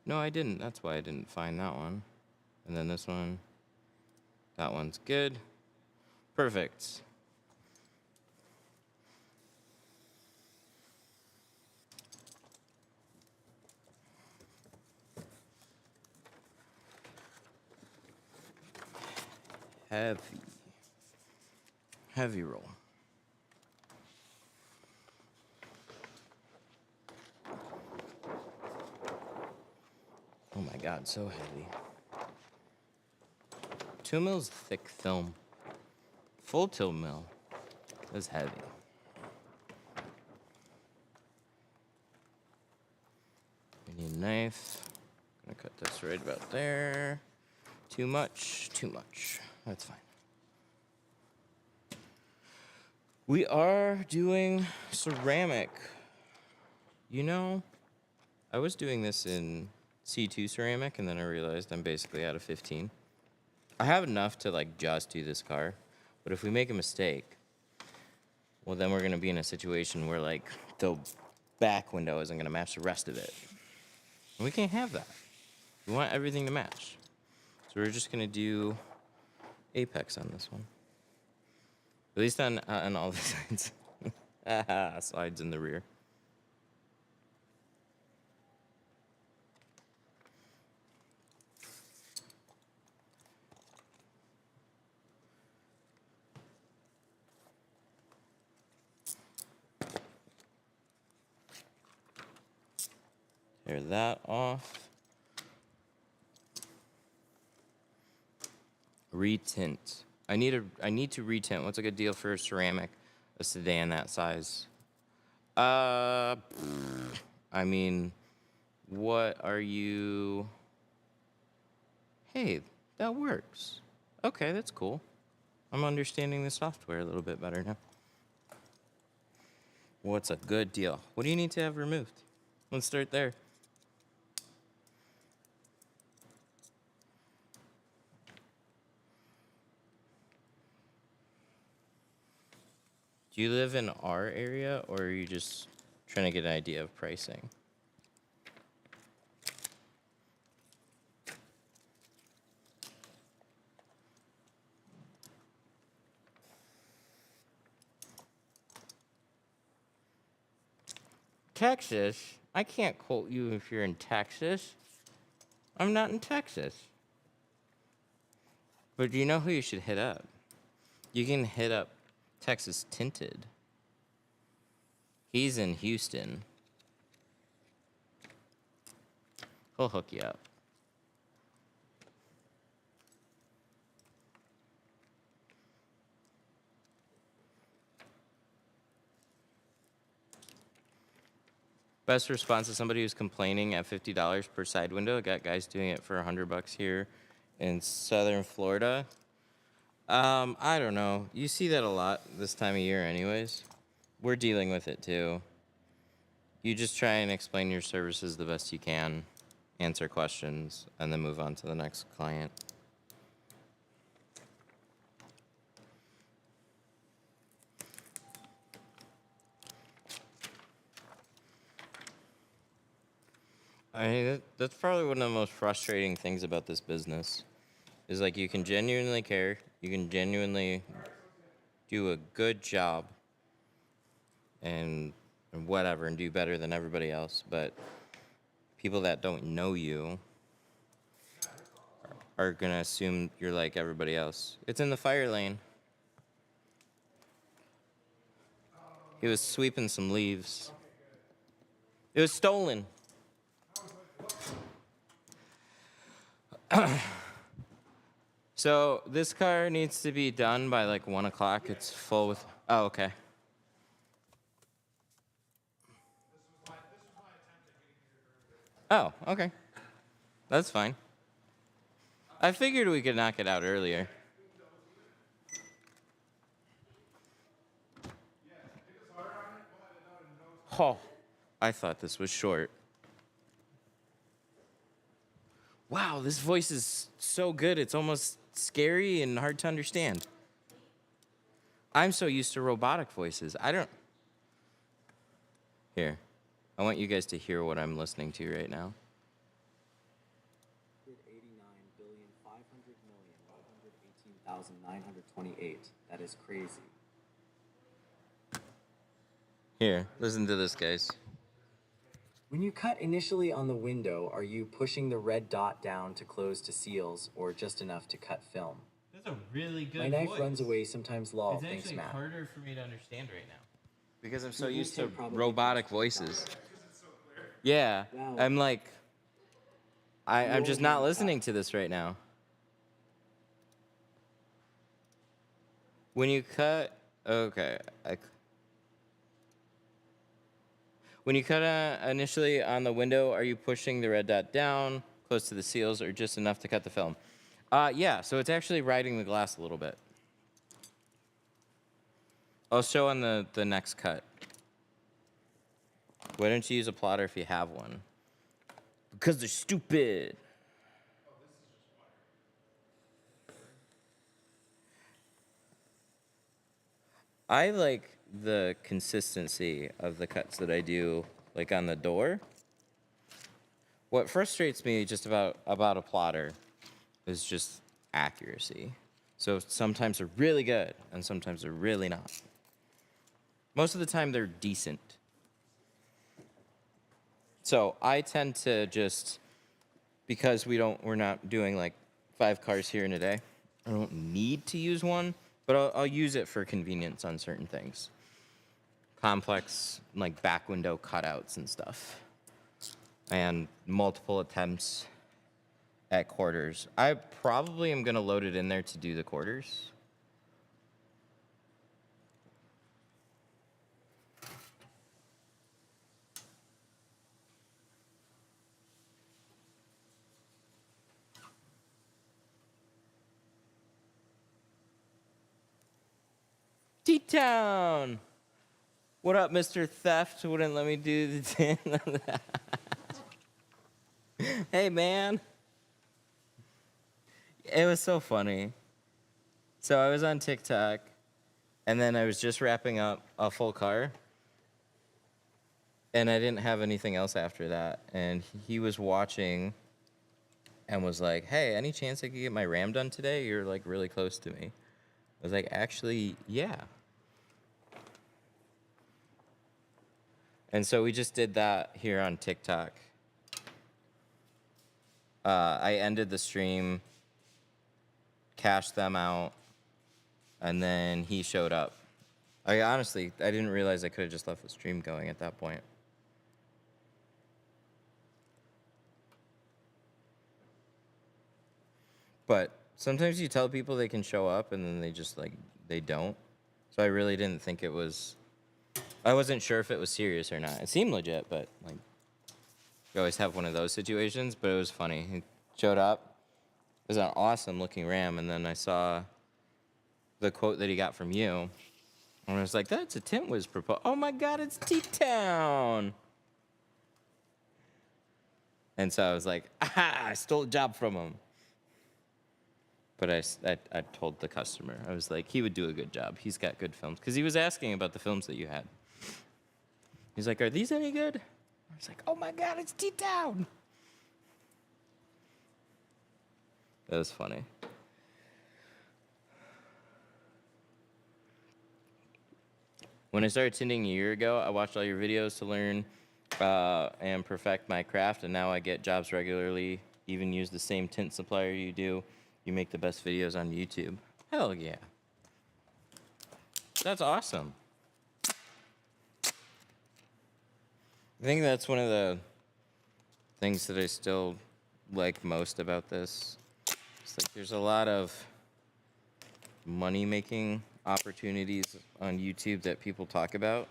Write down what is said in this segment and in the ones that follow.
No, I didn't. That's why I didn't find that one. And then this one. That one's good. Perfect. Heavy roll. Oh my God, so heavy. 2 mils thick film. Full tilt mill is heavy. We need a knife. I'm gonna cut this right about there. Too much, too much. That's fine. We are doing ceramic. You know, I was doing this in C2 ceramic, and then I realized I'm basically out of 15. I have enough to like just do this car, but if we make a mistake, well, then we're gonna be in a situation where like the back window isn't gonna match the rest of it. And we can't have that. We want everything to match. So we're just gonna do apex on this one. At least on all the sides. Slides in the rear. Tear that off. Retint. I need to retint. What's a good deal for a ceramic, a sedan that size? I mean, what are you? Hey, that works. Okay, that's cool. I'm understanding the software a little bit better now. What's a good deal? What do you need to have removed? Let's start there. Do you live in our area, or are you just trying to get an idea of pricing? Texas? I can't quote you if you're in Texas. I'm not in Texas. But do you know who you should hit up? You can hit up Texas Tinted. He's in Houston. He'll hook you up. Best response to somebody who's complaining at $50 per side window. I got guys doing it for $100 here in Southern Florida. I don't know. You see that a lot this time of year anyways. We're dealing with it too. You just try and explain your services the best you can, answer questions, and then move on to the next client. I mean, that's probably one of the most frustrating things about this business is like you can genuinely care, you can genuinely do a good job and whatever and do better than everybody else, but people that don't know you are gonna assume you're like everybody else. It's in the fire lane. He was sweeping some leaves. It was stolen. So this car needs to be done by like 1 o'clock. It's full with. Oh, okay. Oh, okay. That's fine. I figured we could knock it out earlier. Oh, I thought this was short. Wow, this voice is so good. It's almost scary and hard to understand. I'm so used to robotic voices. I don't. Here, I want you guys to hear what I'm listening to right now. $1,500,118,928. That is crazy. Here, listen to this, guys. When you cut initially on the window, are you pushing the red dot down to close to seals or just enough to cut film? That's a really good My knife runs away, sometimes lol. It's Thanks, actually Matt. harder for me to understand right now. Because I'm so Your used to tint probably robotic helps too, voices. Tom. Yeah, Wow. I'm like, I'm You just only not cut. listening to this right now. When you cut, okay. When you cut initially on the window, are you pushing the red dot down, close to the seals, or just enough to cut the film? Yeah, so it's actually riding the glass a little bit. I'll show on the next cut. Why don't you use a plotter if you have one? Because they're stupid. I like the consistency of the cuts that I do, like on the door. What frustrates me just about a plotter is just accuracy. So sometimes they're really good, and sometimes they're really not. Most of the time, they're decent. So I tend to just, because we're not doing like 5 cars here in a day, I don't need to use one, but I'll use it for convenience on certain things. Complex, like back window cutouts and stuff. And multiple attempts at quarters. I probably am gonna load it in there to do the quarters. T-Town! What up, Mr. Theft? Wouldn't let me do the tin. Hey, man. It was so funny. So I was on TikTok, and then I was just wrapping up a full car, and I didn't have anything else after that. And he was watching and was like, hey, any chance I could get my Ram done today? You're like really close to me. I was like, actually, yeah. And so we just did that here on TikTok. I ended the stream, cashed them out, and then he showed up. I didn't realize I could have just left the stream going at that point. But sometimes you tell people they can show up and then they just they don't. So I really didn't think I wasn't sure if it was serious or not. It seemed legit, but like you always have one of those situations, but it was funny. He showed up. It was an awesome looking Ram, and then I saw the quote that he got from you. And I was like, that's a Tint was proposed. Oh my God, it's T-Town. And so I was like, aha, I stole a job from him. But I told the customer, I was like, he would do a good job. He's got good films. Because he was asking about the films that you had. He's like, are these any good? I was like, oh my God, it's T-Town. That was funny. When I started tinting a year ago, I watched all your videos to learn and perfect my craft, and now I get jobs regularly, even use the same tint supplier you do. You make the best videos on YouTube. Hell yeah. That's awesome. I think that's one of the things that I still like most about this. It's like there's a lot of money-making opportunities on YouTube that people talk about.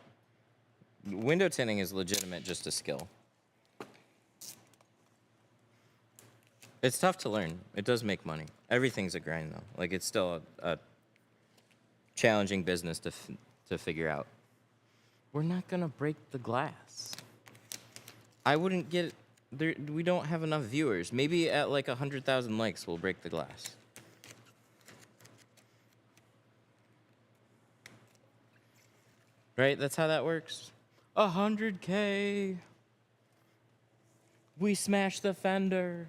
Window tinting is legitimate, just a skill. It's tough to learn. It does make money. Everything's a grind, though. Like, it's still a challenging business to figure out. We're not gonna break the glass. I wouldn't get there. We don't have enough viewers. Maybe at like 100,000 likes, we'll break the glass. Right? That's how that works. 100K. We smashed the fender.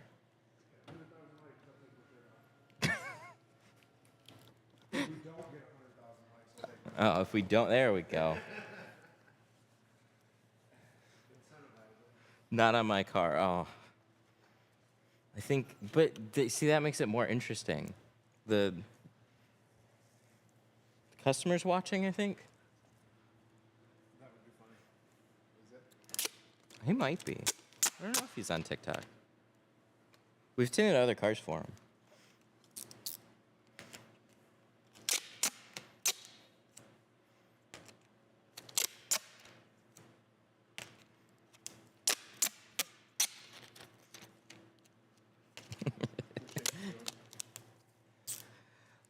Oh, if we don't, there we go. Not on my car. Oh. I think, but see, that makes it more interesting. The customers watching, I think. That would be fine. Is it? He might be. I don't know if he's on TikTok. We've tinted other cars for him. Which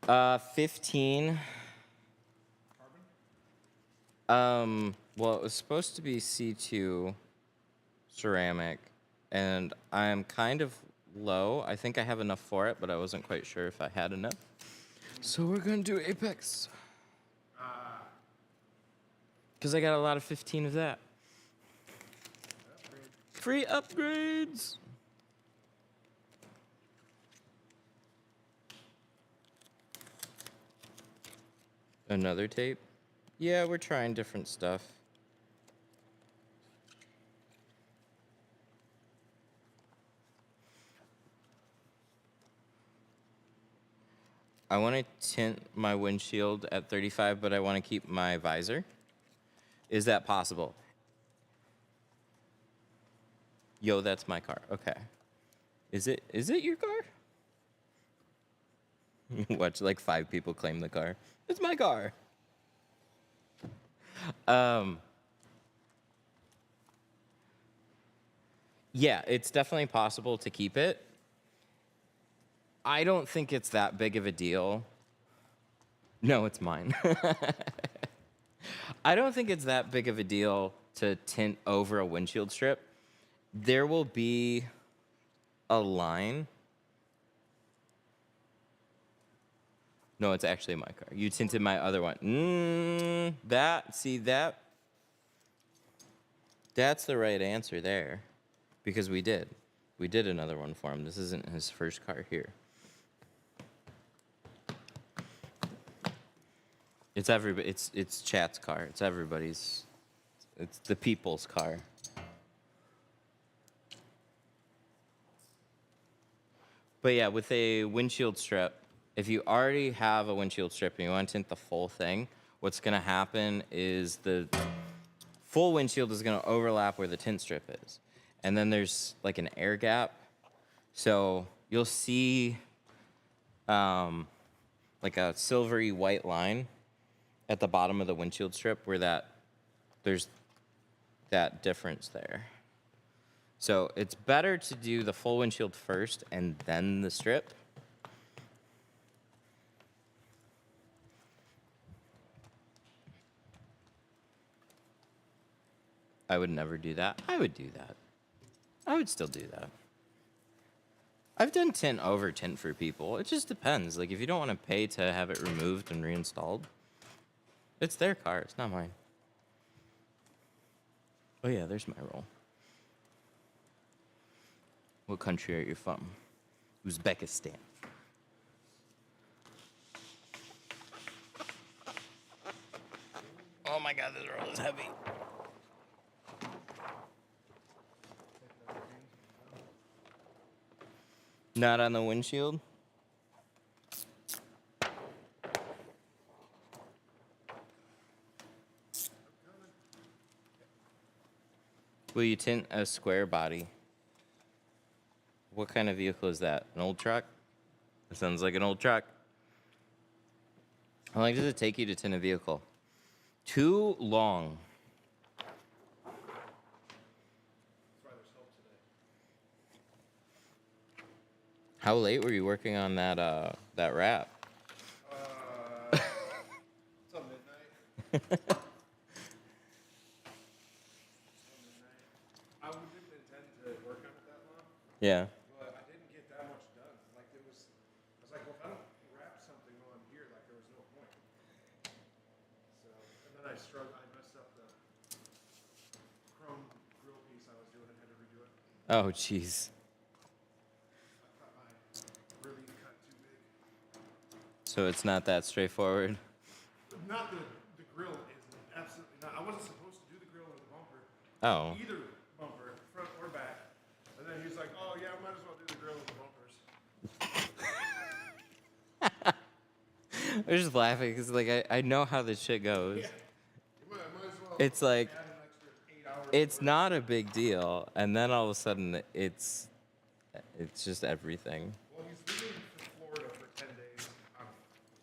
shape 15. Carbon? Well, it was supposed to be C2 ceramic, and I'm kind of low. I think I have enough for it, but I wasn't quite sure if I had enough. So we're gonna do Apex. Because I got a lot of 15 of that. Upgrade. Free upgrades! Another tape? Yeah, we're trying different stuff. I want to tint my windshield at 35, but I want to keep my visor. Is that possible? Yo, that's my car. Okay. Is it your car? Watch like 5 people claim the car. It's my car. Yeah, it's definitely possible to keep it. I don't think it's that big of a deal. No, it's mine. I don't think it's that big of a deal to tint over a windshield strip. There will be a line. No, it's actually my car. You tinted my other one. That's the right answer there. Because we did. We did another one for him. This isn't his first car here. It's everybody. It's Chat's car. It's everybody's. It's the people's car. But yeah, with a windshield strip, if you already have a windshield strip and you want to tint the full thing, what's going to happen is the full windshield is going to overlap where the tint strip is. And then there's like an air gap. So you'll see like a silvery white line at the bottom of the windshield strip where there's that difference there. So it's better to do the full windshield first and then the strip. I would never do that. I would do that. I would still do that. I've done tint over tint for people. It just depends. Like, if you don't want to pay to have it removed and reinstalled, it's their car. It's not mine. Oh, yeah, there's my roll. What country are you from? Uzbekistan. Oh, my God, this roll is heavy. Not on the windshield? Will you tint a square body? What kind of vehicle is that? An old truck? It sounds like an old truck. How long does it take you to tint a vehicle? Too long. That's why there's help today. How late were you working on that wrap? Till midnight. I didn't intend to work on it that long, Yeah. but I didn't get that much done. Like I was like, well, if I don't wrap something on here, like there was no point. So, and then I messed up the chrome grill piece I was doing and had to redo it. Oh, jeez. Really cut too big. So it's not that straightforward. Not the Oh. Either bumper, front or back. And then he's like, oh yeah, I might as well do the grill with the bumpers. I was just laughing because like I know how this shit goes. Yeah. You might as well It's like add an extra 8 hours. it's not a big deal, and then all of a sudden it's just everything. Well, he's leaving for Florida for 10 days on,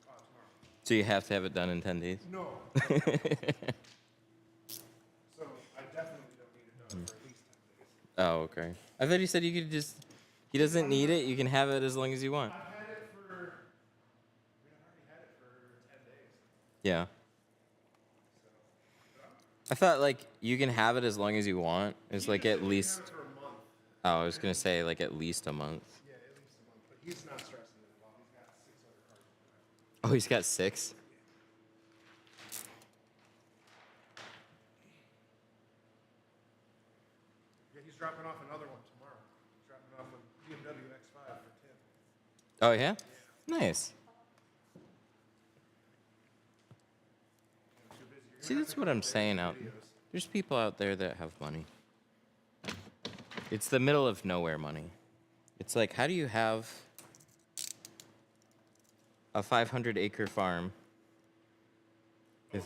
tomorrow. So you have to have it done in 10 days. No. So I definitely don't need it done for at least 10 days. Oh, okay. I thought you said you could just. He doesn't need it. You can have it as long as you want. I've had it for, I already had it for 10 days. Yeah. I thought like you can have it as long as you want. It's like at least. Have it for a month. Oh, I was gonna say like at least a month. Yeah, at least a month. But he's not stressing it at all. He's got 6 other cars to drive. Oh, he's got 6. Yeah, he's dropping off another one tomorrow. He's dropping off a BMW X5 for 10. Oh yeah. Nice. Too busy. You're See, gonna that's what I'm saying out. There's people out there that have money. It's the middle of nowhere money. It's like, how do you have a 500-acre farm yeah,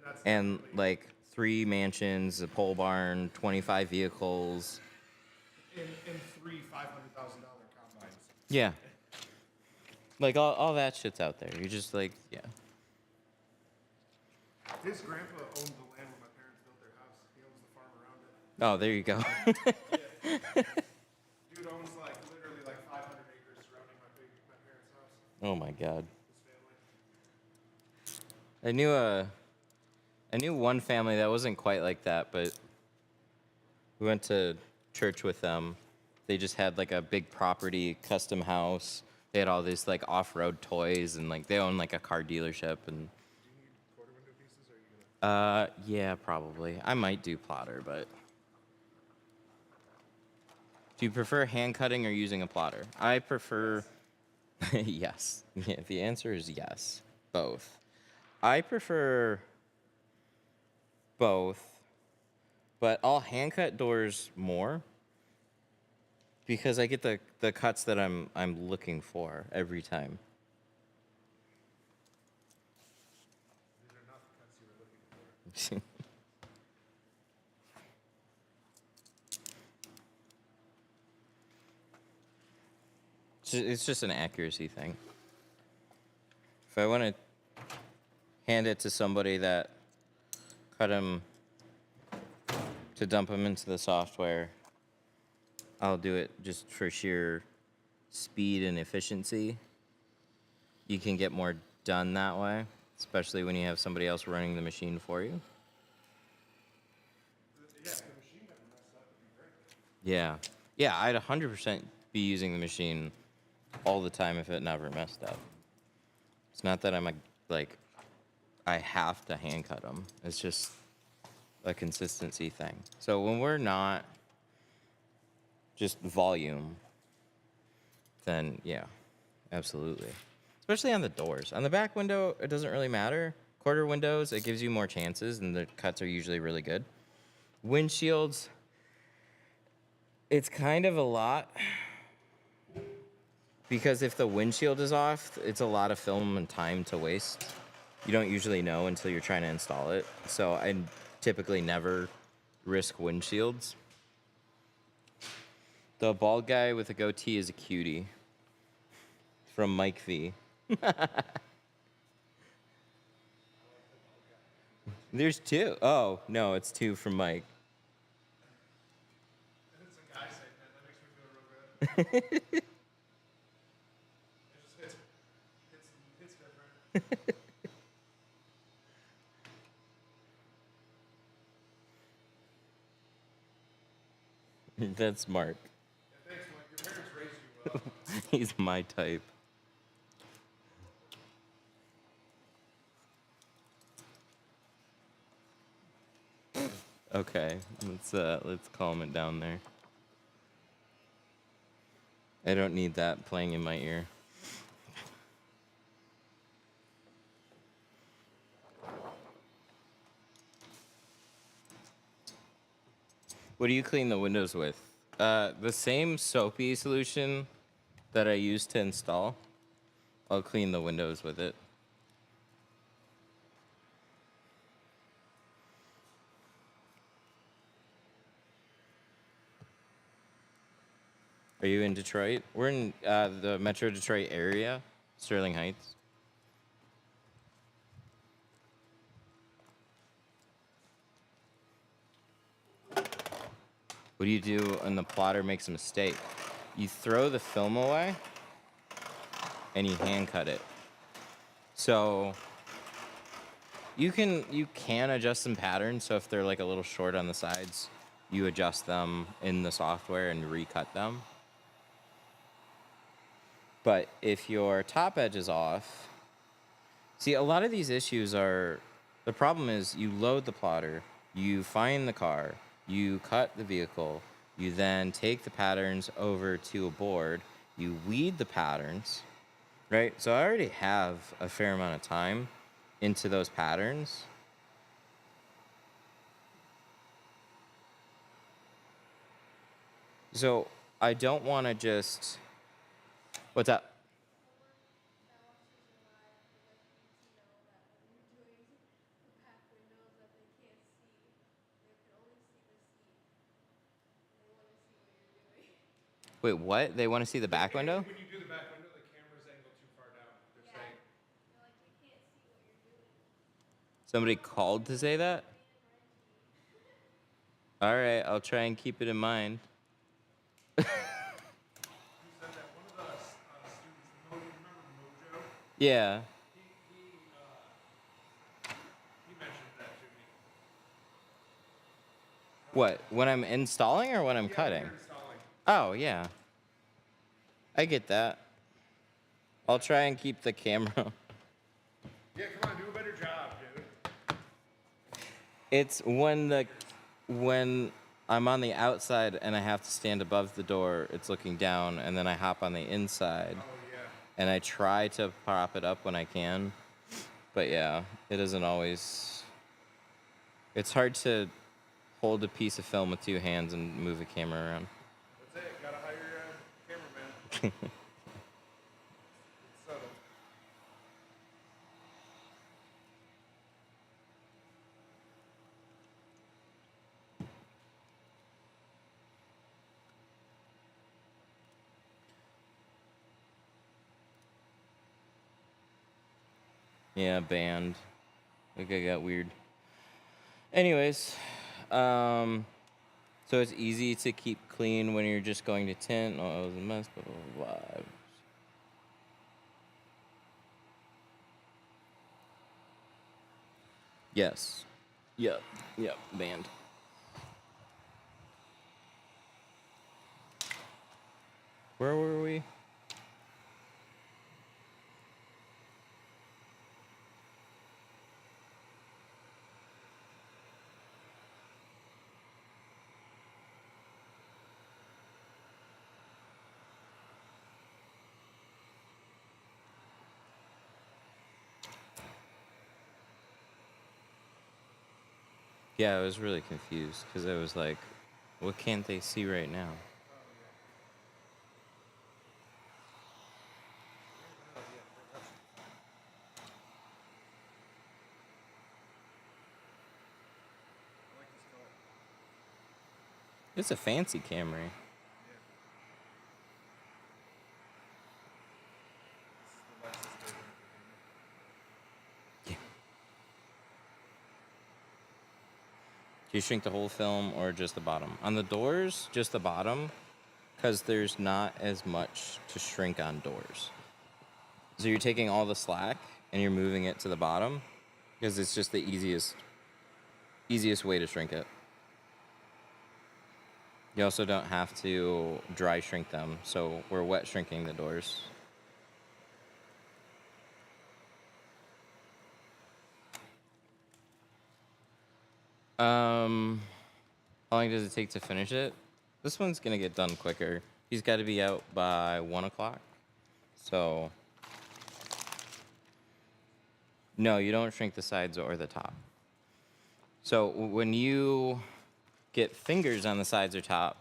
that's and like 3 mansions, a pole barn, 25 vehicles? in 3 $500,000 combines. Yeah. Like all that shit's out there. You're just like, yeah. His grandpa owned the land where my parents built their house. He owns the farm around it. Oh, there you go. Dude owns like literally like 500 acres surrounding my parents' house. Oh my God. His family. I knew one family that wasn't quite like that, but we went to church with them. They just had like a big property, custom house. They had all these like off-road toys, and like they own like a car dealership. And Do you need quarter window pieces or are you gonna? yeah, probably. I might do plotter, but do you prefer hand cutting or using a plotter? I prefer. Yes. Yeah, the answer is yes. Both. I prefer both, but I'll hand cut doors more because I get the cuts that I'm looking for every time. These are not the cuts you were looking for. It's just an accuracy thing. If I want to hand it to somebody that cut them to dump them into the software, I'll do it just for sheer speed and efficiency. You can get more done that way, especially when you have somebody else running the machine for you. Yeah, if the machine never messed up, it'd be great. Yeah. Yeah, I'd 100% be using the machine all the time if it never messed up. It's not that I'm like I have to hand cut them. It's just a consistency thing. So when we're not just volume, then yeah, absolutely. Especially on the doors. On the back window, it doesn't really matter. Quarter windows, it gives you more chances, and the cuts are usually really good. Windshields, it's kind of a lot. Because if the windshield is off, it's a lot of film and time to waste. You don't usually know until you're trying to install it. So I typically never risk windshields. The bald guy with a goatee is a cutie. From Mike V. There's 2. Oh, no, it's 2 from Mike. And it's a guy saying that. That makes me feel real good. It just hits different. That's Mark. Yeah, thanks, Mike. Your parents raised you well. He's my type. Okay, let's calm it down there. I don't need that playing in my ear. What do you clean the windows with? The same soapy solution that I used to install. I'll clean the windows with it. Are you in Detroit? We're in the Metro Detroit area, Sterling Heights. What do you do when the plotter makes a mistake? You throw the film away and you hand cut it. So you can adjust some patterns. So if they're like a little short on the sides, you adjust them in the software and recut them. But if your top edge is off, see, a lot of these issues are, the problem is you load the plotter, you find the car, you cut the vehicle, you then take the patterns over to a board, you weed the patterns, right? So I already have a fair amount of time into those patterns. So I don't want to just, what's up? Wait, what? They want to see the back window? When you do the back window, the camera's angled too far down. They're saying. Somebody called to say that? All right, I'll try and keep it in mind. Who said that? One of the students, remember Mojo? Yeah. He mentioned that to me. What? When I'm installing or when I'm Yeah, cutting? you're installing. Oh, yeah. I get that. I'll try and keep the camera. Yeah, come on, do a better job, dude. It's when I'm on the outside and I have to stand above the door, it's looking down, and then I hop on the inside. Oh, yeah. And I try to prop it up when I can. But yeah, it isn't always. It's hard to hold a piece of film with two hands and move a camera around. That's it. Gotta hire a cameraman. It's subtle. Yeah, banned. Like I got weird. Anyways, so it's easy to keep clean when you're just going to tint. Oh, it was a mess, blah, blah, blah, blah. Yes. Yep. Yep. Banned. Where were we? Yeah, I was really confused because I was like, what can't they see right now? I like this color. It's a fancy Camry. This is the Lexus version. Yeah. Do you shrink the whole film or just the bottom? On the doors, just the bottom, because there's not as much to shrink on doors. So you're taking all the slack and you're moving it to the bottom because it's just the easiest way to shrink it. You also don't have to dry shrink them, so we're wet shrinking the doors. How long does it take to finish it? This one's gonna get done quicker. He's got to be out by 1 o'clock. So, no, you don't shrink the sides or the top. So when you get fingers on the sides or top.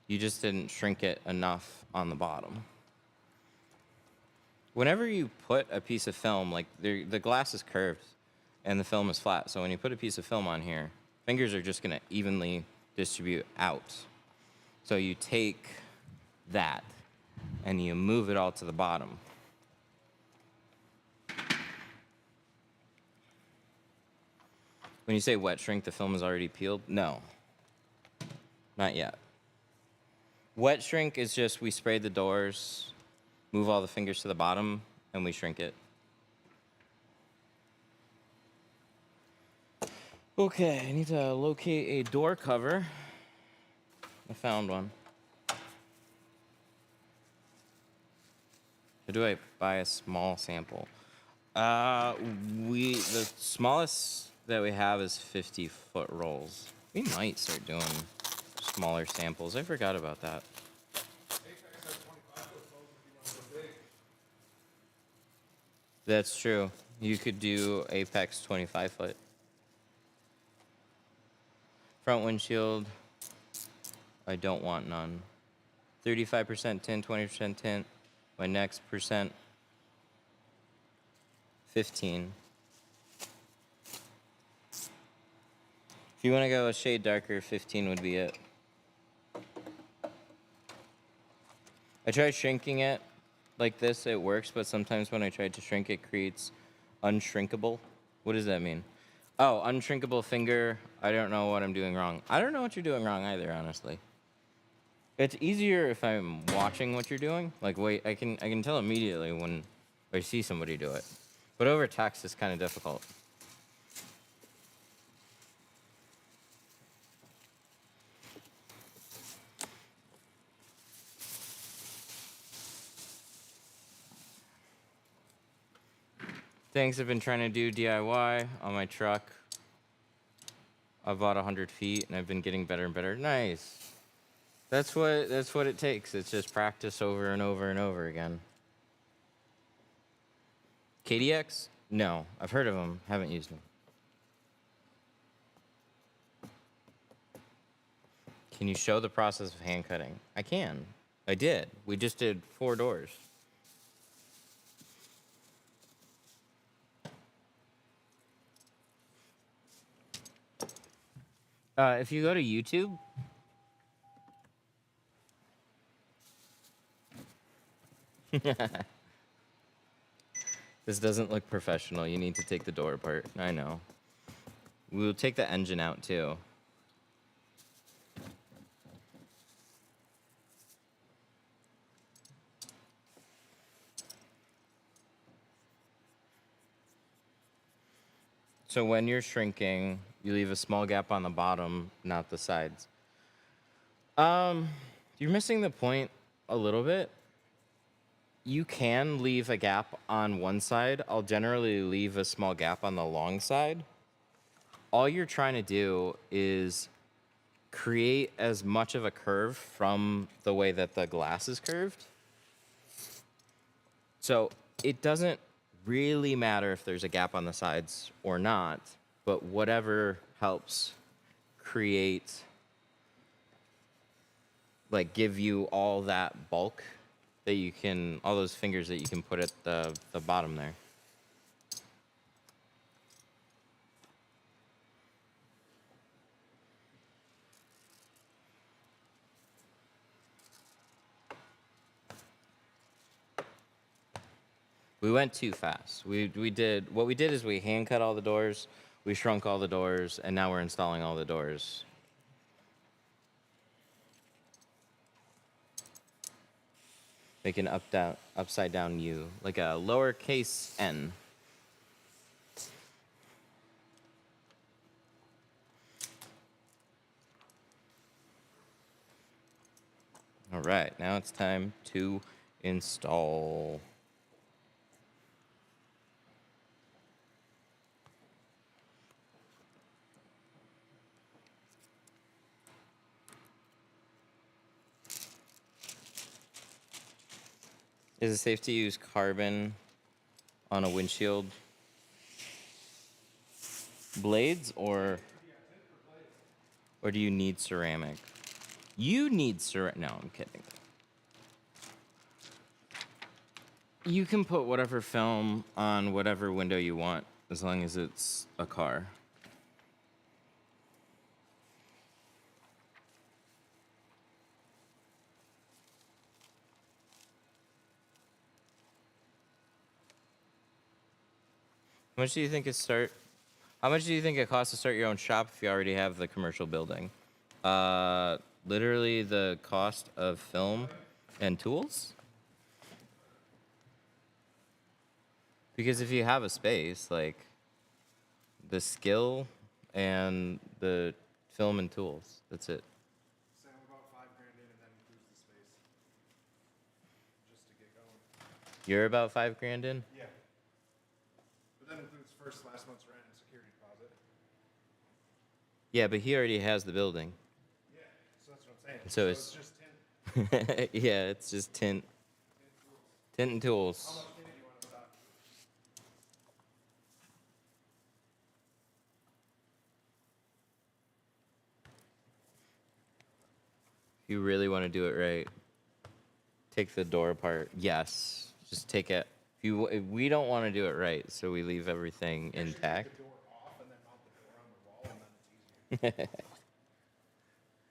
You just didn't shrink it enough on the bottom. Whenever you put a piece of film, like the glass is curved and the film is flat, so when you put a piece of film on here, fingers are just going to evenly distribute out. So you take that and you move it all to the bottom. When you say wet shrink, the film is already peeled? No, not yet. Wet shrink is just we spray the doors, move all the fingers to the bottom, and we shrink it. Okay, I need to locate a door cover. I found one. Or do I buy a small sample? The smallest that we have is 50-foot rolls. We might start doing smaller samples. I forgot about that. That's true. You could do Apex 25 foot. Front windshield, I don't want none. 35% tint, 20% tint. My next percent, 15. If you want to go a shade darker, 15 would be it. I tried shrinking it like this, it works, but sometimes when I try to shrink, it creates unshrinkable. What does that mean? Oh, unshrinkable finger. I don't know what I'm doing wrong. I don't know what you're doing wrong either, honestly. It's easier if I'm watching what you're doing. Like, wait, I can tell immediately when I see somebody do it. But over text, it's kind of difficult. Things I've been trying to do DIY on my truck. I bought 100 feet, and I've been getting better and better. Nice. That's what it takes. It's just practice over and over and over again. KDX? No. I've heard of them. Haven't used them. Can you show the process of hand cutting? I can. I did. We just did 4 doors. If you go to YouTube, this doesn't look professional. You need to take the door apart. I know. We'll take the engine out too. So when you're shrinking, you leave a small gap on the bottom, not the sides. You're missing the point a little bit. You can leave a gap on one side. I'll generally leave a small gap on the long side. All you're trying to do is create as much of a curve from the way that the glass is curved. So it doesn't really matter if there's a gap on the sides or not, but whatever helps create, like, give you all that bulk that you can, all those fingers that you can put at the bottom there. We went too fast. What we did is we hand cut all the doors, we shrunk all the doors, and now we're installing all the doors. Make an upside down U, like a lowercase n. All right, now it's time to install. Is it safe to use carbon on a windshield blades or Or do you need ceramic? You need ceramic. No, I'm kidding. You can put whatever film on whatever window you want, as long as it's a car. How much do you think How much do you think it costs to start your own shop if you already have the commercial building? Literally the cost of film and tools? Because if you have a space, like the skill and the film and tools, that's it. So I'm about $5,000 in, and that includes the space. Just to get going. You're about $5,000 in? Yeah. But that includes last month's rent and security deposit. Yeah, but he already has the building. Yeah, so that's what I'm saying. So it's just tint. yeah, it's just tint. Tint and How tools. much tint do you want to stock? If you really want to do it right, take the door apart. Yes, just take it. If we don't want to do it right, so we leave everything Actually, intact. take the door off and then mount the door on the wall, and then it's easier.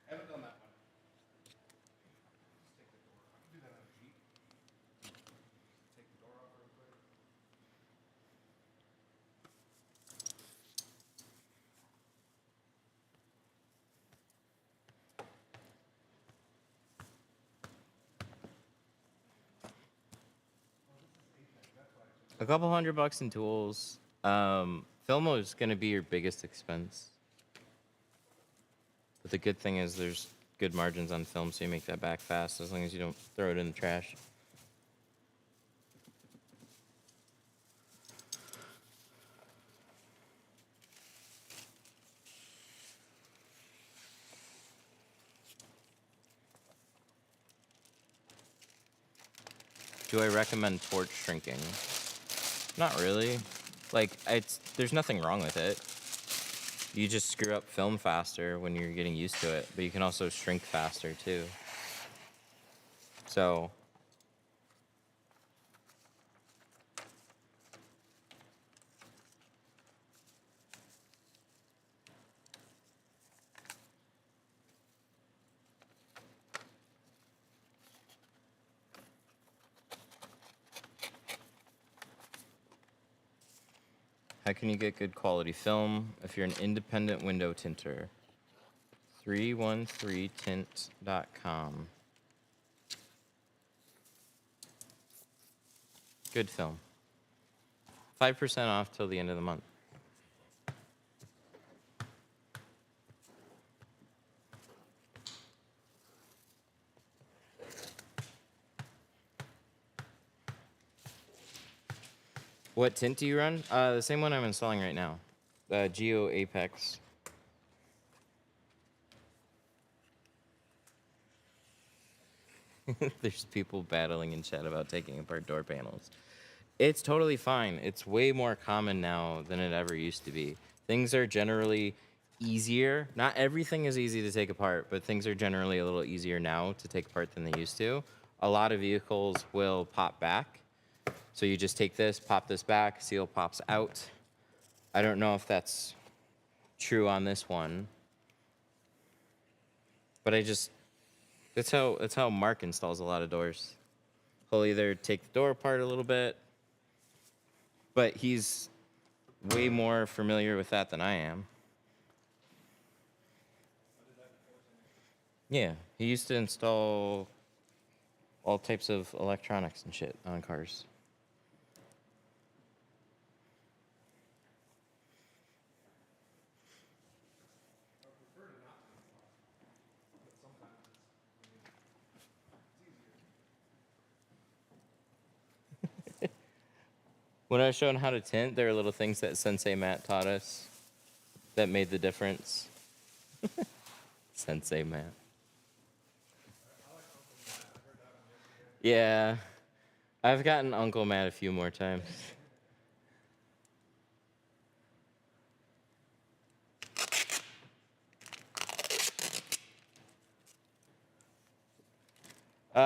I haven't done that one. Just take the door. I can do that on a Jeep. Take the door off real quick. A couple $100 in tools. Filmo is going to be your biggest expense. But the good thing is there's good margins on film, so you make that back fast as long as you don't throw it in the trash. Do I recommend torch shrinking? Not really. Like, there's nothing wrong with it. You just screw up film faster when you're getting used to it, but you can also shrink faster too. So, how can you get good quality film if you're an independent window tinter? 313tint.com. Good film. 5% off till the end of the month. What tint do you run? The same one I'm installing right now. Geo Apex. There's people battling in chat about taking apart door panels. It's totally fine. It's way more common now than it ever used to be. Things are generally easier. Not everything is easy to take apart, but things are generally a little easier now to take apart than they used to. A lot of vehicles will pop back. So you just take this, pop this back, seal pops out. I don't know if that's true on this one. But that's how Mark installs a lot of doors. He'll either take the door apart a little bit, but he's way more familiar with that than I am. Yeah, he used to install all types of electronics and shit on cars. When I was showing how to tint, there are little things that Sensei Matt taught us that made the difference. Sensei Matt. Yeah, I've gotten Uncle Matt a few more times.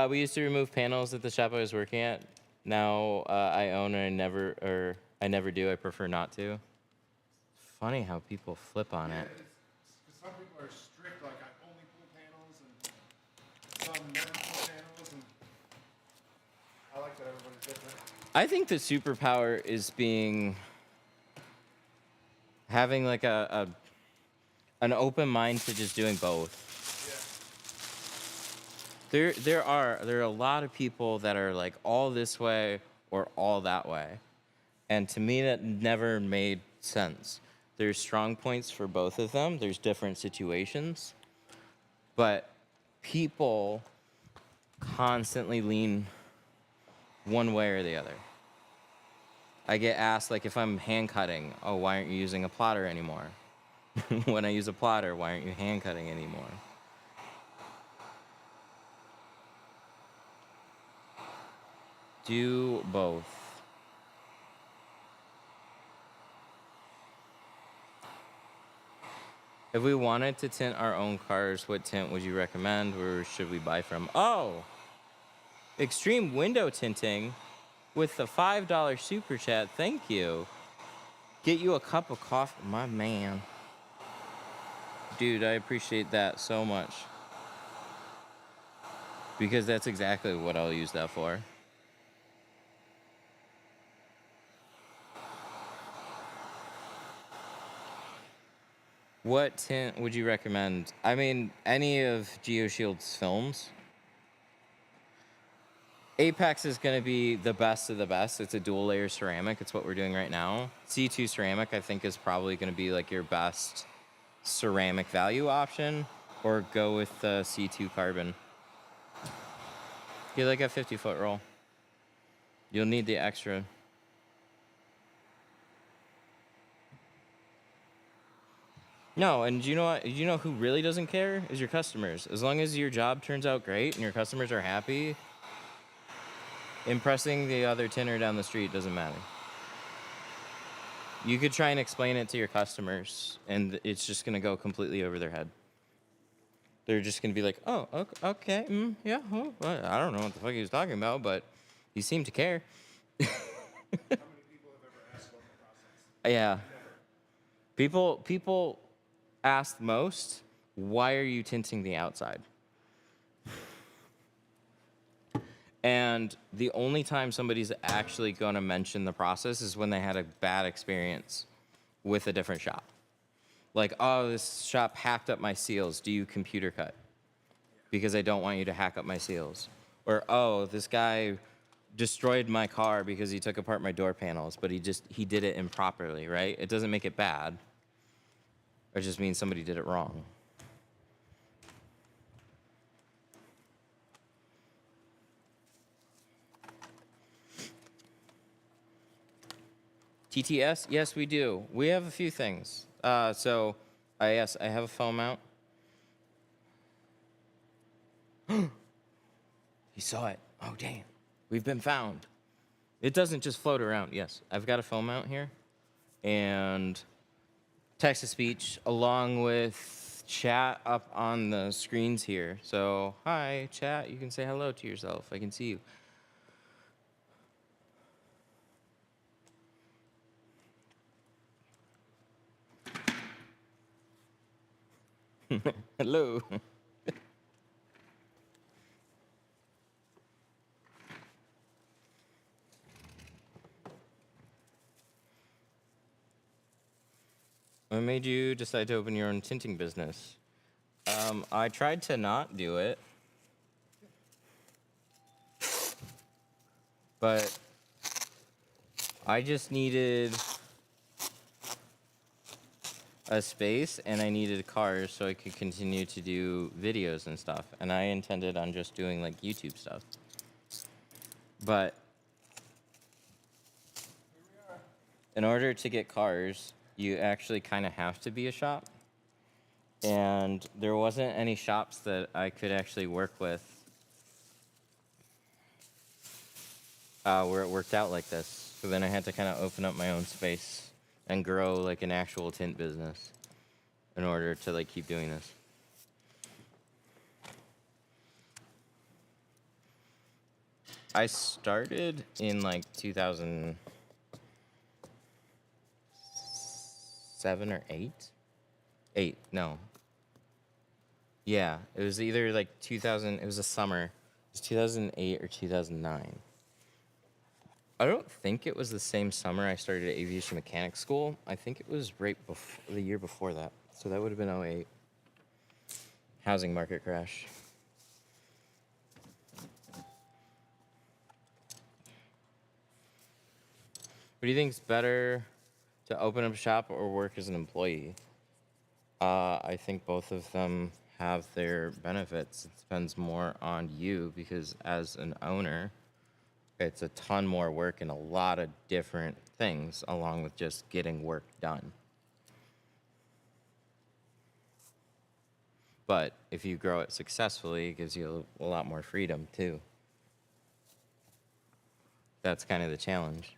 We used to remove panels at the shop I was working at. Now I own and I never do. I prefer not to. Funny how people flip on it. Because some people are strict, like I only pull panels, and some never pull panels, and I like that everybody's different. I think the superpower is having like an open mind to just doing both. There are a lot of people that are like all this way or all that way. And to me that never made sense. There's strong points for both of them. There's different situations. But people constantly lean one way or the other. I get asked like if I'm hand cutting, oh, why aren't you using a plotter anymore? When I use a plotter, why aren't you hand cutting anymore? Do both. If we wanted to tint our own cars, what tint would you recommend? Where should we buy from? Oh, Extreme Window Tinting with the $5 super chat. Thank you. Get you a cup of coffee. My man. Dude, I appreciate that so much. Because that's exactly what I'll use that for. What tint would you recommend? I mean, any of GeoShield's films. Apex is going to be the best of the best. It's a dual layer ceramic. It's what we're doing right now. C2 ceramic, I think, is probably going to be like your best ceramic value option, or go with C2 carbon. Get like a 50-foot roll. You'll need the extra. No, and you know what? You know who really doesn't care is your customers. As long as your job turns out great and your customers are happy, impressing the other tinner down the street doesn't matter. You could try and explain it to your customers, and it's just gonna go completely over their head. They're just gonna be like, "Oh, okay, yeah, well, I don't know what the fuck he was talking about, but he seemed to care." How many people have ever asked about the process? Yeah. People ask most, why are you tinting the outside? And the only time somebody's actually gonna mention the process is when they had a bad experience with a different shop. Like, oh, this shop hacked up my seals. Do you computer cut? Because I don't want you to hack up my seals. Or, oh, this guy destroyed my car because he took apart my door panels, but he did it improperly, right? It doesn't make it bad. It just means somebody did it wrong. TTS? Yes, we do. We have a few things. So, yes, I have a foam mount. He saw it. Oh, damn. We've been found. It doesn't just float around. Yes, I've got a foam mount here. And text-to-speech along with chat up on the screens here. So, hi, chat. You can say hello to yourself. I can see you. Hello. What made you decide to open your own tinting business? I tried to not do it, but I just needed a space and I needed cars so I could continue to do videos and stuff. And I intended on just doing like YouTube stuff. But in order to get cars, you actually kind of have to be a shop. And there wasn't any shops that I could actually work with where it worked out like this. So then I had to kind of open up my own space and grow like an actual tint business in order to like keep doing this. I started in like 2007 or 8. 8, no. Yeah, it was either like 2000, it was a summer. It was 2008 or 2009. I don't think it was the same summer I started aviation mechanics school. I think it was right before the year before that. So that would have been '08. Housing market crash. What do you think's better, to open up shop or work as an employee? I think both of them have their benefits. It depends more on you because as an owner, it's a ton more work and a lot of different things along with just getting work done. But if you grow it successfully, it gives you a lot more freedom too. That's kind of the challenge.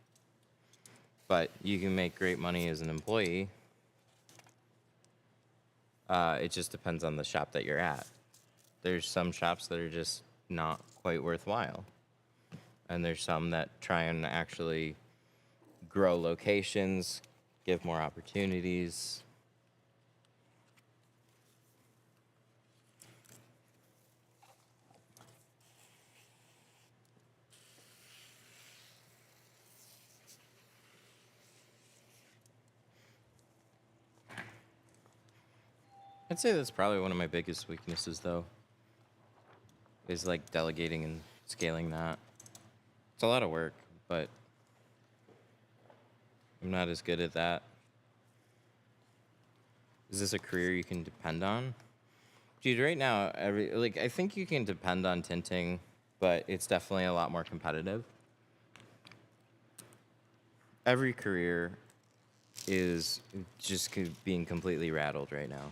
But you can make great money as an employee. It just depends on the shop that you're at. There's some shops that are just not quite worthwhile. And there's some that try and actually grow locations, give more opportunities. I'd say that's probably one of my biggest weaknesses, though, is like delegating and scaling that. It's a lot of work, but I'm not as good at that. Is this a career you can depend on? Dude, right now, I think you can depend on tinting, but it's definitely a lot more competitive. Every career is just being completely rattled right now.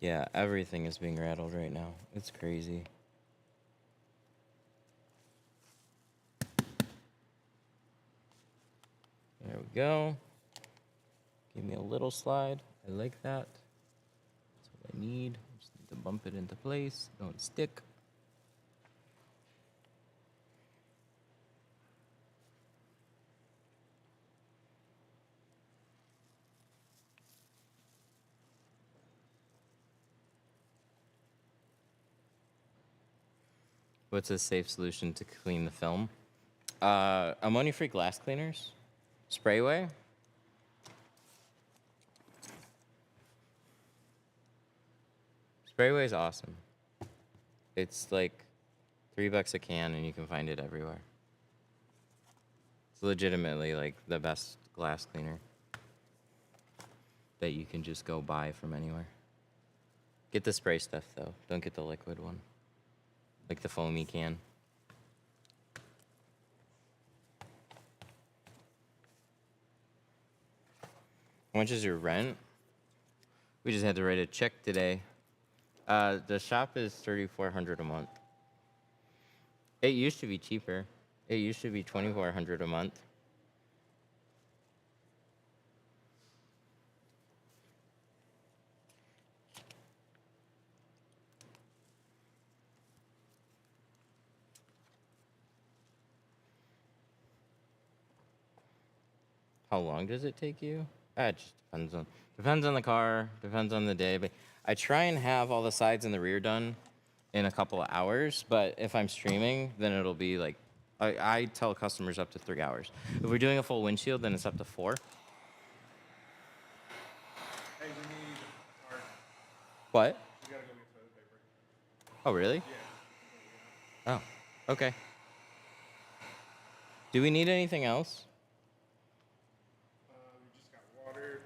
Yeah, everything is being rattled right now. It's crazy. There we go. Give me a little slide. I like that. That's what I need. Just need to bump it into place. Don't stick. What's a safe solution to clean the film? Ammonia-free glass cleaners. Sprayway. Sprayway is awesome. It's like $3 a can, and you can find it everywhere. It's legitimately like the best glass cleaner that you can just go buy from anywhere. Get the spray stuff though. Don't get the liquid one, like the foamy can. How much is your rent? We just had to write a check today. The shop is $3,400 a month. It used to be cheaper. It used to be $2,400 a month. How long does it take you? It just depends on the car, depends on the day. But I try and have all the sides and the rear done in a couple of hours. But if I'm streaming, then it'll be like I tell customers up to 3 hours. If we're doing a full windshield, then it's up to 4. Hey, we need our, What? we gotta go get toilet paper. Oh, really? Yeah. Oh, okay. Do we need anything else? We just got water. I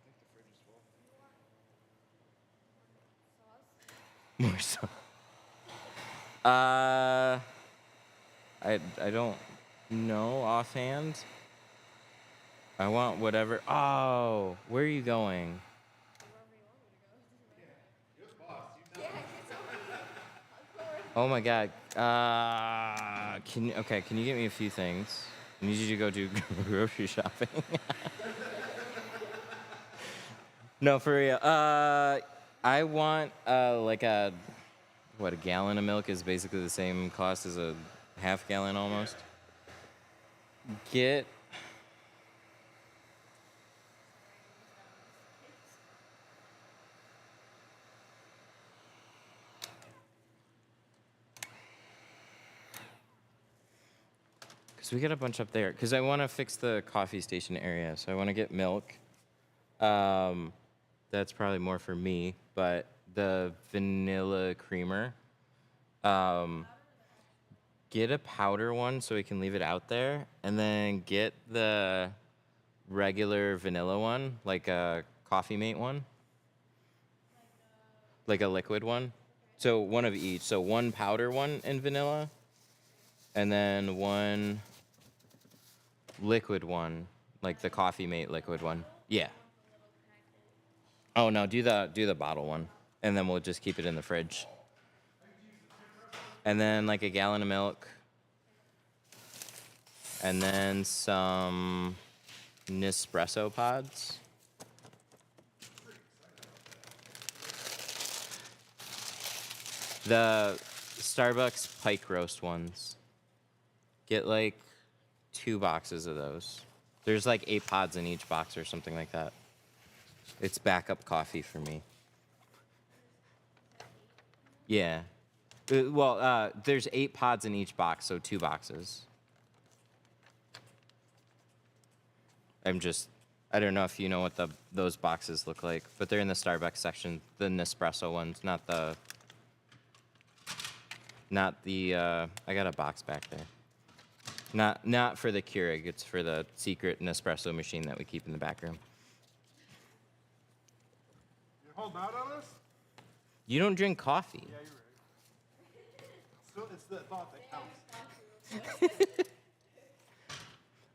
think the fridge is full. More so. I don't know offhand. I want whatever. Oh, where are you going? Oh my God. Can you get me a few things? I need you to go do grocery shopping. No, for real. I want like a gallon of milk is basically the same cost as a half gallon almost. Get because we got a bunch up there. Because I want to fix the coffee station area, so I want to get milk. That's probably more for me, but the vanilla creamer. Get a powder one so we can leave it out there, and then get the regular vanilla one, like a Coffee Mate one, like a liquid one. So one of each. So one powder one in vanilla, and then one liquid one, like the Coffee Mate liquid one. Yeah. Oh no, do the bottle one, and then we'll just keep it in the fridge. And then like a gallon of milk, and then some Nespresso pods. The Starbucks Pike Roast ones. Get like 2 boxes of those. There's like 8 pods in each box or something like that. It's backup coffee for me. Yeah. There's 8 pods in each box, so 2 boxes. I don't know if you know what those boxes look like, but they're in the Starbucks section, the Nespresso ones, not the, I got a box back there. Not for the Keurig, it's for the secret Nespresso machine that we keep in the back room. You're holding out on us? You don't drink coffee. Yeah, you're right. It's the thought that counts.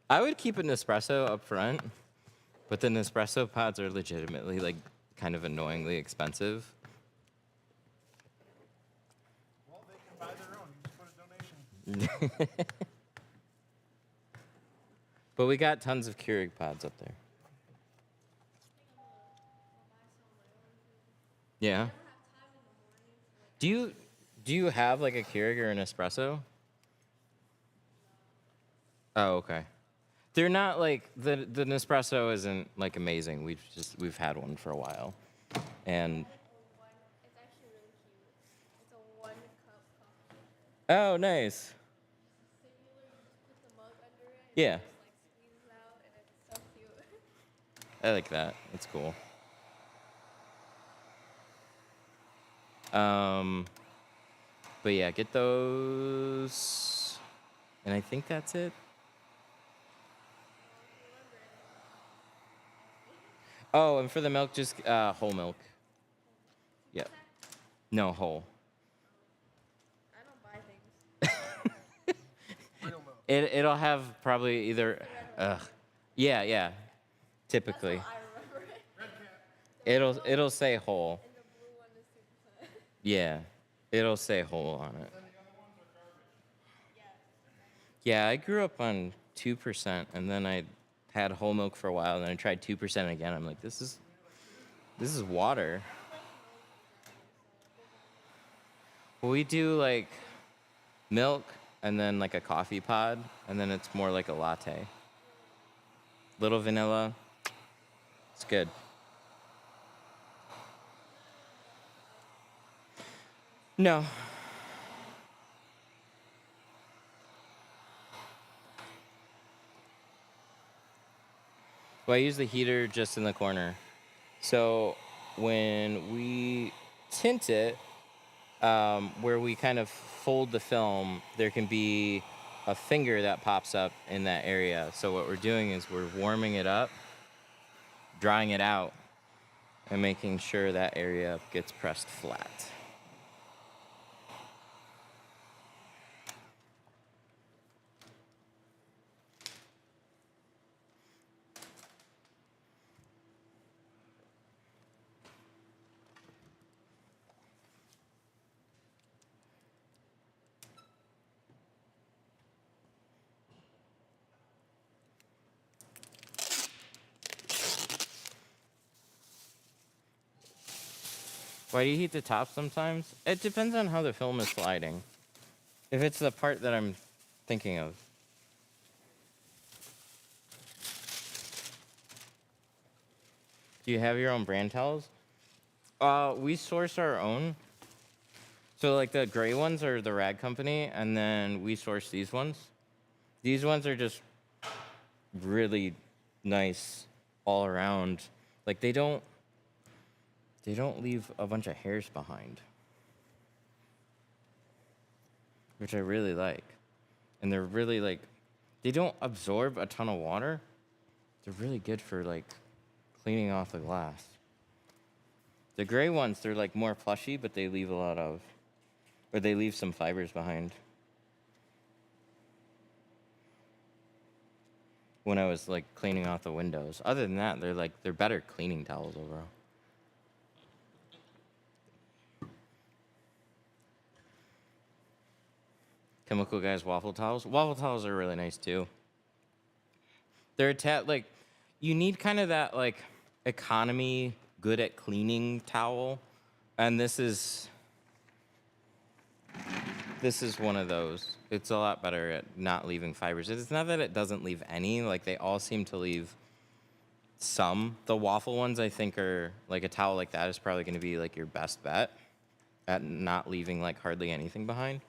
I would keep an espresso up front, but the Nespresso pods are legitimately like kind of annoyingly expensive. Well, they can buy their own. You just put a donation. But we got tons of Keurig pods up there. Yeah. Do you have like a Keurig or an espresso? Oh, okay. They're not like the Nespresso isn't like amazing. We've had one for a while, and It's actually really cute. It's a 1 cup coffee. oh, nice. So you literally just put the mug under it. Yeah. And it just like squeezes out, and it's so cute. I like that. That's cool. But yeah, get those, and I think that's it. Oh, and for the milk, just whole milk. Yep. No, whole. I don't buy things. Real milk. It'll have probably either. Yeah. Typically, That's how I remember it. it'll say whole. And the blue one is 2%. Yeah, it'll say whole on it. And the other ones are garbage. Yeah, I grew up on 2%, and then I had whole milk for a while, and then I tried 2% again. I'm like, this is water. Well, we do like milk and then like a coffee pod, and then it's more like a latte. Little vanilla. It's good. No. Well, I use the heater just in the corner. So when we tint it, where we kind of fold the film, there can be a finger that pops up in that area. So what we're doing is we're warming it up, drying it out, and making sure that area gets pressed flat. Why do you heat the top sometimes? It depends on how the film is sliding. If it's the part that I'm thinking of. Do you have your own brand towels? We source our own. So like the gray ones are the Rag Company, and then we source these ones. These ones are just really nice all around. Like they don't leave a bunch of hairs behind, which I really like. And they're really like, they don't absorb a ton of water. They're really good for like cleaning off the glass. The gray ones, they're like more plushy, but they leave a lot of, or they leave some fibers behind. When I was like cleaning off the windows. Other than that, they're better cleaning towels overall. Chemical Guys waffle towels. Waffle towels are really nice too. They're like, you need kind of that like economy, good at cleaning towel, and this is one of those. It's a lot better at not leaving fibers. It's not that it doesn't leave any. Like they all seem to leave some. The waffle ones, I think, are like a towel like that is probably going to be like your best bet at not leaving like hardly anything behind.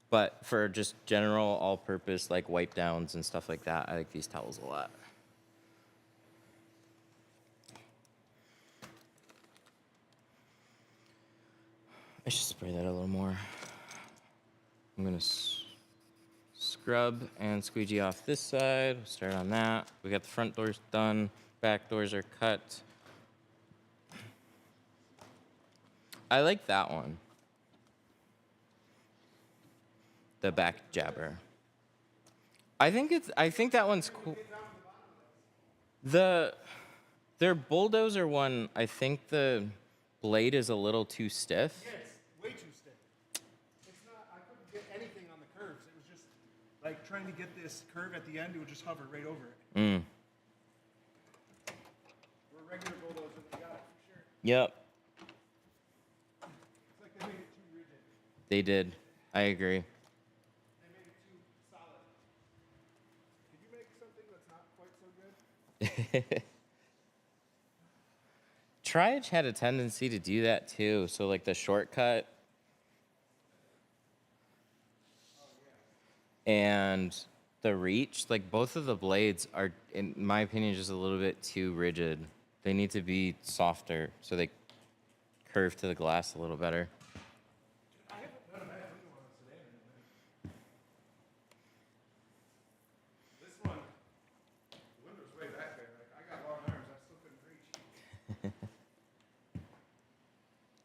But for just general all-purpose like wipe downs and stuff like that, I like these towels a lot. I should spray that a little more. I'm gonna scrub and squeegee off this side. Start on that. We got the front doors done. Back doors are cut. I like that one. The back jabber. I think that one's cool. Their bulldozer one, I think the blade is a little too stiff. Yeah, it's way too stiff. It's not, I couldn't get anything on the curves. It was just like trying to get this curve at the end, it would just hover right over it. Mm. We're regular bulldozers, we got it for sure. Yep. It's like they made it too rigid. They did. I agree. They made it too solid. Could you make something that's not quite so good? Triage had a tendency to do that too. So like the shortcut and the reach, like both of the blades are, in my opinion, just a little bit too rigid. They need to be softer so they curve to the glass a little better. I haven't done a bad window on a sedan in a minute. This one, the window's way back there. Like I got long arms, I still couldn't reach.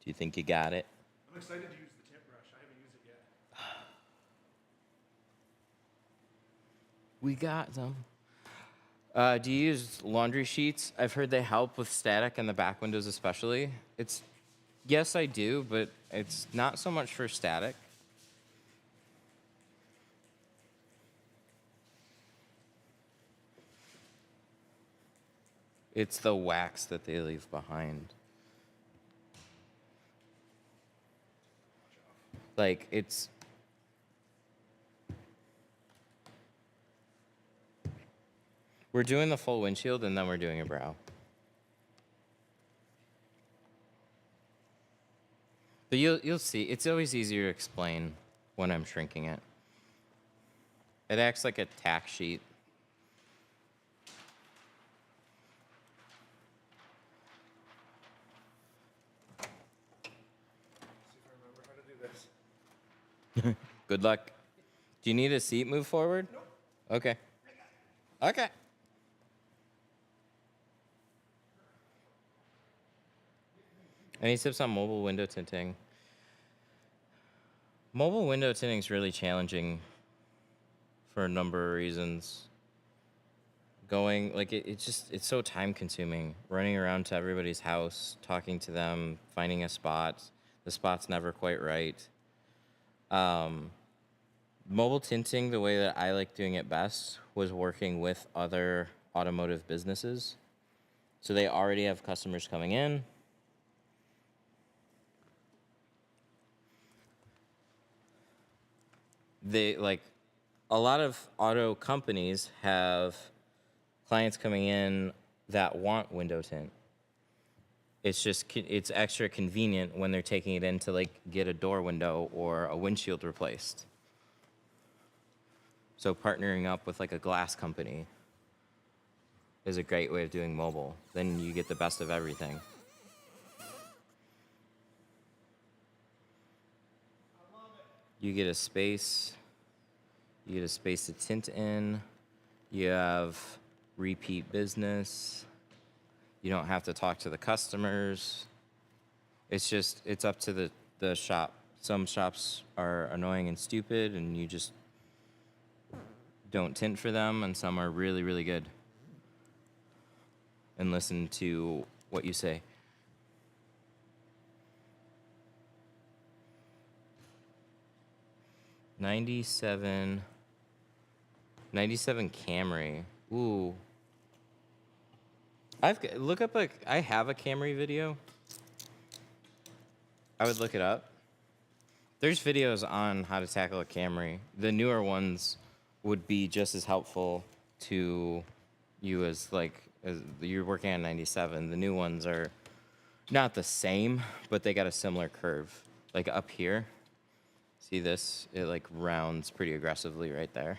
Do you think you got it? I'm excited to use the tint brush. I haven't used it yet. We got them. Do you use laundry sheets? I've heard they help with static in the back windows especially. Yes, I do, but it's not so much for static. It's the wax that they leave behind. Like, it's... We're doing the full windshield, and then we're doing a brow. But you'll see. It's always easier to explain when I'm shrinking it. It acts like a tack sheet. See if I remember how to do this. Good luck. Do you need a seat move forward? Nope. Okay. Okay. Any tips on mobile window tinting? Mobile window tinting is really challenging for a number of reasons. It's so time consuming. Running around to everybody's house, talking to them, finding a spot. The spot's never quite right. Mobile tinting, the way that I like doing it best, was working with other automotive businesses. So they already have customers coming in. they like a lot of auto companies have clients coming in that want window tint. It's just it's extra convenient when they're taking it in to like get a door window or a windshield replaced. So partnering up with like a glass company is a great way of doing mobile. Then you get the best of everything. You get a space. You get a space to tint in. You have repeat business. You don't have to talk to the customers. It's up to the shop. Some shops are annoying and stupid, and you just don't tint for them, and some are really, really good. And listen to what you say. '97 Camry. Ooh. Look up I have a Camry video. I would look it up. There's videos on how to tackle a Camry. The newer ones would be just as helpful to you as you're working on '97. The new ones are not the same, but they got a similar curve. Like up here, see this? It like rounds pretty aggressively right there.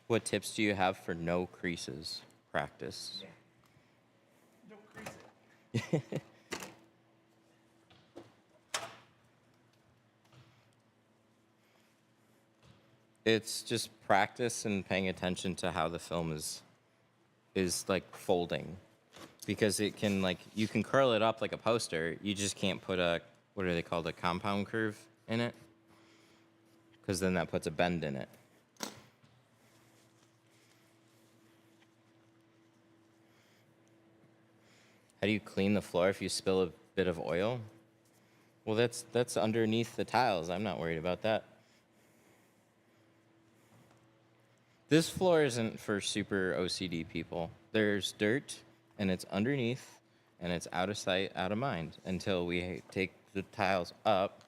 What tips do you have for no creases practice? Don't crease it. It's just practice and paying attention to how the film is like folding, because it can you can curl it up like a poster. You just can't put what are they called, a compound curve in it, because then that puts a bend in it. How do you clean the floor if you spill a bit of oil? Well, that's underneath the tiles. I'm not worried about that. This floor isn't for super OCD people. There's dirt, and it's underneath, and it's out of sight, out of mind, until we take the tiles up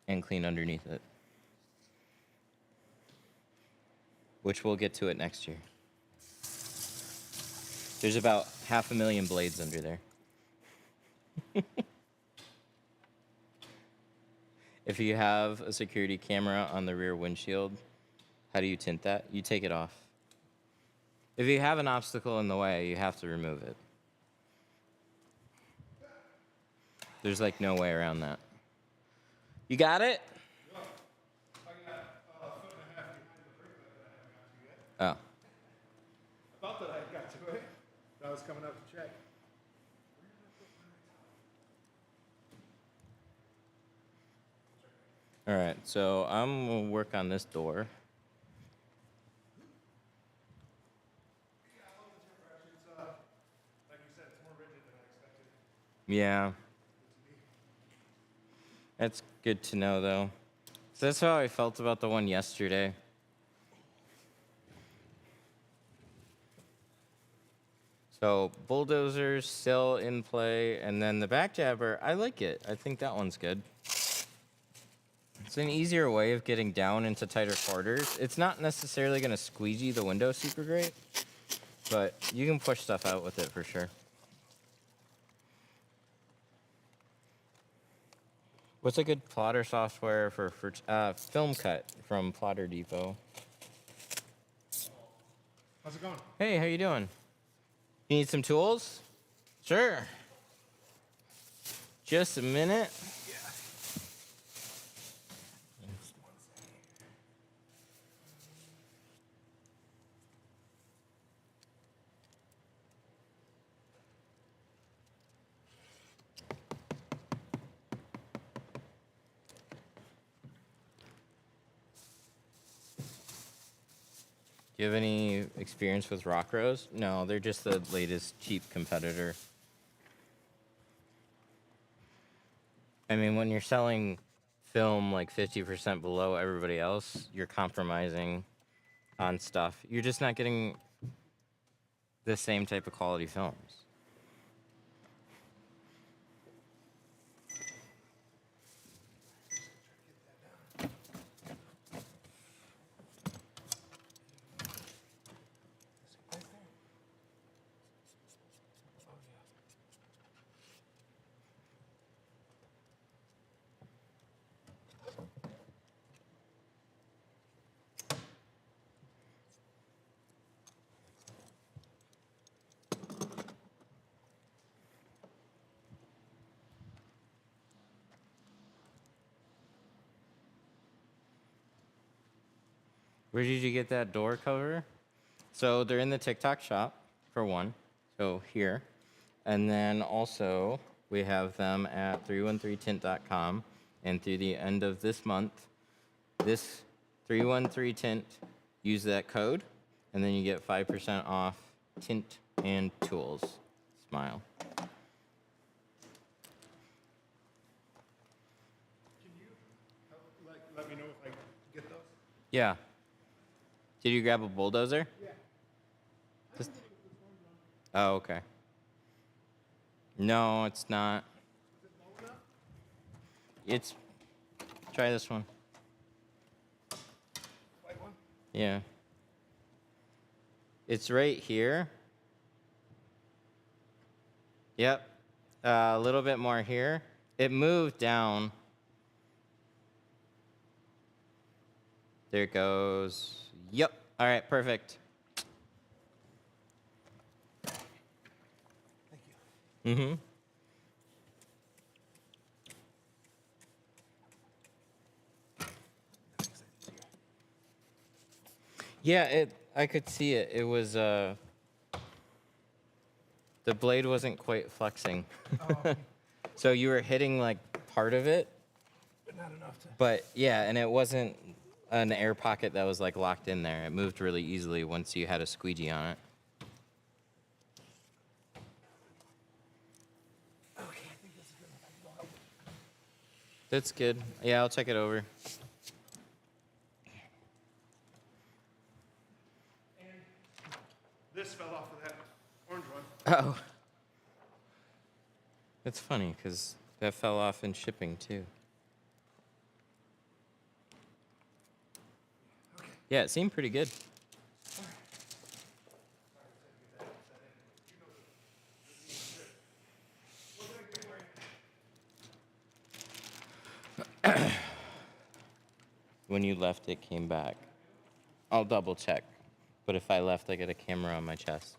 and clean underneath it. Which we'll get to it next year. There's about 500,000 blades under there. If you have a security camera on the rear windshield, how do you tint that? You take it off. If you have an obstacle in the way, you have to remove it. There's like no way around that. You got it? No, I got a foot and a half behind the brick that I haven't got to yet. Oh. I thought that I got to it. I was coming up to check. All right, so I'm gonna work on this door. Like you said, it's more rigid than I expected. Yeah. That's good to know, though. So that's how I felt about the one yesterday. So bulldozer's still in play, and then the back jabber, I like it. I think that one's good. It's an easier way of getting down into tighter quarters. It's not necessarily going to squeegee the window super great, but you can push stuff out with it for sure. What's a good plotter software for Film Cut from Plotter Depot? How's it going? Hey, how you doing? You need some tools? Sure. Just a minute. Do you have any experience with rock rose? No, they're just the latest cheap competitor. I mean, when you're selling film like 50% below everybody else, you're compromising on stuff. You're just not getting the same type of quality films. Where did you get that door cover? So they're in the TikTok shop, for one. So here. And then also, we have them at 313tint.com. And through the end of this month, this 313 Tint, use that code, and then you get 5% off Tint and Tools. Smile. Can you let me know if I get those? Yeah. Did you grab a bulldozer? Yeah. Just- Oh, okay. No, it's not. Is it low enough? It's. Try this one. White one? Yeah. It's right here. Yep. A little bit more here. It moved down. There it goes. Yep. All right, perfect. Thank you. Mm-hmm. Yeah, I could see it. It was the blade wasn't quite flexing. Oh, So you were hitting like part of it, but not enough to. but yeah, and it wasn't an air pocket that was like locked in there. It moved really easily once you had a squeegee on it. Okay, I think this is good enough. I can go help. That's good. Yeah, I'll check it over. And this fell off of that orange one. Oh. That's funny, because that fell off in shipping, too. Okay. Yeah, it seemed pretty good. When you left, it came back. I'll double check. But if I left, I get a camera on my chest.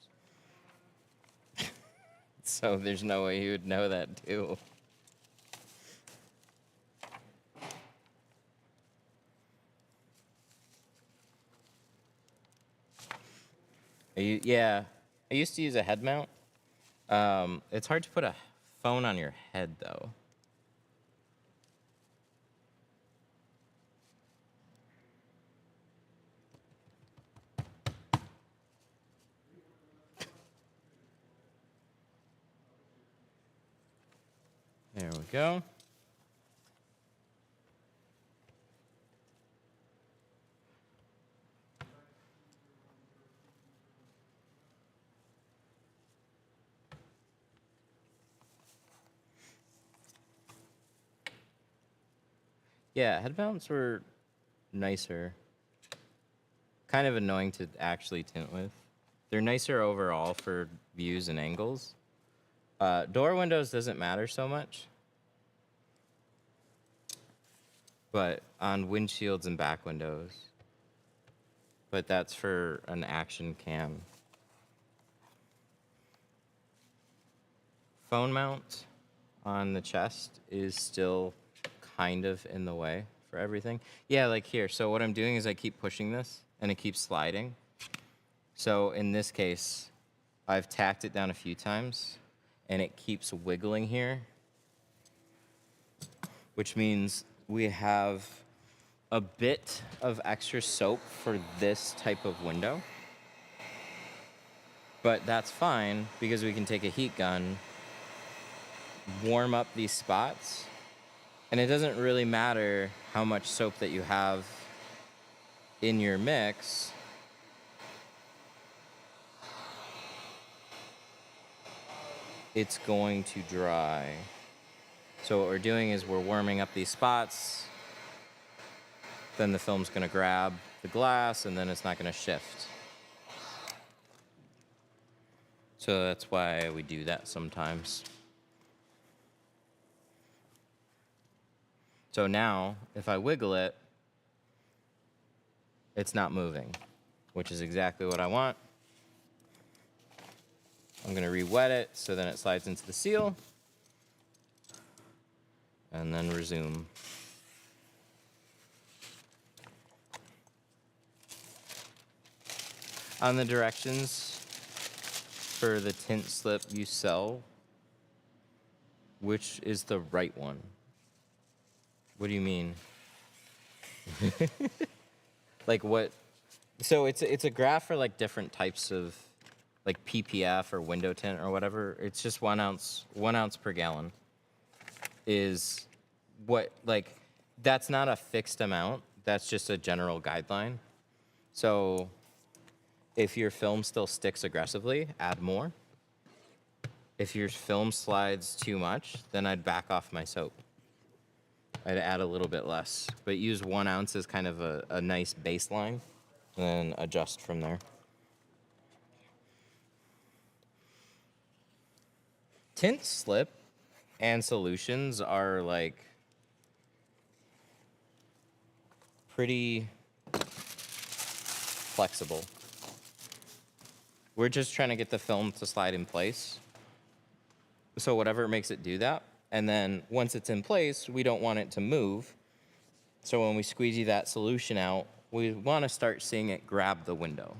So there's no way you would know that, too. Yeah, I used to use a head mount. It's hard to put a phone on your head, though. There we go. Yeah, head mounts were nicer. Kind of annoying to actually tint with. They're nicer overall for views and angles. Door windows doesn't matter so much. But on windshields and back windows. But that's for an action cam. Phone mount on the chest is still kind of in the way for everything. Yeah, like here. So what I'm doing is I keep pushing this and it keeps sliding. So in this case, I've tacked it down a few times and it keeps wiggling here, which means we have a bit of extra soap for this type of window. But that's fine because we can take a heat gun, warm up these spots, and it doesn't really matter how much soap that you have in your mix. It's going to dry. So what we're doing is we're warming up these spots, then the film's gonna grab the glass and then it's not gonna shift. So that's why we do that sometimes. So now, if I wiggle it, it's not moving, which is exactly what I want. I'm gonna re-wet it so then it slides into the seal, and then resume. On the directions for the tint slip you sell, which is the right one? What do you mean? Like what? So it's a graph for like different types of like PPF or window tint or whatever. It's just 1 ounce per gallon is what, like, that's not a fixed amount. That's just a general guideline. So if your film still sticks aggressively, add more. If your film slides too much, then I'd back off my soap. I'd add a little bit less, but use 1 ounce as kind of a nice baseline, and then adjust from there. Tint slip and solutions are like pretty flexible. We're just trying to get the film to slide in place. So whatever makes it do that. And then once it's in place, we don't want it to move. So when we squeegee that solution out, we want to start seeing it grab the window.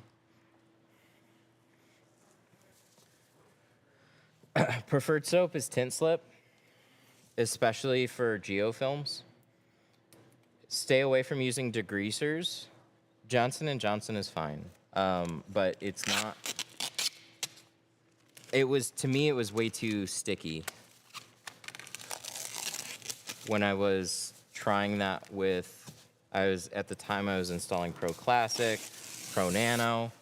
Preferred soap is tint slip, especially for geofilms. Stay away from using degreasers. Johnson & Johnson is fine, but it's not. To me, it was way too sticky when I was trying that with, at the time I was installing Pro Classic, Pro Nano.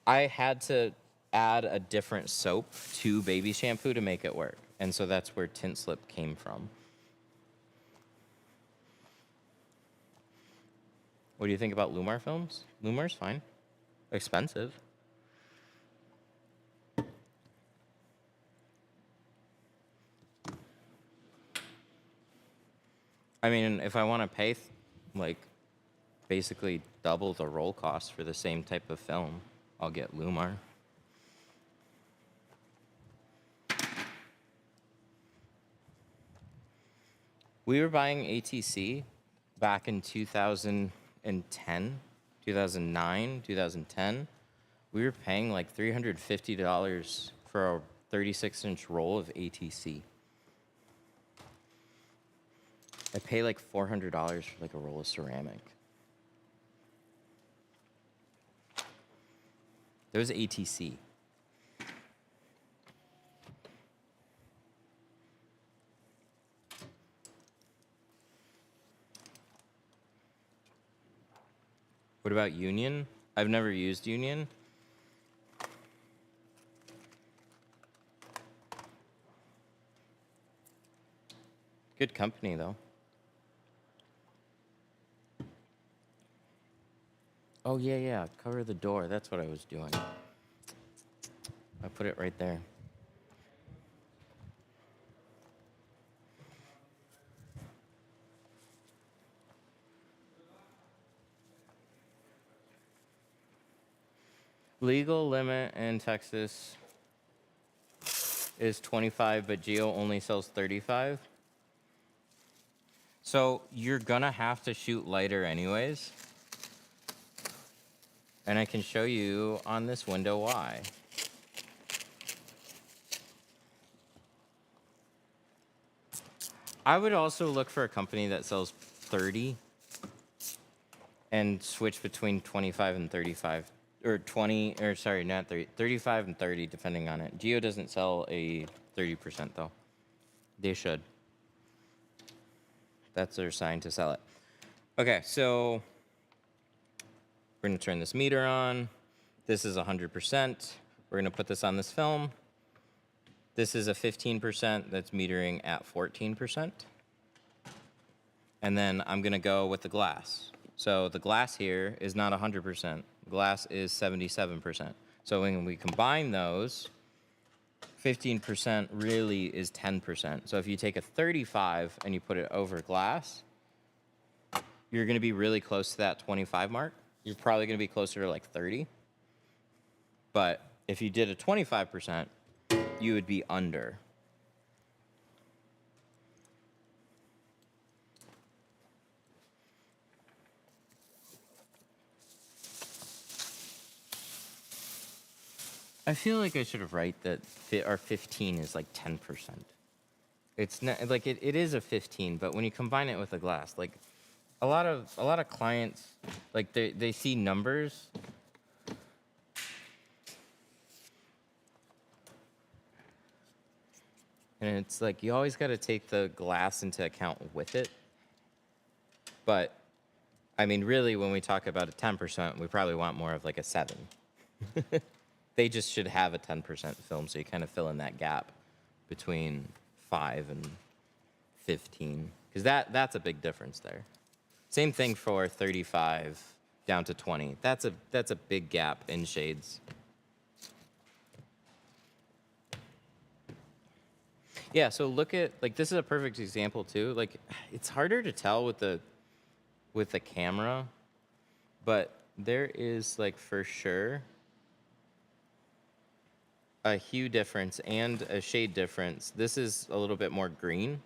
I had to add a different soap to baby shampoo to make it work. And so that's where tint slip came from. What do you think about Lumar films? Lumar's fine. Expensive. I mean, if I want to pay, like, basically double the roll cost for the same type of film, I'll get Lumar. We were buying ATC back in 2010, 2009, 2010. We were paying like $350 for a 36-inch roll of ATC. I pay like $400 for like a roll of ceramic. There was ATC. What about Union? I've never used Union. Good company, though. Oh, yeah. Cover the door. That's what I was doing. I put it right there. Legal limit in Texas is 25, but Geo only sells 35. So you're gonna have to shoot lighter anyways. And I can show you on this window why. I would also look for a company that sells 30 and switch between 25 and 35. Or 20, or sorry, not 30, 35 and 30, depending on it. Geo doesn't sell a 30% though. They should. That's their sign to sell it. Okay, so we're gonna turn this meter on. This is 100%. We're gonna put this on this film. This is a 15% that's metering at 14%. And then I'm gonna go with the glass. So the glass here is not 100%. Glass is 77%. So when we combine those, 15% really is 10%. So if you take a 35 and you put it over glass, you're gonna be really close to that 25 mark. You're probably gonna be closer to like 30. But if you did a 25%, you would be under. I feel like I should have write that our 15 is like 10%. It's not like it is a 15, but when you combine it with a glass, like a lot of clients, like they see numbers. And it's like you always got to take the glass into account with it. But I mean, really, when we talk about a 10%, we probably want more of like a 7. They just should have a 10% film, so you kind of fill in that gap between 5 and 15, because that's a big difference there. Same thing for 35 down to 20. That's a big gap in shades. Yeah, so look at, like, this is a perfect example too. Like, it's harder to tell with the camera, but there is, like, for sure a hue difference and a shade difference. This is a little bit more green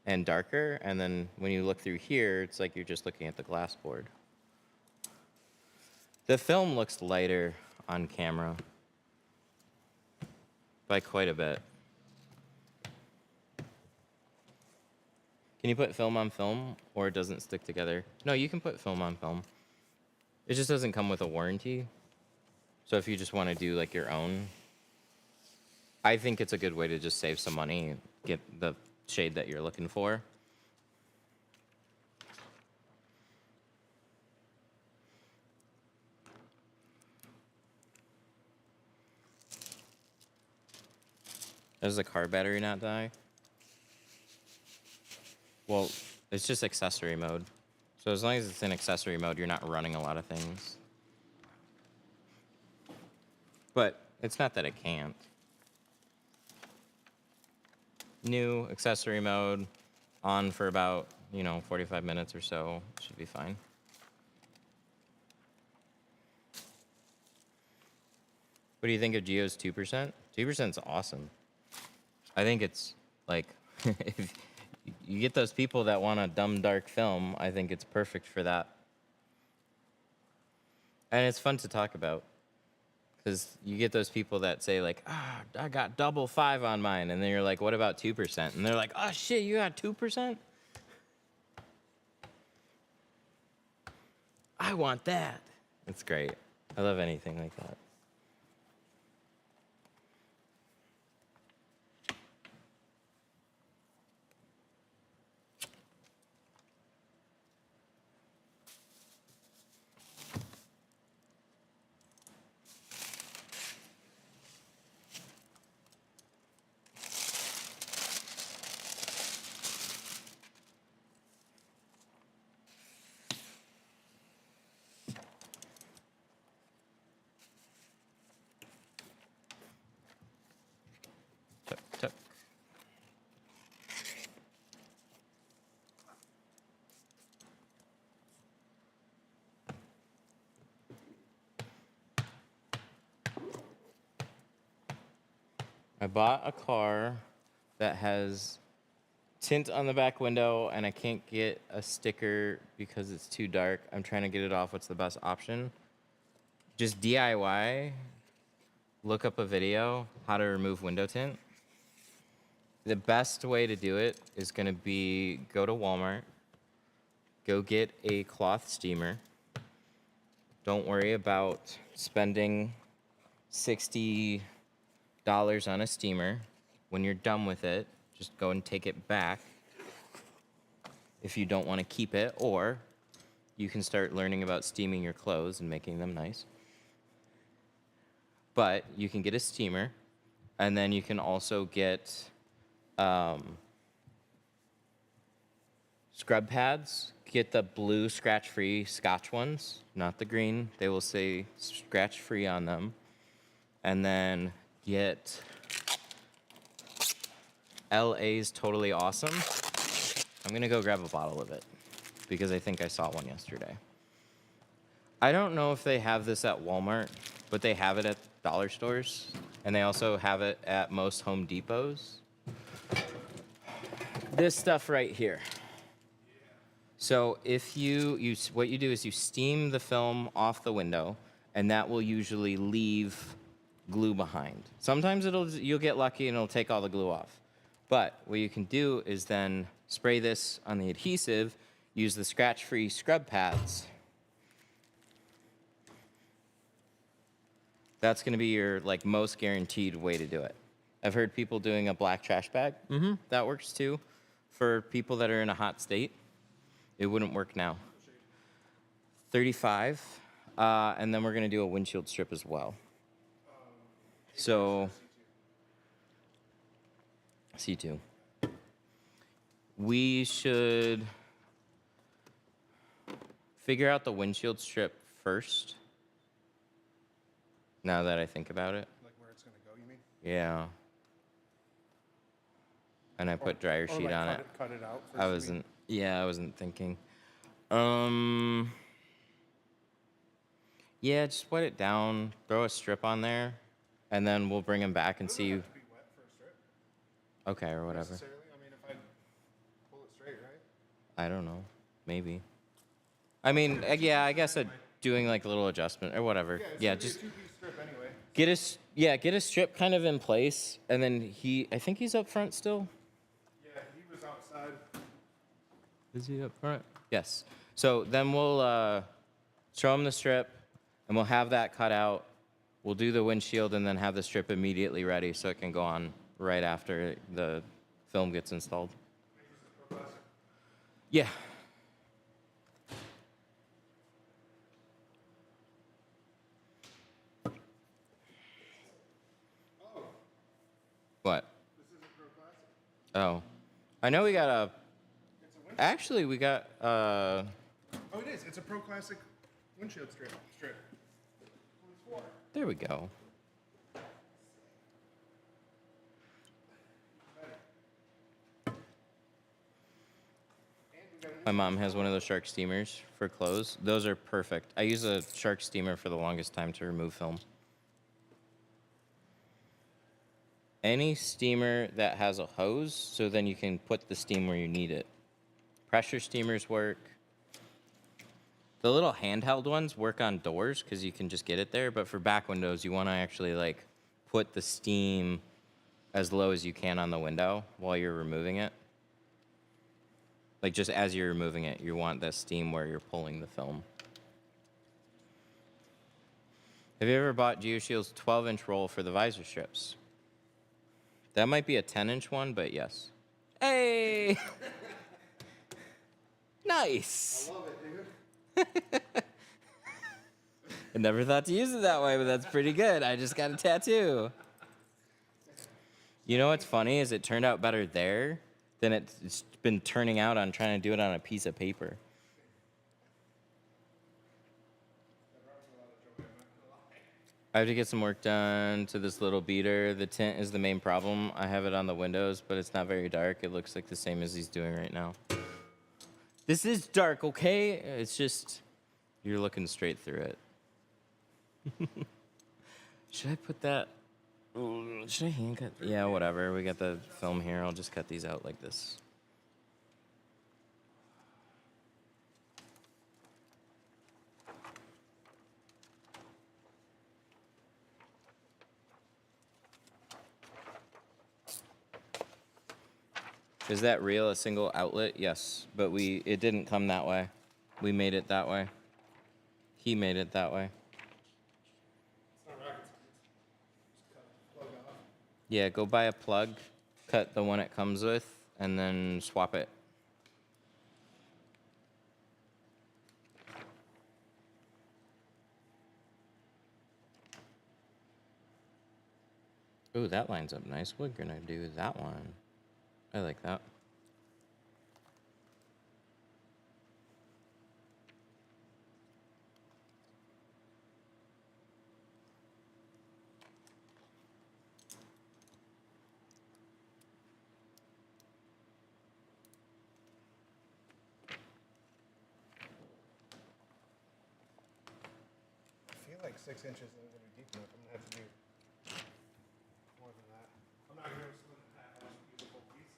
and darker, and then when you look through here, it's like you're just looking at the glass board. The film looks lighter on camera by quite a bit. Can you put film on film, or it doesn't stick together? No, you can put film on film. It just doesn't come with a warranty. So if you just want to do like your own, I think it's a good way to just save some money and get the shade that you're looking for. Does the car battery not die? Well, it's just accessory mode. So as long as it's in accessory mode, you're not running a lot of things. But it's not that it can't. New accessory mode, on for about, 45 minutes or so. Should be fine. What do you think of Geo's 2%? 2% is awesome. I think it's like, if you get those people that want a dumb, dark film, I think it's perfect for that. And it's fun to talk about. Because you get those people that say, like, I got double 5 on mine. And then you're like, what about 2%? And they're like, oh, shit, you got 2%? I want that. It's great. I love anything like that. Tuck, tuck. I bought a car that has tint on the back window, and I can't get a sticker because it's too dark. I'm trying to get it off. What's the best option? Just DIY. Look up a video, how to remove window tint. The best way to do it is going to be go to Walmart, go get a cloth steamer. Don't worry about spending $60 on a steamer. When you're done with it, just go and take it back if you don't want to keep it, or you can start learning about steaming your clothes and making them nice. But you can get a steamer, and then you can also get scrub pads. Get the blue scratch-free Scotch ones, not the green. They will say scratch-free on them. And then get LA's Totally Awesome. I'm gonna go grab a bottle of it because I think I saw one yesterday. I don't know if they have this at Walmart, but they have it at dollar stores, and they also have it at most Home Depots. This stuff right here. So if what you do is you steam the film off the window, and that will usually leave glue behind. Sometimes you'll get lucky and it'll take all the glue off. But what you can do is then spray this on the adhesive, use the scratch-free scrub pads. That's going to be your like most guaranteed way to do it. I've heard people doing a black trash bag. That works too. For people that are in a hot state, it wouldn't work now. 35, and then we're going to do a windshield strip as well. So, C2. We should figure out the windshield strip first. Now that I think about it. Like where it's gonna go, you mean? Yeah. And I put dryer sheet like on it. Cut it out. I wasn't. Yeah, I wasn't thinking. Yeah, just wet it down. Throw a strip on there, and then we'll bring him back and see. It doesn't have to be wet for a strip. Okay, or whatever. Necessarily. I mean, if I pull it straight, right? I don't know. Maybe. I mean, yeah, I guess doing like a little adjustment or whatever. Yeah, it's Yeah, gonna be just a two-piece strip anyway. get a strip kind of in place, and then I think he's up front still. Yeah, he was outside. Is he up front? Yes. So then we'll show him the strip, and we'll have that cut out. We'll do the windshield, and then have the strip immediately ready so it can go on right after the film gets installed. Yeah. What? This isn't Pro Classic. Oh. I know we got a... It's a windshield. Actually, we got... Oh, it is. It's a Pro Classic windshield strip. There we go. My mom has one of those shark steamers for clothes. Those are perfect. I use a shark steamer for the longest time to remove film. Any steamer that has a hose, so then you can put the steam where you need it. Pressure steamers work. The little handheld ones work on doors because you can just get it there, but for back windows, you want to actually like put the steam as low as you can on the window while you're removing it. Like just as you're removing it, you want the steam where you're pulling the film. Have you ever bought GeoShield's 12-inch roll for the visor strips? That might be a 10-inch one, but yes. Hey! Nice! I love it, dude. I never thought to use it that way, but that's pretty good. I just got a tattoo. You know what's funny is it turned out better there than it's been turning out on trying to do it on a piece of paper. I have to get some work done to this little beater. The tint is the main problem. I have it on the windows, but it's not very dark. It looks like the same as he's doing right now. This is dark, okay? It's just, you're looking straight through it. Should I put that? Should I hand cut? Yeah, whatever. We got the film here. I'll just cut these out like this. Is that real, a single outlet? Yes, but it didn't come that way. We made it that way. He made it that way. It's not rocket science. Just cut the plug off. Yeah, go buy a plug, cut the one it comes with, and then swap it. Ooh, that lines up nice. We're gonna do that one. I like that. I feel like 6 inches isn't going to be deep enough. I'm going to have to do more than that. I'm not going to be able to split it in half. I'll just use the whole piece.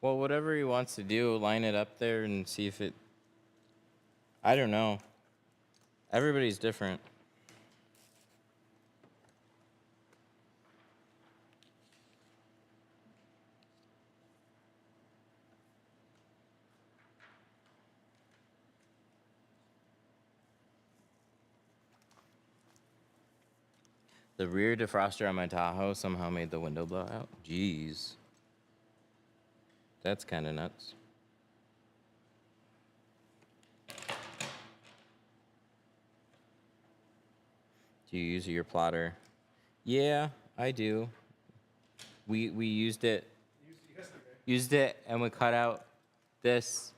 Well, whatever he wants to do, line it up there and see if it... I don't know. Everybody's different. The rear defroster on my Tahoe somehow made the window blow out. Jeez. That's kind of nuts. Do you use your plotter? Yeah, I do. We used it. Used it and we cut out this.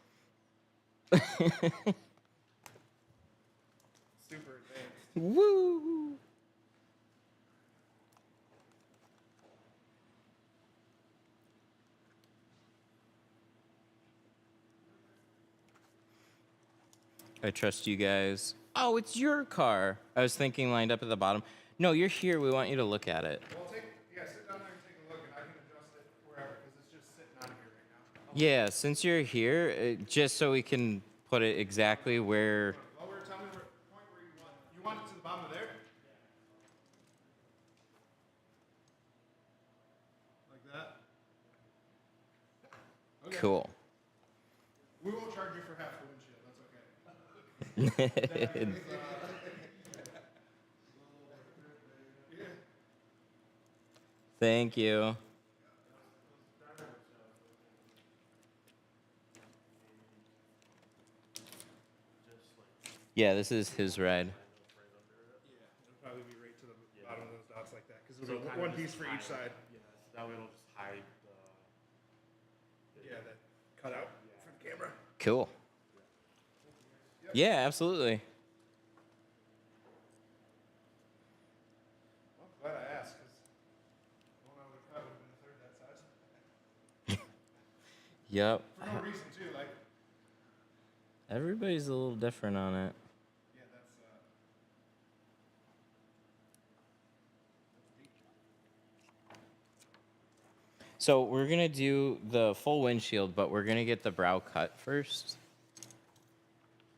Super advanced. Woo! I trust you guys. Oh, it's your car. I was thinking lined up at the bottom. No, you're here. We want you to look at it. Well, sit down there and take a look, and I can adjust it wherever, because it's just sitting out here right now. Yeah, since you're here, just so we can put it exactly where. Lower, tell me point where you want. You want it to the bottom of there? Like that? Okay. Cool. We won't charge you for half the windshield. That's okay. Thank you. Yeah, this is his ride. Yeah, it'll probably be right to the bottom of those dots like that, because it'll be one piece for each side. Yeah, so that way it'll just hide Yeah, that cut out for the camera. Cool. Yeah, absolutely. Well, glad I asked, because the one I would have cut would have been a third that size. Yep. For no reason, too. Like, Everybody's a little different on it. yeah, that's So we're gonna do the full windshield, but we're gonna get the brow cut first.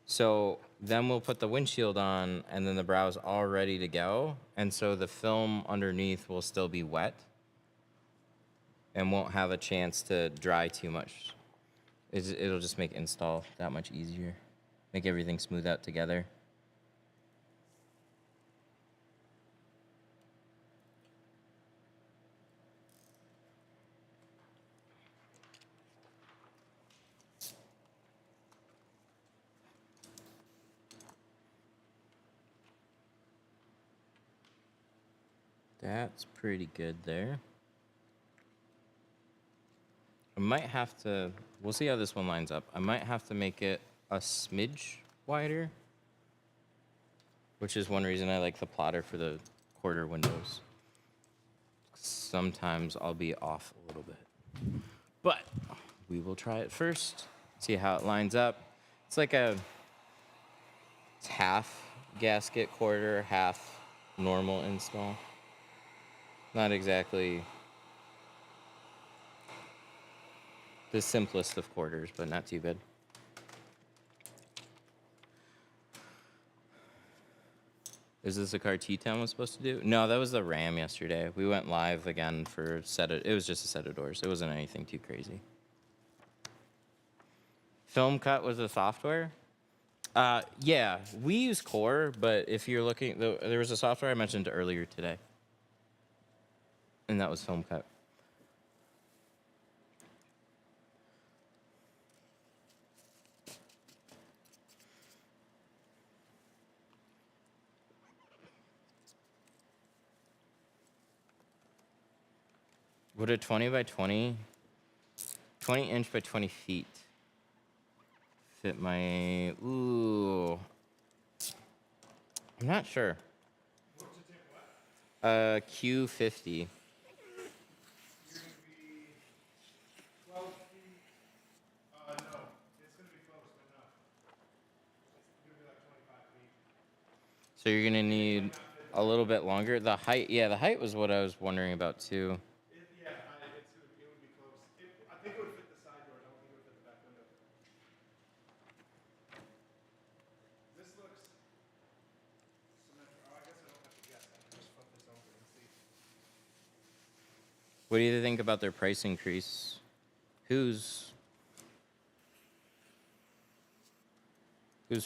So then we'll put the windshield on, and then the brow's all ready to go. And so the film underneath will still be wet and won't have a chance to dry too much. It'll just make install that much easier. Make everything smooth out together. That's pretty good there. I might have to, we'll see how this one lines up. I might have to make it a smidge wider, which is one reason I like the plotter for the quarter windows. Sometimes I'll be off a little bit, but we will try it first, see how it lines up. It's like it's half gasket quarter, half normal install. Not exactly the simplest of quarters, but not too bad. Is this a car T-Town was supposed to do? No, that was the Ram yesterday. We went live again for it was just a set of doors. It wasn't anything too crazy. Film cut was the software? Yeah, we use Core, but if you're looking, there was a software I mentioned earlier today. And that was Film Cut. Would a 20 inch by 20 feet fit my, ooh. I'm not sure. Q50. So you're gonna need a little bit longer. The height, yeah, the height was what I was wondering about too. Yeah, it would be close. I think it would fit the side door. I don't think it would fit the back window. This looks symmetrical. Oh, I guess I don't have to guess. I can just flip this over and see. What do you think about their price increase? Whose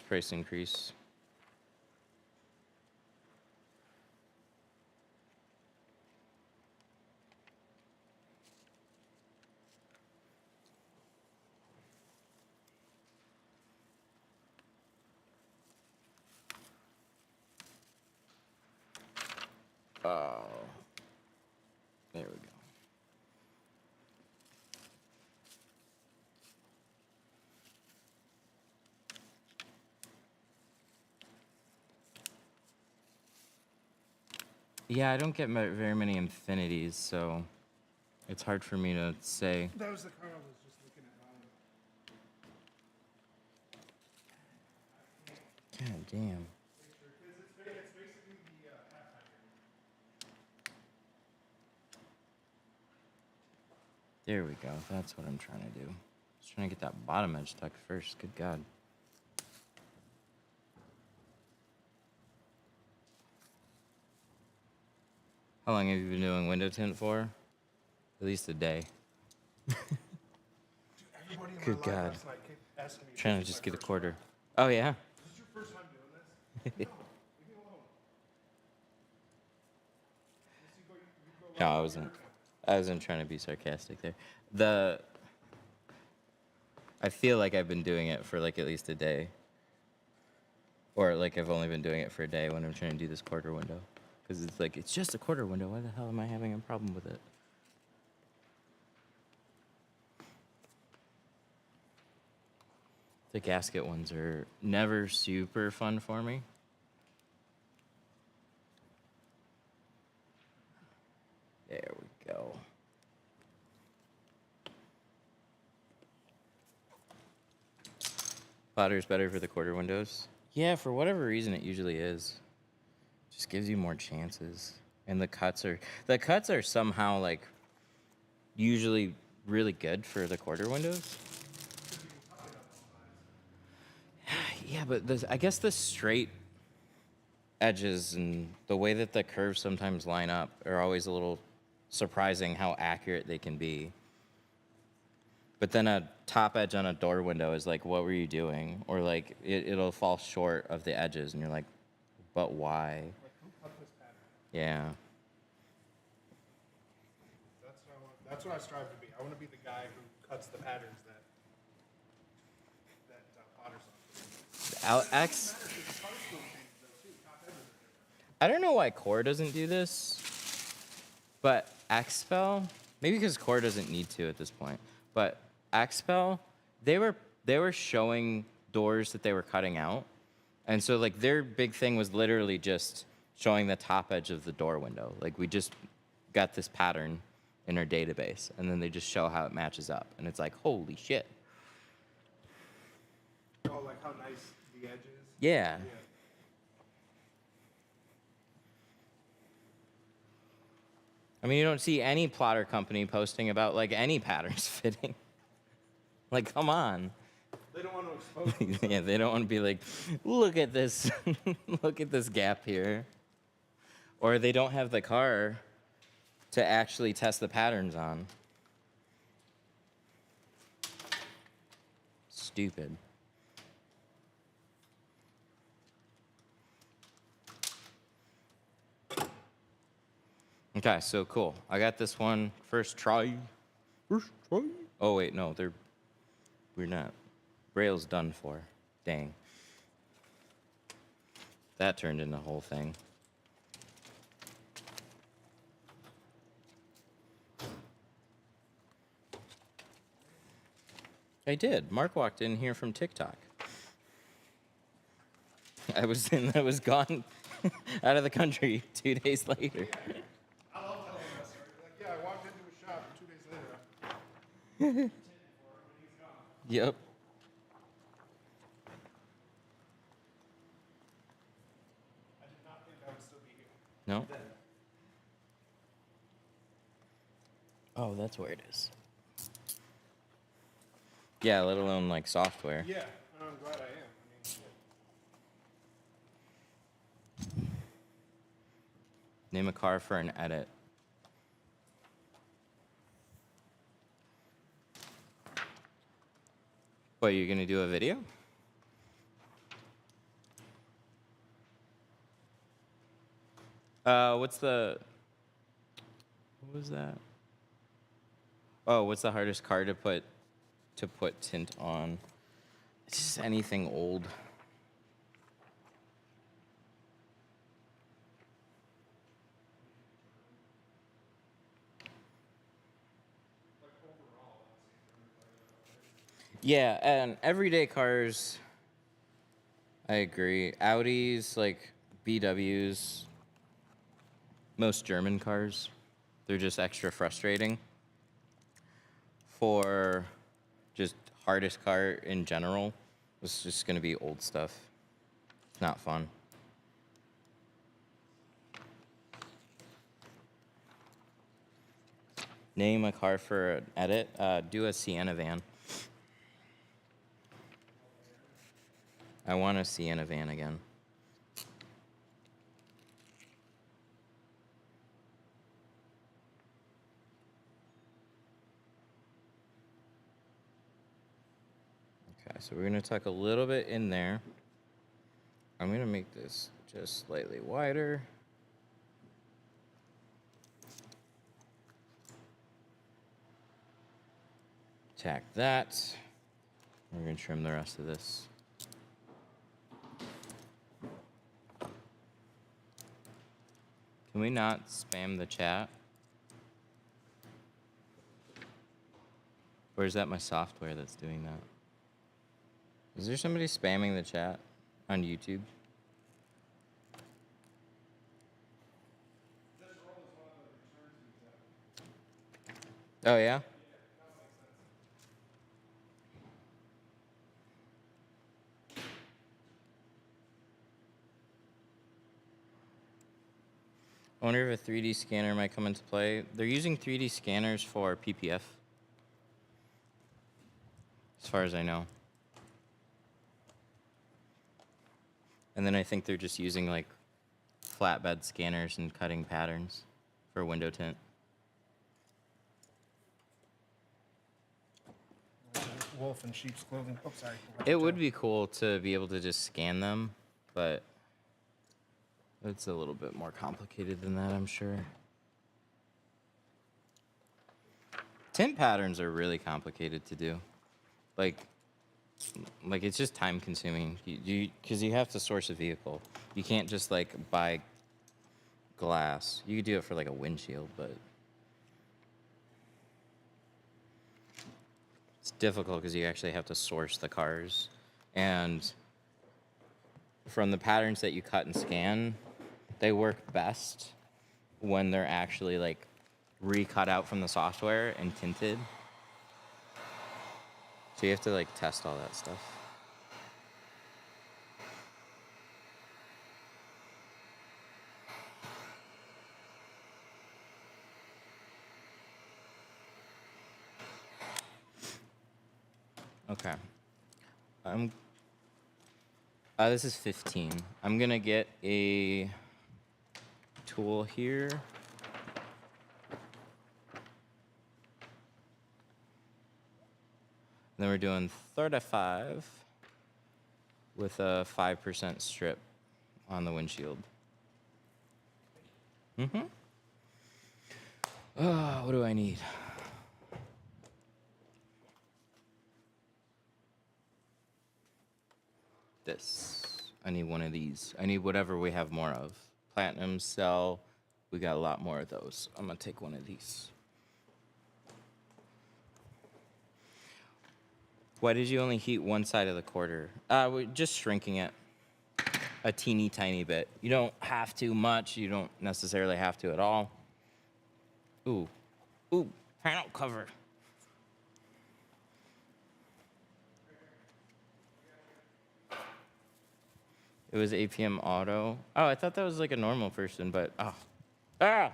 price increase? Oh. There we go. Yeah, I don't get very many infinities, so it's hard for me to say. That was the car I was just looking at. God damn. It's basically the Pathfinder. There we go. That's what I'm trying to do. Just trying to get that bottom edge tucked first. Good God. How long have you been doing window tint for? At least a day. Everybody in Good my life God. last night kept asking me. if Trying to this was just my get a first quarter. time. Oh, yeah? Is this your first time doing this? No, leave me alone. You go No, right I wasn't trying to be sarcastic there. I feel like I've been doing it for like at least a day. Or like I've only been doing it for a day when I'm trying to do this quarter window. Because it's like, it's just a quarter window. Why the hell am I having a problem with it? The gasket ones are never super fun for me. There we go. Plotter's better for the quarter windows. Yeah, for whatever reason, it usually is. Just gives you more chances. And the cuts are somehow like usually really good for the quarter windows. Yeah, but I guess the straight edges and the way that the curves sometimes line up are always a little surprising how accurate they can be. But then a top edge on a door window is like, what were you doing? Or like it'll fall short of the edges and you're like, but why? Like, who cut this pattern? Yeah. That's what I strive to be. I want to be the guy who cuts the patterns that Potter's on. X. I don't know why Core doesn't do this, but Xpel, maybe because Core doesn't need to at this point, but Xpel, they were showing doors that they were cutting out, and so like their big thing was literally just showing the top edge of the door window. Like we just got this pattern in our database, and then they just show how it matches up, and it's like, holy shit. Oh, like how nice the edge is? Yeah. I mean, you don't see any plotter company posting about like any patterns fitting. Like, come on. They don't want to expose themselves. Yeah, they don't want to be like, look at this, look at this gap here. Or they don't have the car to actually test the patterns on. Stupid. Okay, so cool. I got this one first try. First try. Oh wait, no, we're not. Braille's done for. Dang. That turned into a whole thing. I did. Mark walked in here from TikTok. I was gone out of the country 2 days later. I love telling that story. Like, yeah, I walked into a shop and 2 days later, Yep. I did not think I would still be here. No? Oh, that's where it is. Yeah, let alone like software. Yeah, and I'm glad I am. I mean, shit. Name a car for an edit. What, you're gonna do a video? What was that? Oh, what's the hardest car to put tint on? It's just anything old. Yeah, and everyday cars, I agree. Audis, like BWs, most German cars, they're just extra frustrating. For just hardest car in general, it's just gonna be old stuff. It's not fun. Name a car for an edit. Do a Sienna van. I want a Sienna van again. Okay, so we're gonna tuck a little bit in there. I'm gonna make this just slightly wider. Tack that. We're gonna trim the rest of this. Can we not spam the chat? Or is that my software that's doing that? Is there somebody spamming the chat on YouTube? Oh, yeah? I wonder if a 3D scanner might come into play. They're using 3D scanners for PPF, as far as I know. And then I think they're just using like flatbed scanners and cutting patterns for window tint. Wolf in sheep's clothing. Oh, sorry. It would be cool to be able to just scan them, but it's a little bit more complicated than that, I'm sure. Tint patterns are really complicated to do. Like it's just time consuming. Because you have to source a vehicle. You can't just like buy glass. You could do it for like a windshield, but it's difficult because you actually have to source the cars. And from the patterns that you cut and scan, they work best when they're actually like recut out from the software and tinted. So you have to like test all that stuff. Okay. This is 15. I'm gonna get a tool here. Then we're doing 35 with a 5% strip on the windshield. What do I need? This. I need one of these. I need whatever we have more of. Platinum, cell. We got a lot more of those. I'm gonna take one of these. Why did you only heat one side of the quarter? We're just shrinking it a teeny tiny bit. You don't have to much. You don't necessarily have to at all. Ooh, panel cover. It was APM auto. Oh, I thought that was like a normal person, but And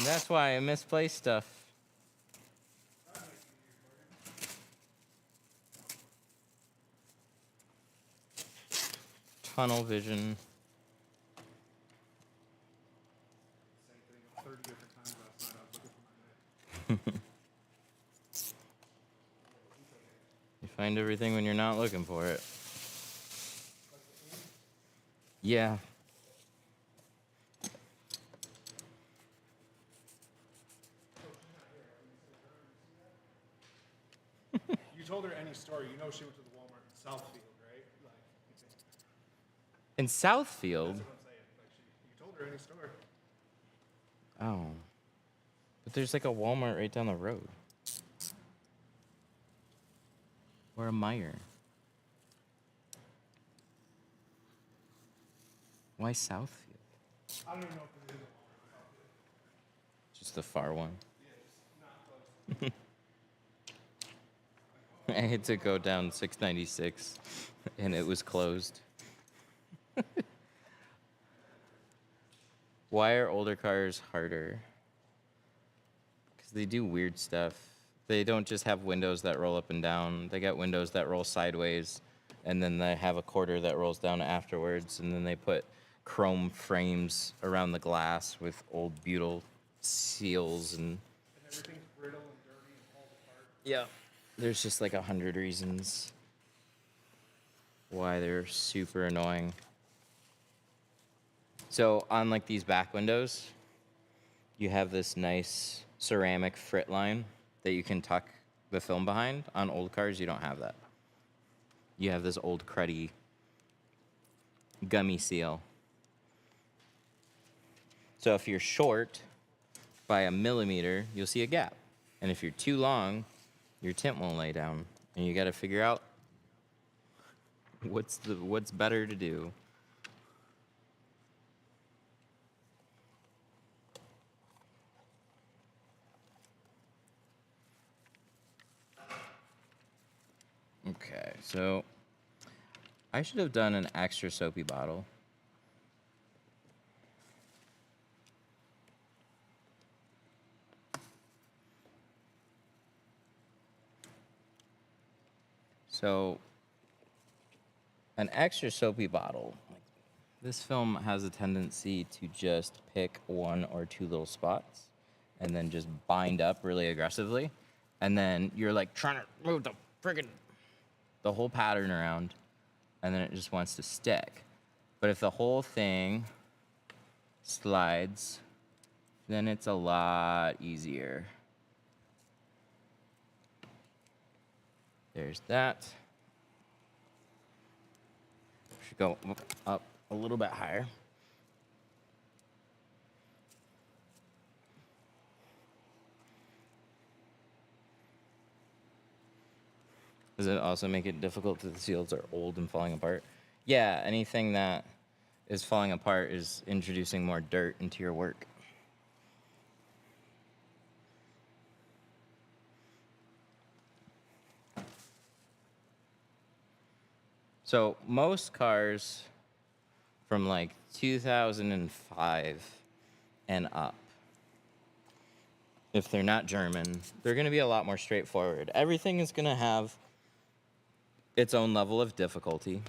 that's why I misplaced stuff. Tunnel vision. Same thing 30 different times last night. I was looking for my knife. You find everything when you're not looking for it. Yeah. You told her any story. You know she went to the Walmart in Southfield, right? Like, In Southfield? that's what I'm saying. Like, you told her any story. Oh. But there's like a Walmart right down the road. or a Meyer? Why Southfield? I don't even know if there is a Just the far one. Yeah, just not close. I had to go down 696 and it was closed. Why are older cars harder? Because they do weird stuff. They don't just have windows that roll up and down. They got windows that roll sideways, and then they have a quarter that rolls down afterwards, and then they put chrome frames around the glass with old butyl seals and And everything's brittle and dirty and falls apart. yeah. There's just like 100 reasons why they're super annoying. So on like these back windows, you have this nice ceramic frit line that you can tuck the film behind. On old cars, you don't have that. You have this old cruddy gummy seal. So if you're short by a millimeter, you'll see a gap. And if you're too long, your tint won't lay down. And you got to figure out what's better to do. Okay, so I should have done an extra soapy bottle. So an extra soapy bottle, like this film has a tendency to just pick one or two little spots and then just bind up really aggressively. And then you're like trying to move the whole pattern around, and then it just wants to stick. But if the whole thing slides, then it's a lot easier. There's that. Should go up a little bit higher. Does it also make it difficult that the seals are old and falling apart? Yeah, anything that is falling apart is introducing more dirt into your work. So most cars from like 2005 and up, if they're not German, they're going to be a lot more straightforward. Everything is going to have its own level of difficulty.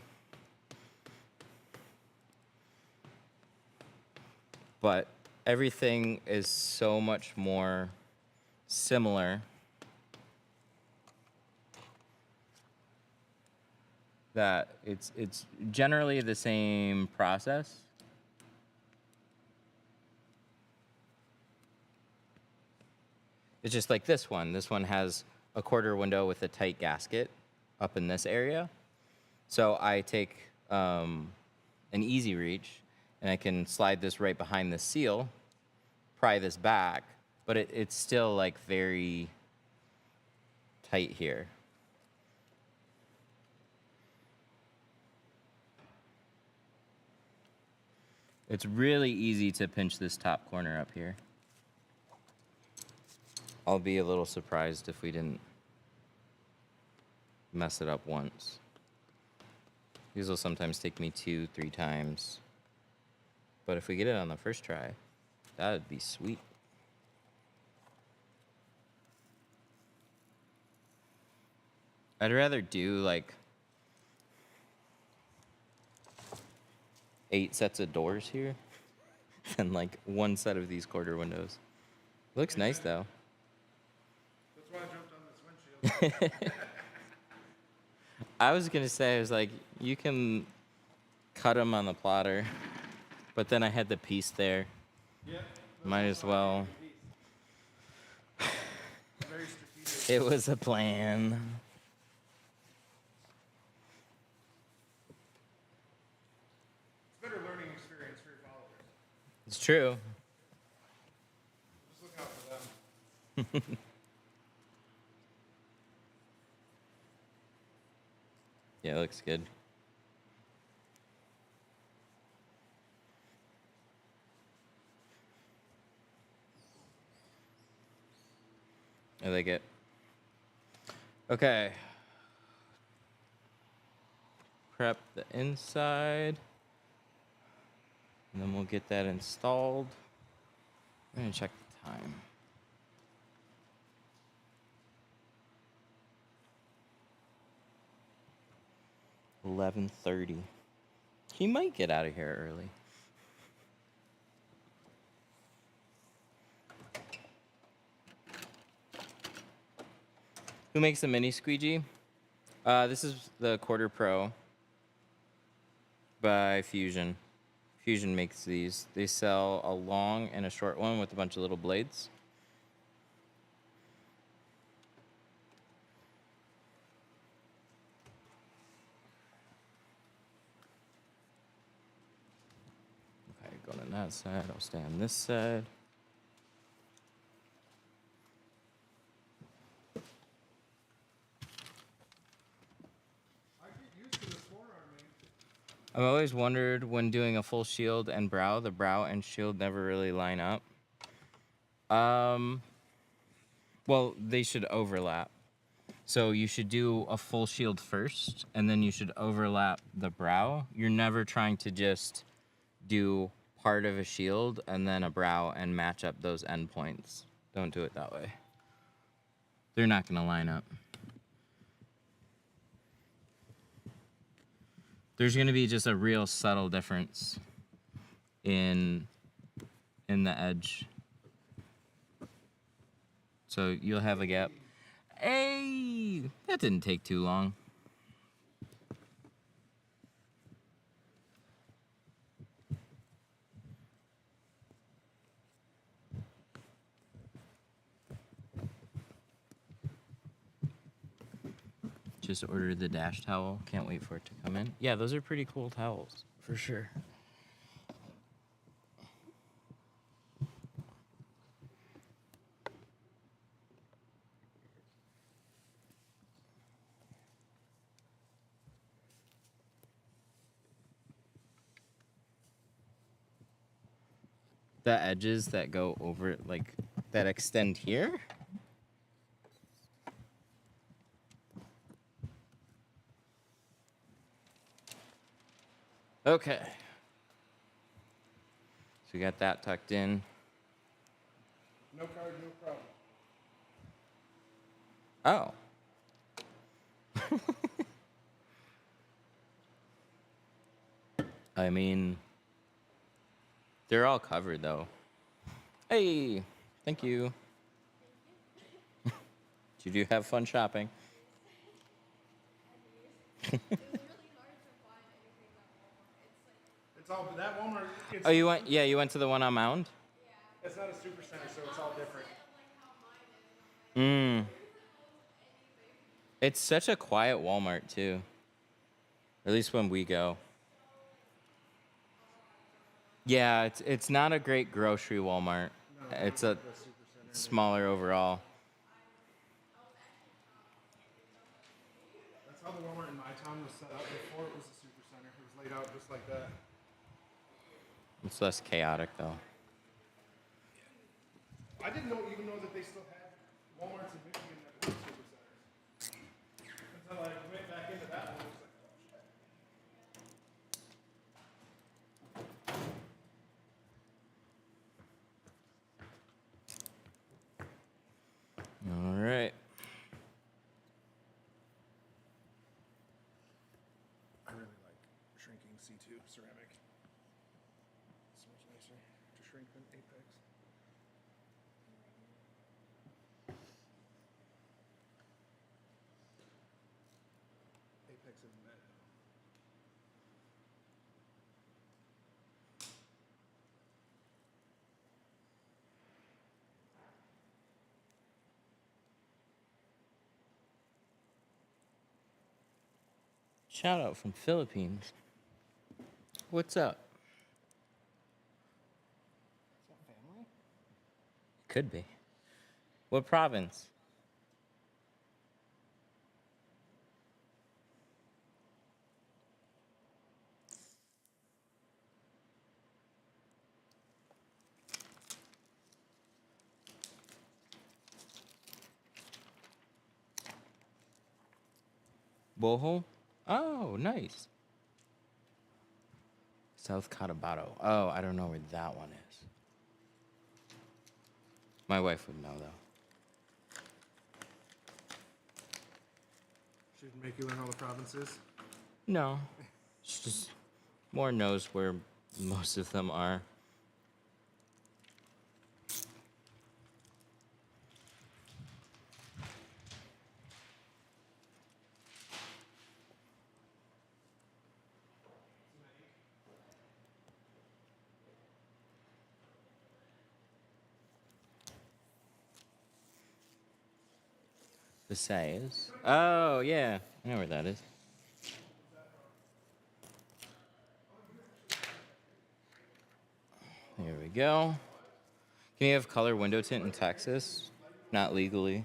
But everything is so much more similar that it's generally the same process. It's just like this one. This one has a quarter window with a tight gasket up in this area. So I take an easy reach and I can slide this right behind the seal, pry this back, but it's still like very tight here. It's really easy to pinch this top corner up here. I'll be a little surprised if we didn't mess it up once. These will sometimes take me 2-3 times. But if we get it on the first try, that would be sweet. I'd rather do like 8 sets of doors here than like one set of these quarter windows. Looks nice though. That's why I jumped on this windshield. I was gonna say, I was like, you can cut them on the plotter, but then I had the piece there. Yeah. Might as well. Very strategic. It was a plan. It's a better learning experience for your followers. It's true. Just look out for them. Yeah, it looks good. I like it. Okay. Prep the inside. And then we'll get that installed. I'm gonna check the time. $11:30. He might get out of here early. Who makes the mini squeegee? This is the Quarter Pro by Fusion. Fusion makes these. They sell a long and a short one with a bunch of little blades. Okay, going on that side. I'll stay on this side. I get used to this forearm, man. I've always wondered when doing a full shield and brow, the brow and shield never really line up. Well, they should overlap. So you should do a full shield first, and then you should overlap the brow. You're never trying to just do part of a shield and then a brow and match up those endpoints. Don't do it that way. They're not gonna line up. There's gonna be just a real subtle difference in the edge. So you'll have a gap. Hey, that didn't take too long. Just ordered the dash towel. Can't wait for it to come in. Yeah, those are pretty cool towels, for sure. The edges that go over, like, that extend here. Okay. So we got that tucked in. No card, no problem. Oh. I mean, they're all covered though. Hey, thank you. Did you have fun shopping? It was really hard to find anything at Walmart. It's like It's all that Walmart. It's, Oh, you went? Yeah, you went to the one on Mound. It's not a super center, so it's all different. It's such a quiet Walmart too. At least when we go. Yeah, it's not a great grocery Walmart. It's a The super center. smaller overall. That's how the Walmart in my town was set up before it was a super center. It was laid out just like that. It's less chaotic though. I didn't even know that they still had Walmarts in Michigan that were super centers. Until I went back into that one. It was like, oh shit. All right. I really like shrinking C2 ceramic. It's so much nicer to shrink than Apex. Apex isn't bad though. Shout out from Philippines. What's up? Is that family? Could be. What province? Boho? Oh, nice. South Cotabato. Oh, I don't know where that one is. My wife would know, though. Should make you learn all the provinces. No. She just more knows where most of them are. Visayas. Oh, yeah. I know where that is. There we go. Can you have color window tint in Texas? Not legally.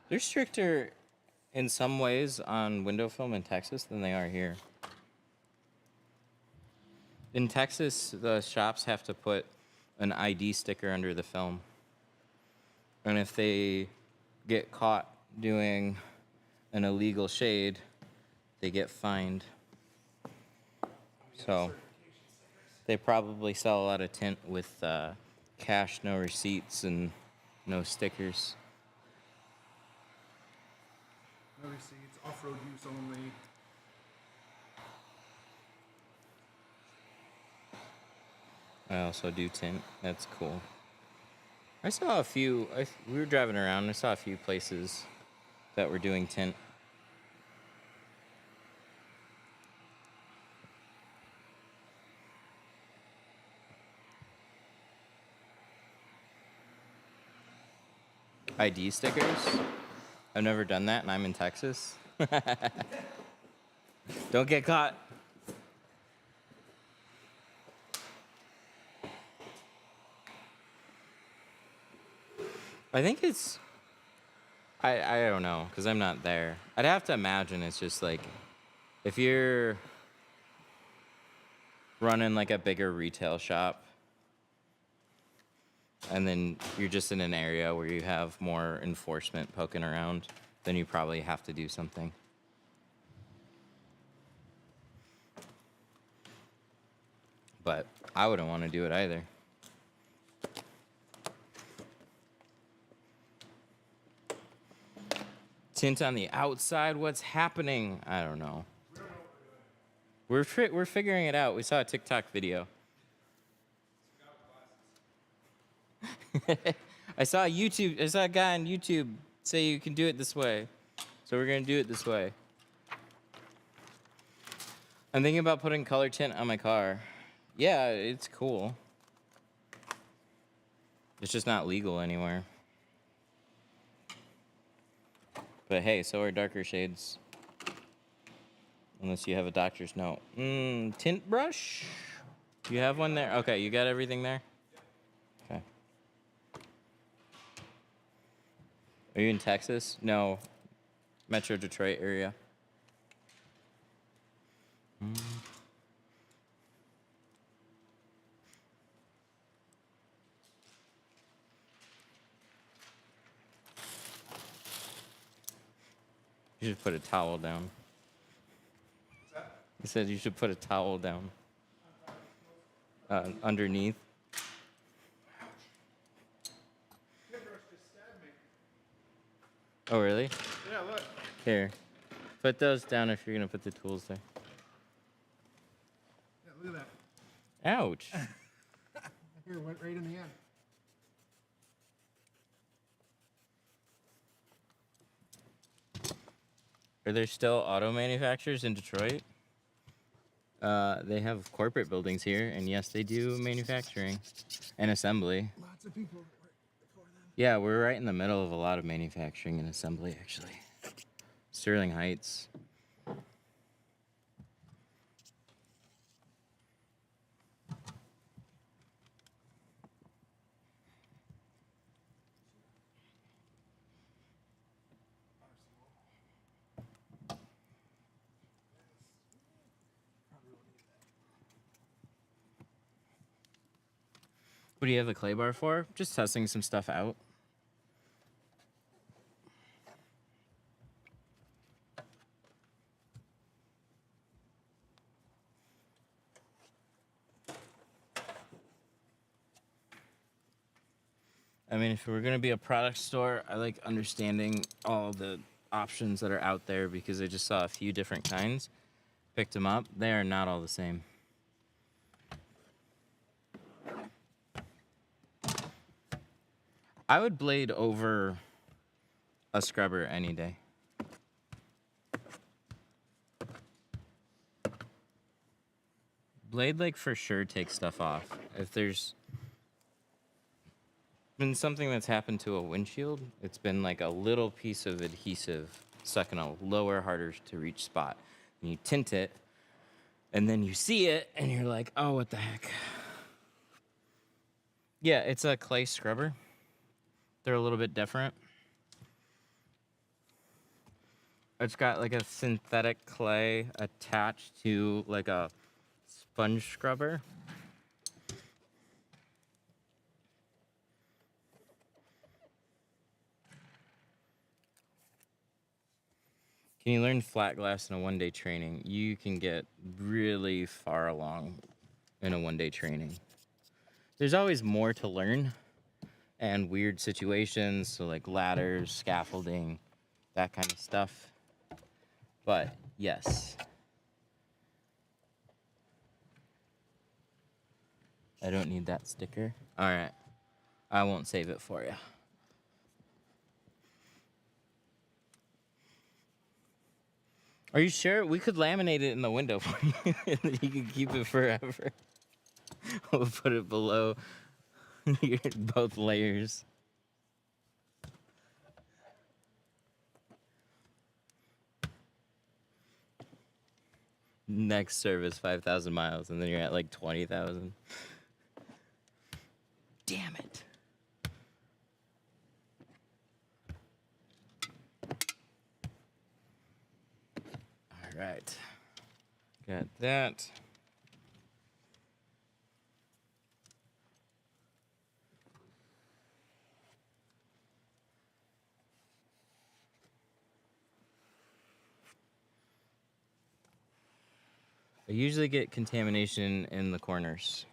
They're stricter in some ways on window film in Texas than they are here. In Texas, the shops have to put an ID sticker under the film. And if they get caught doing an illegal shade, they get fined. So they probably sell a lot of tint with cash, no receipts, and no stickers. No receipts, off-road use only. I also do tint. That's cool. I saw a few. We were driving around. I saw a few places that were doing tint. ID stickers. I've never done that, and I'm in Texas. Don't get caught. I think it's. I don't know, because I'm not there. I'd have to imagine it's just like, if you're running like a bigger retail shop, and then you're just in an area where you have more enforcement poking around, then you probably have to do something. But I wouldn't want to do it either. Tint on the outside, what's happening? I don't know. We're figuring it out. We saw a TikTok video. I saw a guy on YouTube say you can do it this way. So we're gonna do it this way. I'm thinking about putting color tint on my car. Yeah, it's cool. It's just not legal anywhere. But hey, so are darker shades. Unless you have a doctor's note. Tint brush? You have one there? Okay, you got everything there? Okay. Are you in Texas? No. Metro Detroit area. You should put a towel down. What's that? He said you should put a towel down. Underneath. Paintbrush just stabbed me. Oh, really? Yeah, look. Here. Put those down if you're going to put the tools there. Yeah, look at Ouch. that. Here, went right in the end. Are there still auto manufacturers in Detroit? They have corporate buildings here, and yes, they do manufacturing and assembly. Lots of people work before then. Yeah, we're right in the middle of a lot of manufacturing and assembly, actually. Sterling Heights. What do you have a clay bar for? Just testing some stuff out. I mean, if we're gonna be a product store, I like understanding all the options that are out there because I just saw a few different kinds, picked them up. They are not all the same. I would blade over a scrubber any day. Blade, like, for sure takes stuff off. If there's been something that's happened to a windshield, it's been like a little piece of adhesive stuck in a lower, harder to reach spot. And you tint it, and then you see it, and you're like, oh, what the heck? Yeah, it's a clay scrubber. They're a little bit different. It's got like a synthetic clay attached to like a sponge scrubber. Can you learn flat glass in a one-day training? You can get really far along in a one-day training. There's always more to learn and weird situations, so like ladders, scaffolding, that kind of stuff. But yes. I don't need that sticker. All right. I won't save it for you. Are you sure? We could laminate it in the window for you. And then you can keep it forever. We'll put it below both layers. Next service, 5,000 miles, and then you're at like 20,000. Damn it. All right. Got that. I usually get contamination in the corners.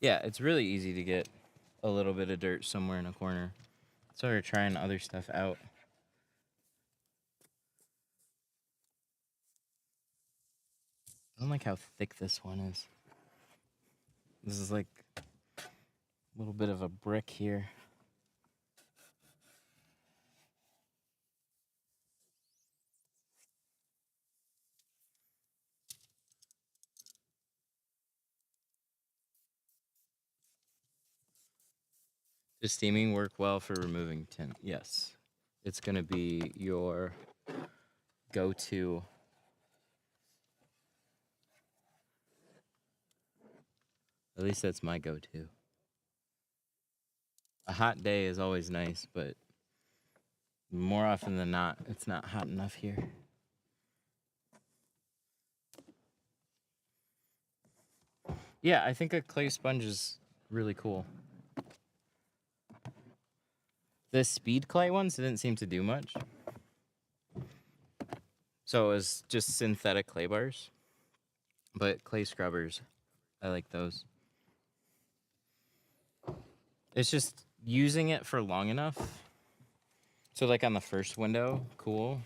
Yeah, it's really easy to get a little bit of dirt somewhere in a corner. So we're trying other stuff out. I don't like how thick this one is. This is like a little bit of a brick here. Does steaming work well for removing tint? Yes. It's going to be your go-to. At least that's my go-to. A hot day is always nice, but more often than not, it's not hot enough here. Yeah, I think a clay sponge is really cool. The speed clay ones didn't seem to do much. So it was just synthetic clay bars. But clay scrubbers, I like those. It's just using it for long enough. So like on the first window, cool.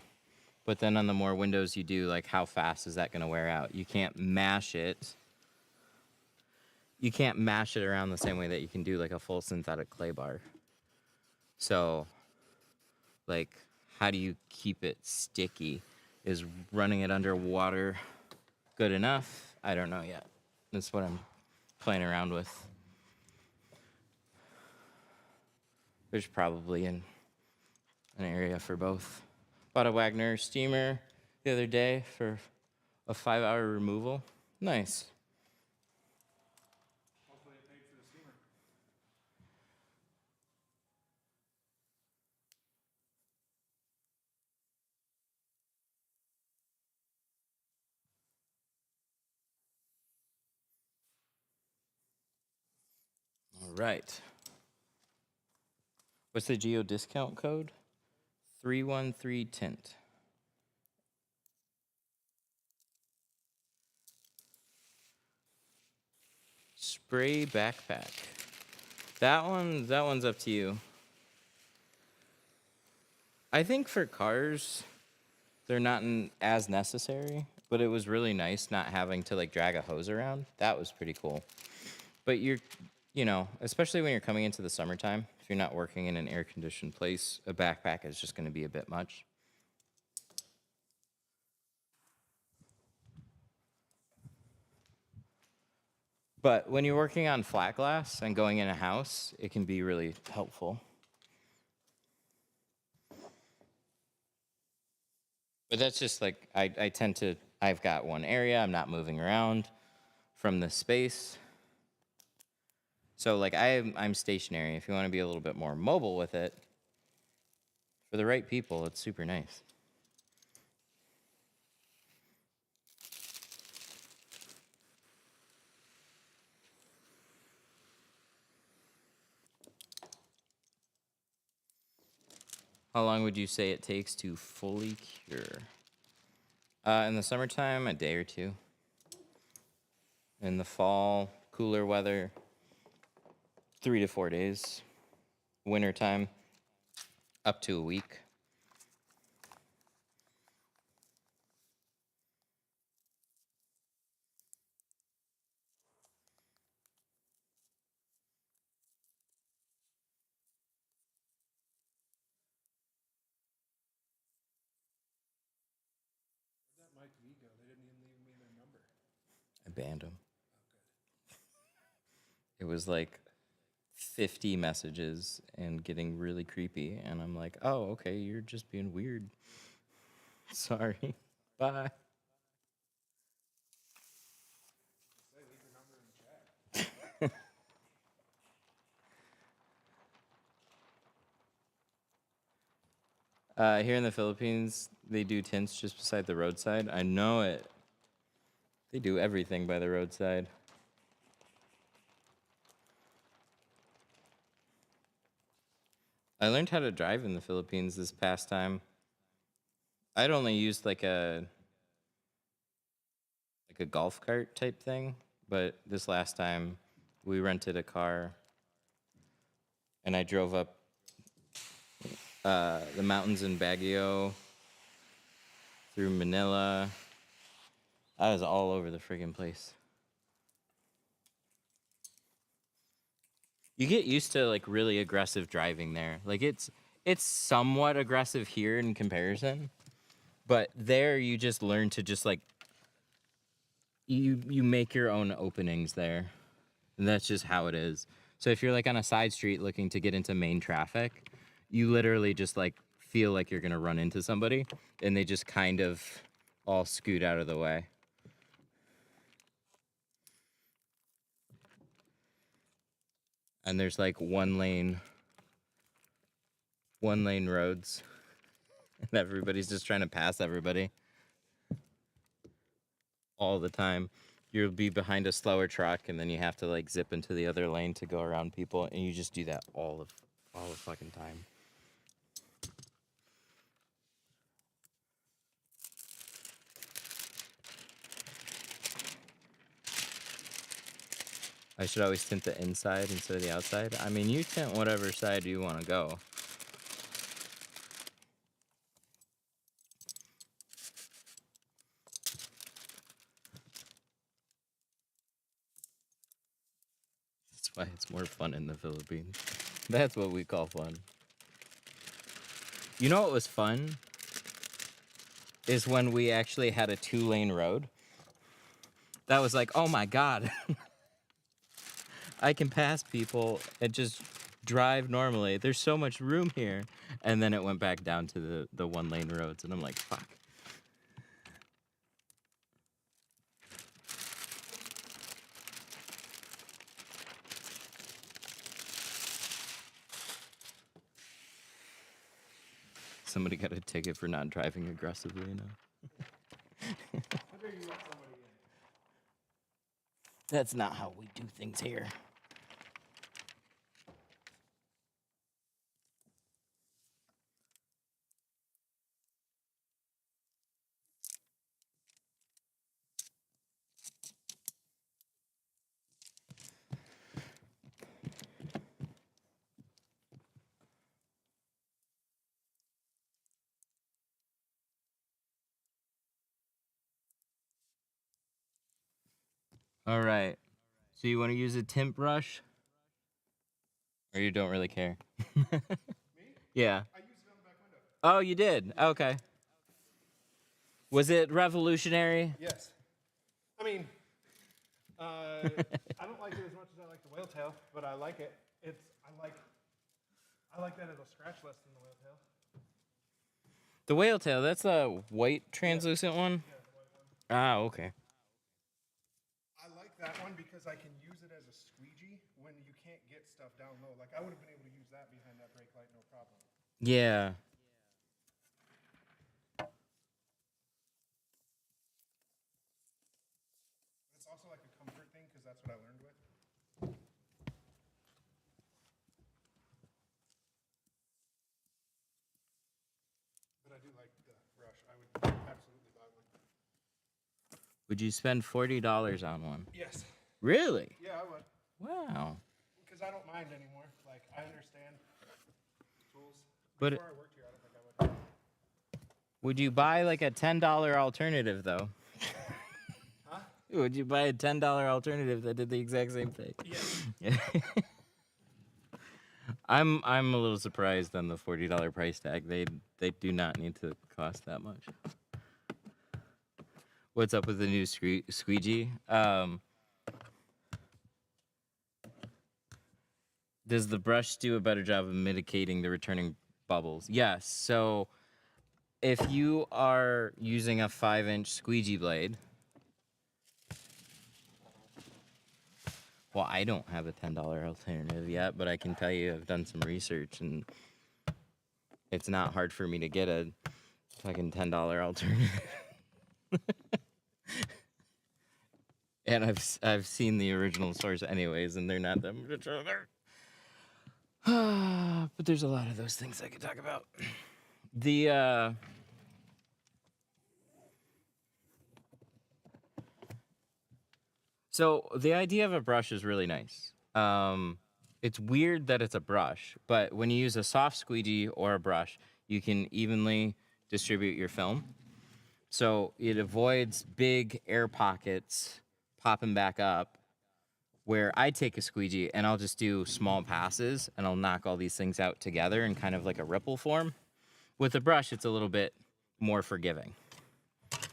But then on the more windows you do, like how fast is that going to wear out? You can't mash it. You can't mash it around the same way that you can do like a full synthetic clay bar. So like how do you keep it sticky? Is running it under water good enough? I don't know yet. That's what I'm playing around with. There's probably an area for both. Bought a Wagner steamer the other day for a 5-hour removal. Nice. Hopefully it paid for the steamer. All right. What's the geo discount code? 313 tint. Spray backpack. That one's up to you. I think for cars, they're not as necessary, but it was really nice not having to like drag a hose around. That was pretty cool. But you know, especially when you're coming into the summertime, if you're not working in an air-conditioned place, a backpack is just going to be a bit much. But when you're working on flat glass and going in a house, it can be really helpful. But that's just like, I've got one area, I'm not moving around from the space. So like I'm stationary. If you want to be a little bit more mobile with it, for the right people, it's super nice. How long would you say it takes to fully cure? In the summertime, a day or two. In the fall, cooler weather, 3 to 4 days. Wintertime, up to a week. Where'd that Mike V go? They didn't even leave me their number. I banned them. Oh, It was like 50 messages and getting really creepy. And I'm like, oh, okay, you're just being weird. Sorry. Bye. Say, leave your number in the chat. Here in the Philippines, they do tints just beside the roadside. I know it. They do everything by the roadside. I learned how to drive in the Philippines this past time. I'd only used like a golf cart type thing, but this last time we rented a car and I drove up the mountains in Baguio through Manila. I was all over the friggin' place. You get used to like really aggressive driving there. Like it's somewhat aggressive here in comparison, but there you just learn to just like you make your own openings there. And that's just how it is. So if you're like on a side street looking to get into main traffic, you literally just like feel like you're going to run into somebody and they just kind of all scoot out of the way. And there's like one lane roads and everybody's just trying to pass everybody all the time. You'll be behind a slower truck and then you have to like zip into the other lane to go around people, and you just do that all the fucking time. I should always tint the inside instead of the outside. I mean, you tint whatever side you want to go. That's why it's more fun in the Philippines. That's what we call fun. You know what was fun? Is when we actually had a 2-lane road. That was like, oh my God. I can pass people and just drive normally. There's so much room here. And then it went back down to the 1-lane roads. And I'm like, fuck. Somebody got a ticket for not driving aggressively enough. How dare you let somebody in? That's not how we do things here. All right. So you want to use a tint brush? Or you don't really care? Me? Yeah. I used it on the back window. Oh, you did? Okay. Was it revolutionary? Yes. I mean, I don't like it as much as I like the whale tail, but I like it. I like that it'll scratch less than the whale tail. The whale tail, that's a white translucent one? Yeah, the white one. Ah, okay. I like that one because I can use it as a squeegee when you can't get stuff down low. Like I would have been able to use that behind that brake light, no problem. Yeah. It's also like a comfort thing because that's what I learned with. But I do like the brush. I would absolutely buy one. Would you spend $40 on one? Yes. Really? Yeah, I would. Wow. Because I don't mind anymore. Like I understand tools. But Before I worked here, I don't think I would. would you buy like a $10 alternative though? Huh? Would you buy a $10 alternative that did the exact same thing? Yeah. I'm a little surprised on the $40 price tag. They do not need to cost that much. What's up with the new squeegee? Does the brush do a better job of mitigating the returning bubbles? Yes. So if you are using a 5-inch squeegee blade, well, I don't have a $10 alternative yet, but I can tell you I've done some research and it's not hard for me to get a fucking $10 alternative. And I've seen the original source anyways, and they're not that much other. But there's a lot of those things I could talk about. So the idea of a brush is really nice. It's weird that it's a brush, but when you use a soft squeegee or a brush, you can evenly distribute your film. So it avoids big air pockets popping back up where I take a squeegee and I'll just do small passes and I'll knock all these things out together in kind of like a ripple form. With a brush, it's a little bit more forgiving. There's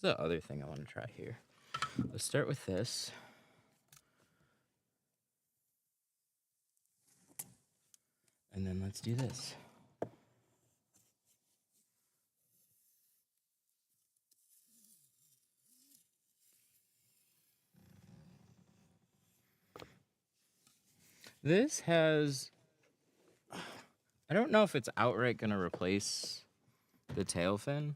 the other thing I want to try here. Let's start with this. And then let's do this. This has, I don't know if it's outright going to replace the tail fin,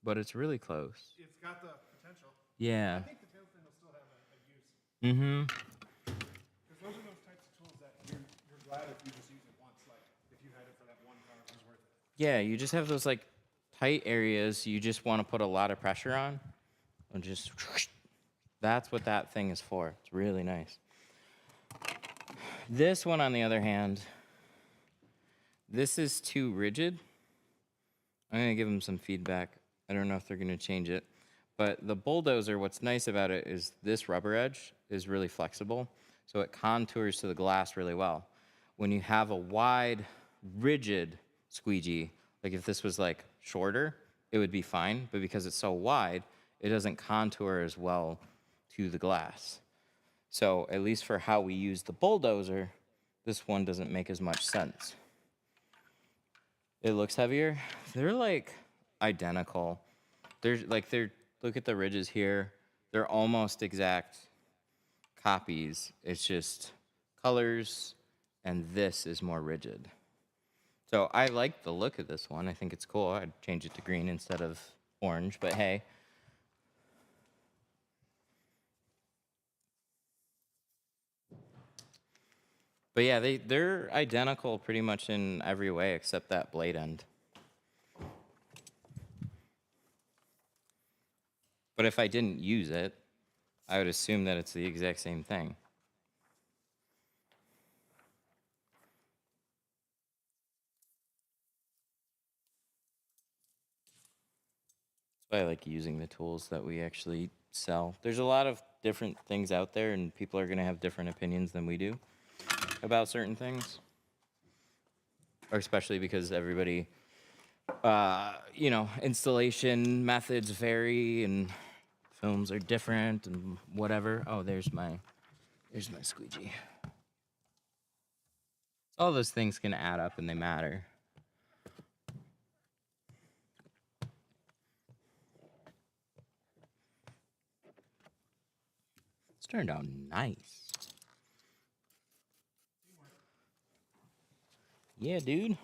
but it's really close. It's got the potential. Yeah. I think the tail fin will still have a use. Mm-hmm. Because those are those types of tools that you're glad if you just use it once. Like if you had it for that one car, it was worth it. Yeah, you just have those like tight areas you just want to put a lot of pressure on. And just, that's what that thing is for. It's really nice. This one, on the other hand, this is too rigid. I'm going to give them some feedback. I don't know if they're going to change it. But the bulldozer, what's nice about it is this rubber edge is really flexible, so it contours to the glass really well. When you have a wide, rigid squeegee, like if this was like shorter, it would be fine, but because it's so wide, it doesn't contour as well to the glass. So at least for how we use the bulldozer, this one doesn't make as much sense. It looks heavier. They're like identical. Look at the ridges here. They're almost exact copies. It's just colors, and this is more rigid. So I like the look of this one. I think it's cool. I'd change it to green instead of orange, but hey. But yeah, they're identical pretty much in every way except that blade end. But if I didn't use it, I would assume that it's the exact same thing. That's why I like using the tools that we actually sell. There's a lot of different things out there, and people are going to have different opinions than we do about certain things. Or especially because everybody, you know, installation methods vary and films are different and whatever. Oh, there's my squeegee. All those things can add up and they matter. It's turned out nice. Yeah, dude. Look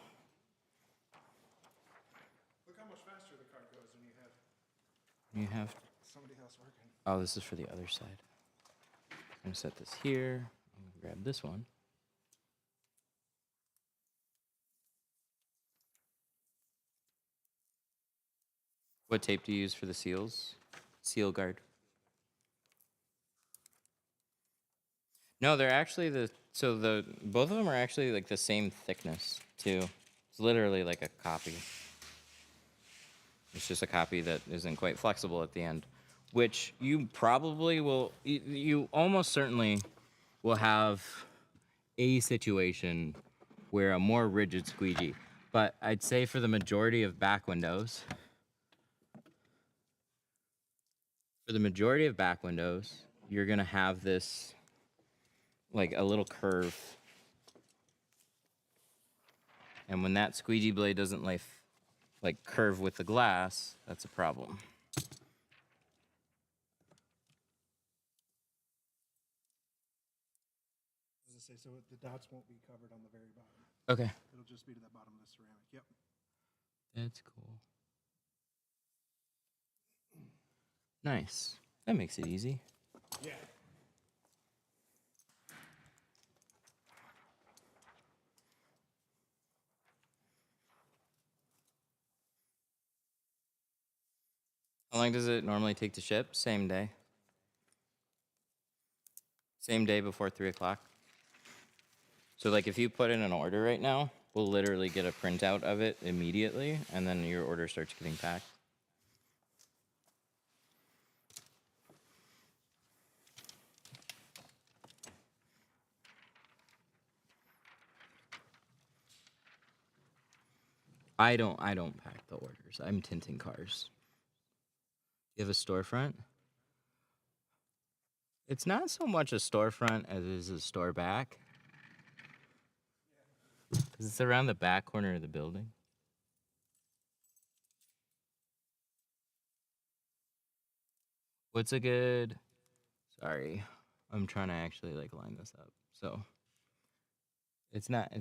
how much faster the car goes when You have. somebody else working. Oh, this is for the other side. I'm gonna set this here. I'm gonna grab this one. What tape do you use for the seals? Seal guard. No, they're actually both of them are actually like the same thickness too. It's literally like a copy. It's just a copy that isn't quite flexible at the end, which you probably will. You almost certainly will have a situation where a more rigid squeegee. But I'd say for the majority of back windows, you're gonna have this like a little curve. And when that squeegee blade doesn't like curve with the glass, that's a problem. As I say, so the dots won't be covered on the very bottom. Okay. It'll just be to the bottom of the ceramic. Yep. That's cool. Nice. That makes it easy. Yeah. How long does it normally take to ship? Same day. Same day before 3 o'clock. So like if you put in an order right now, we'll literally get a printout of it immediately, and then your order starts getting packed. I don't pack the orders. I'm tinting cars. You have a storefront? It's not so much a storefront as it is a store back. Because it's around the back corner of the building. What's a good... Sorry. I'm trying to actually like line this up. So it's not...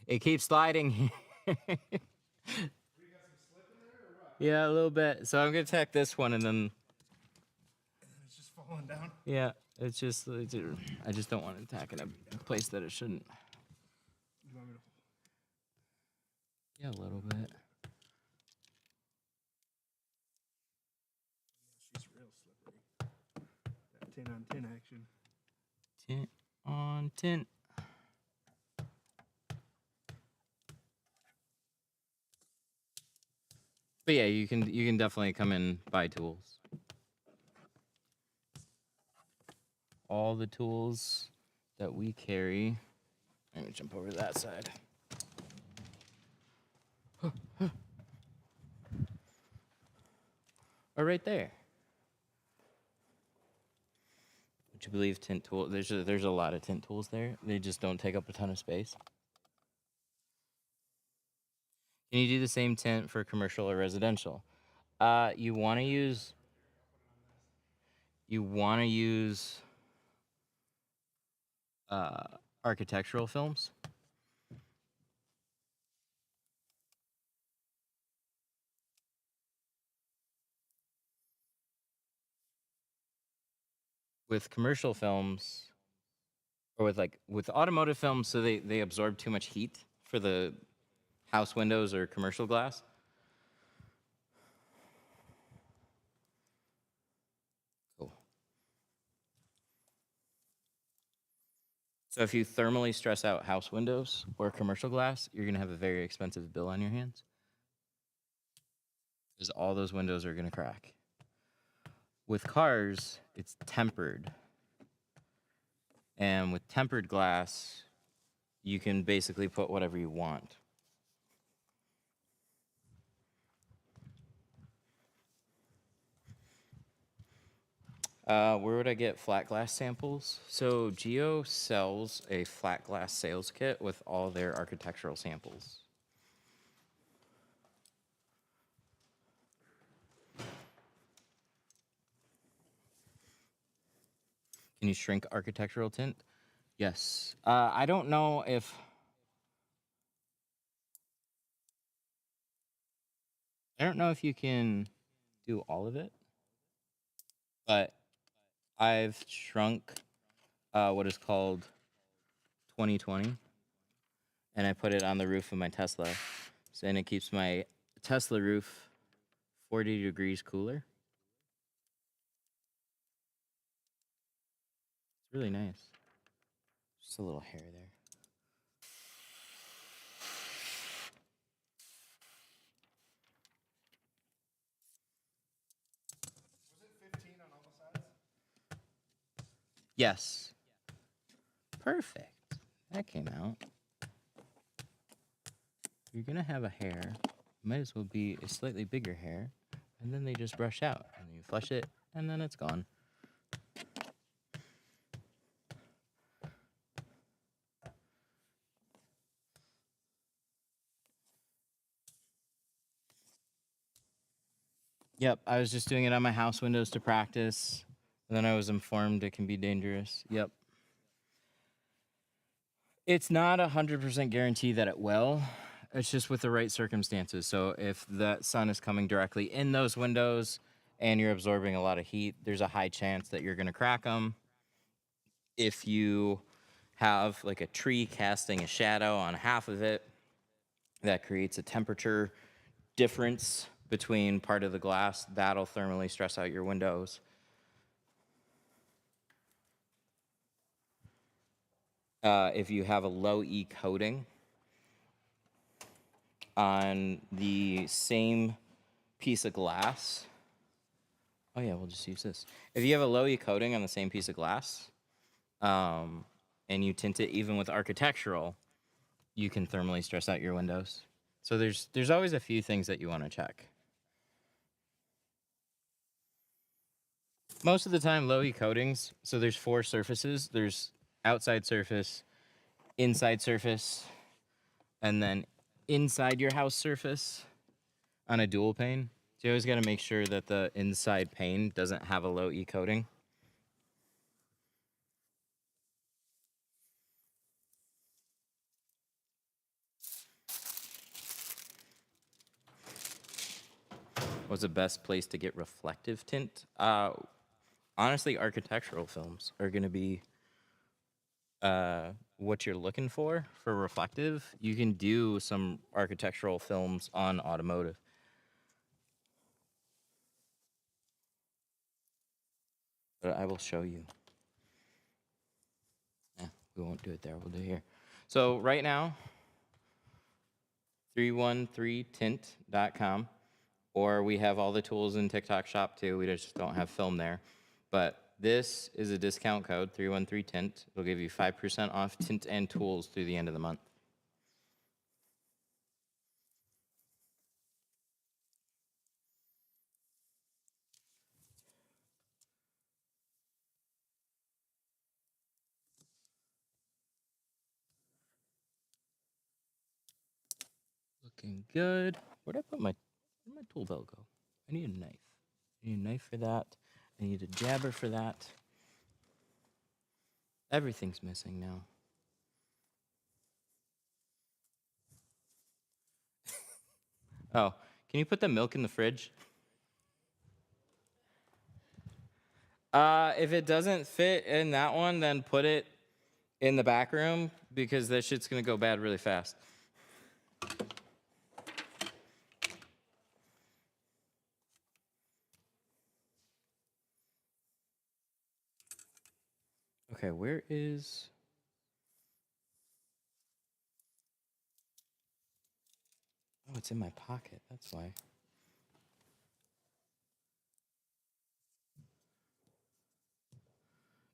It keeps sliding. Yeah, a little bit. So I'm going to tack this one and then... It's just falling down. Yeah, I just don't want to tack in a place that it shouldn't. You want me to? Yeah, a little bit. She's real slippery. That tin on tin action. Tint on tint. But yeah, you can definitely come and buy tools. All the tools that we carry. Let me jump over to that side. Are right there. Would you believe tint tool? There's a lot of tint tools there. They just don't take up a ton of space. Can you do the same tint for commercial or residential? You want to use architectural films. With commercial films, or with automotive films, so they absorb too much heat for the house windows or commercial glass. Cool. So if you thermally stress out house windows or commercial glass, you're gonna have a very expensive bill on your hands. because all those windows are going to crack. With cars, it's tempered. And with tempered glass, you can basically put whatever you want. Where would I get flat glass samples? So Geo sells a flat glass sales kit with all their architectural samples. Can you shrink architectural tint? Yes. I don't know if... I don't know if you can do all of it, but I've shrunk what is called 2020, and I put it on the roof of my Tesla, and it keeps my Tesla roof 40 degrees cooler. It's really nice. Just a little hair there. Was it 15 on all the sides? Yes. Perfect. That came out. You're gonna have a hair. Might as well be a slightly bigger hair, and then they just brush out, and you flush it, and then it's gone. Yep, I was just doing it on my house windows to practice, and then I was informed it can be dangerous. Yep. It's not 100% guarantee that it will. It's just with the right circumstances. So if the sun is coming directly in those windows and you're absorbing a lot of heat, there's a high chance that you're going to crack them. If you have like a tree casting a shadow on half of it, that creates a temperature difference between part of the glass, that'll thermally stress out your windows. If you have a low E coating on the same piece of glass, oh yeah, we'll just use this. If you have a low E coating on the same piece of glass, and you tint it even with architectural, you can thermally stress out your windows. So there's always a few things that you want to check. Most of the time, low E coatings, so there's 4 surfaces. There's outside surface, inside surface, and then inside your house surface on a dual pane. So you always got to make sure that the inside pane doesn't have a low E coating. What's the best place to get reflective tint? Honestly, architectural films are going to be what you're looking for reflective. You can do some architectural films on automotive. But I will show you. We won't do it there. We'll do it here. So right now, 313tint.com, or we have all the tools in TikTok shop too. We just don't have film there. But this is a discount code, 313tint. It'll give you 5% off Tint and Tools through the end of the month. Looking good. Where'd I put where'd my tool belt go? I need a knife. I need a knife for that. I need a jabber for that. Everything's missing now. Oh, can you put the milk in the fridge? If it doesn't fit in that one, then put it in the back room because that shit's gonna go bad really fast. Okay, where is... Oh, it's in my pocket. That's why.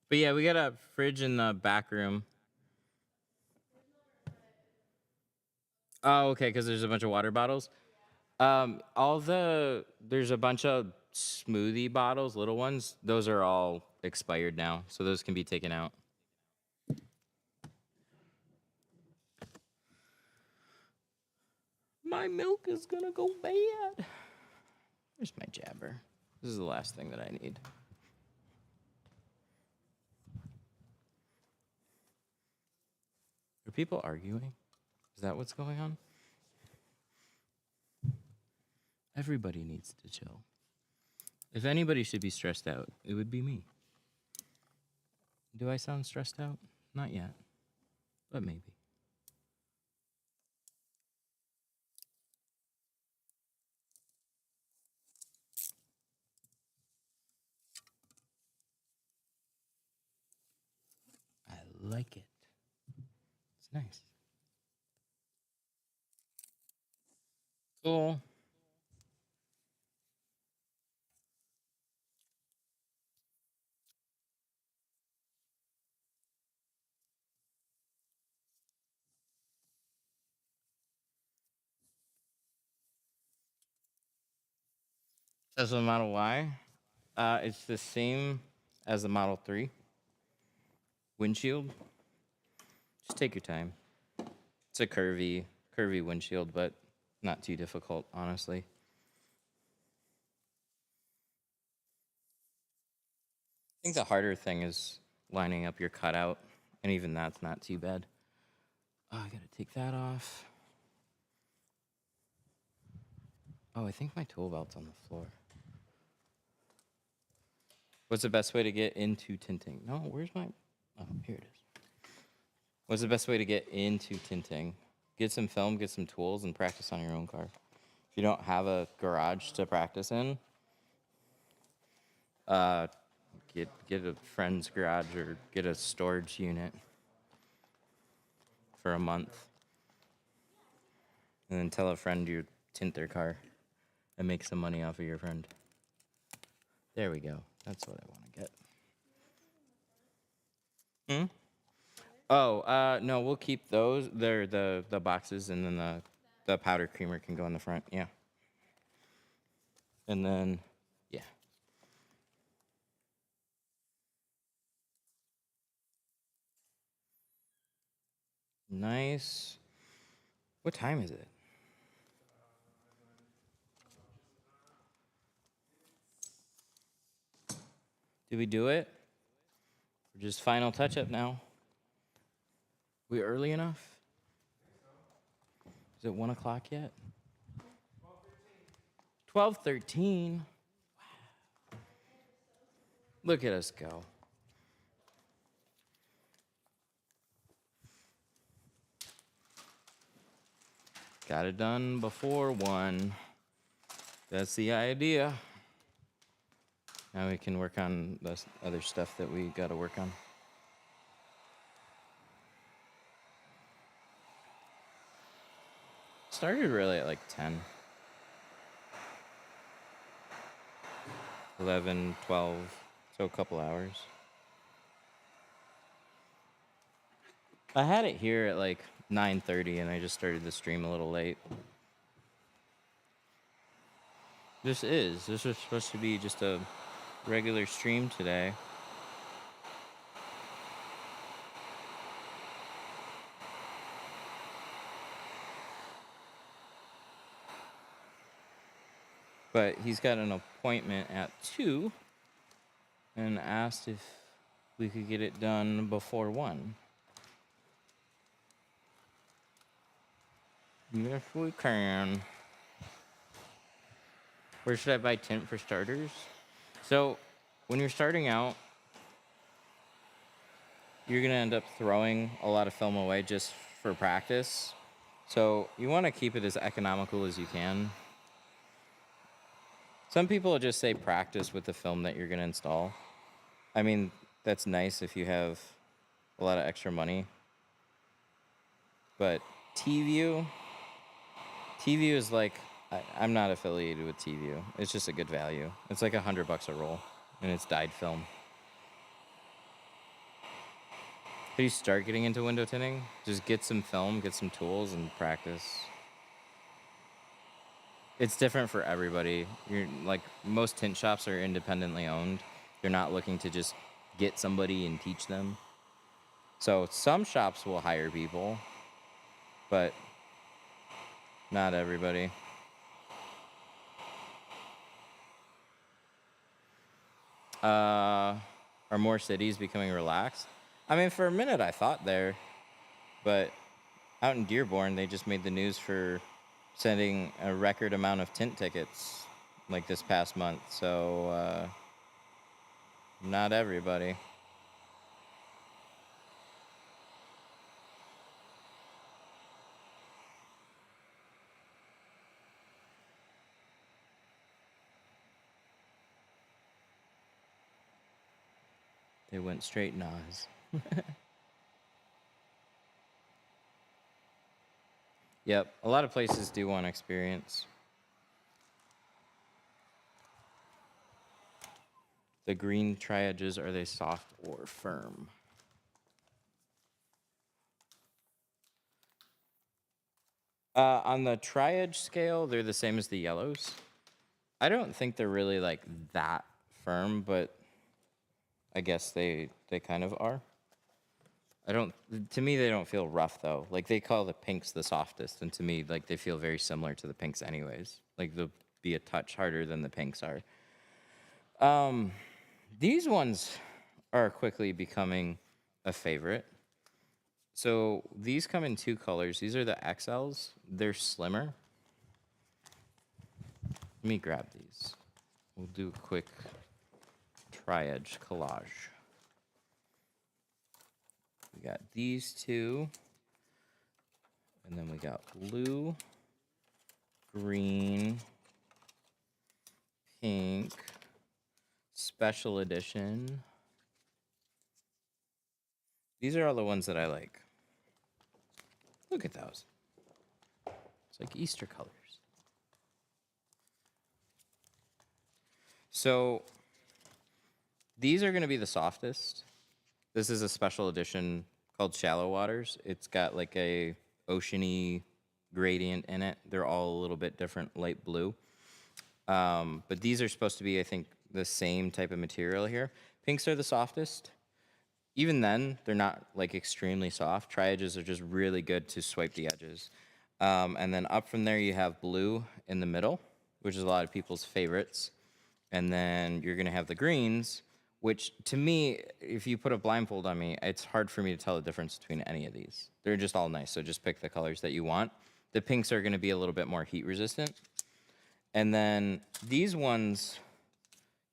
But yeah, we got a fridge in the back room. Oh, okay, because there's a bunch of water bottles. There's a bunch of smoothie bottles, little ones. Those are all expired now, so those can be taken out. My milk is gonna go bad. Where's my jabber? This is the last thing that I need. Are people arguing? Is that what's going on? Everybody needs to chill. If anybody should be stressed out, it would be me. Do I sound stressed out? Not yet, but maybe. I like it. It's nice. Cool. As a Model Y, it's the same as the Model 3. Windshield. Just take your time. It's a curvy windshield, but not too difficult, honestly. I think the harder thing is lining up your cutout, and even that's not too bad. Oh, I gotta take that off. Oh, I think my tool belt's on the floor. What's the best way to get into tinting? No, where's my... Oh, here it is. What's the best way to get into tinting? Get some film, get some tools, and practice on your own car. If you don't have a garage to practice in, get a friend's garage or get a storage unit for a month. And then tell a friend you tint their car and make some money off of your friend. There we go. That's what I want to get. Oh, no, we'll keep those. They're the boxes, and then the powder creamer can go in the front. Yeah. And then, yeah. Nice. What time is it? Did we do it? We're just final touch-up now. We early enough? Is it 1 o'clock yet? 12:13. Wow. Look at us go. Got it done before 1. That's the idea. Now we can work on the other stuff that we got to work on. Started really at like 10. 11, 12, so a couple hours. I had it here at like 9:30 and I just started the stream a little late. This was supposed to be just a regular stream today. But he's got an appointment at 2 and asked if we could get it done before 1. Yes, we can. Where should I buy tint for starters? So, when you're starting out, you're going to end up throwing a lot of film away just for practice. So, you want to keep it as economical as you can. Some people just say practice with the film that you're going to install. I mean, that's nice if you have a lot of extra money. But T-View is like, I'm not affiliated with T-View. It's just a good value. It's like $100 a roll, and it's dyed film. you start getting into window tinting, just get some film, get some tools, and practice. It's different for everybody. You're like most tint shops are independently owned. They're not looking to just get somebody and teach them. So some shops will hire people, but not everybody. Are more cities becoming relaxed? I mean, for a minute I thought there, but out in Dearborn, they just made the news for sending a record amount of tint tickets like this past month. So, not everybody. They went straight Nas. Yep, a lot of places do want experience. The green triages, are they soft or firm? On the triage scale, they're the same as the yellows. I don't think they're really like that firm, but I guess they kind of are. To me, they don't feel rough though. Like they call the pinks the softest, and to me, like they feel very similar to the pinks anyways. Like they'll be a touch harder than the pinks are. These ones are quickly becoming a favorite. So these come in two colors. These are the XLs. They're slimmer. Let me grab these. We'll do a quick triage collage. We got these two. And then we got blue, green, pink, special edition. These are all the ones that I like. Look at those. It's like Easter colors. So these are going to be the softest. This is a special edition called Shallow Waters. It's got like a oceany gradient in it. They're all a little bit different, light blue. But these are supposed to be, I think, the same type of material here. Pinks are the softest. Even then, they're not like extremely soft. Triages are just really good to swipe the edges. And then up from there, you have blue in the middle, which is a lot of people's favorites. And then you're gonna have the greens, which to me, if you put a blindfold on me, it's hard for me to tell the difference between any of these. They're just all nice, so just pick the colors that you want. The pinks are gonna be a little bit more heat resistant. And then these ones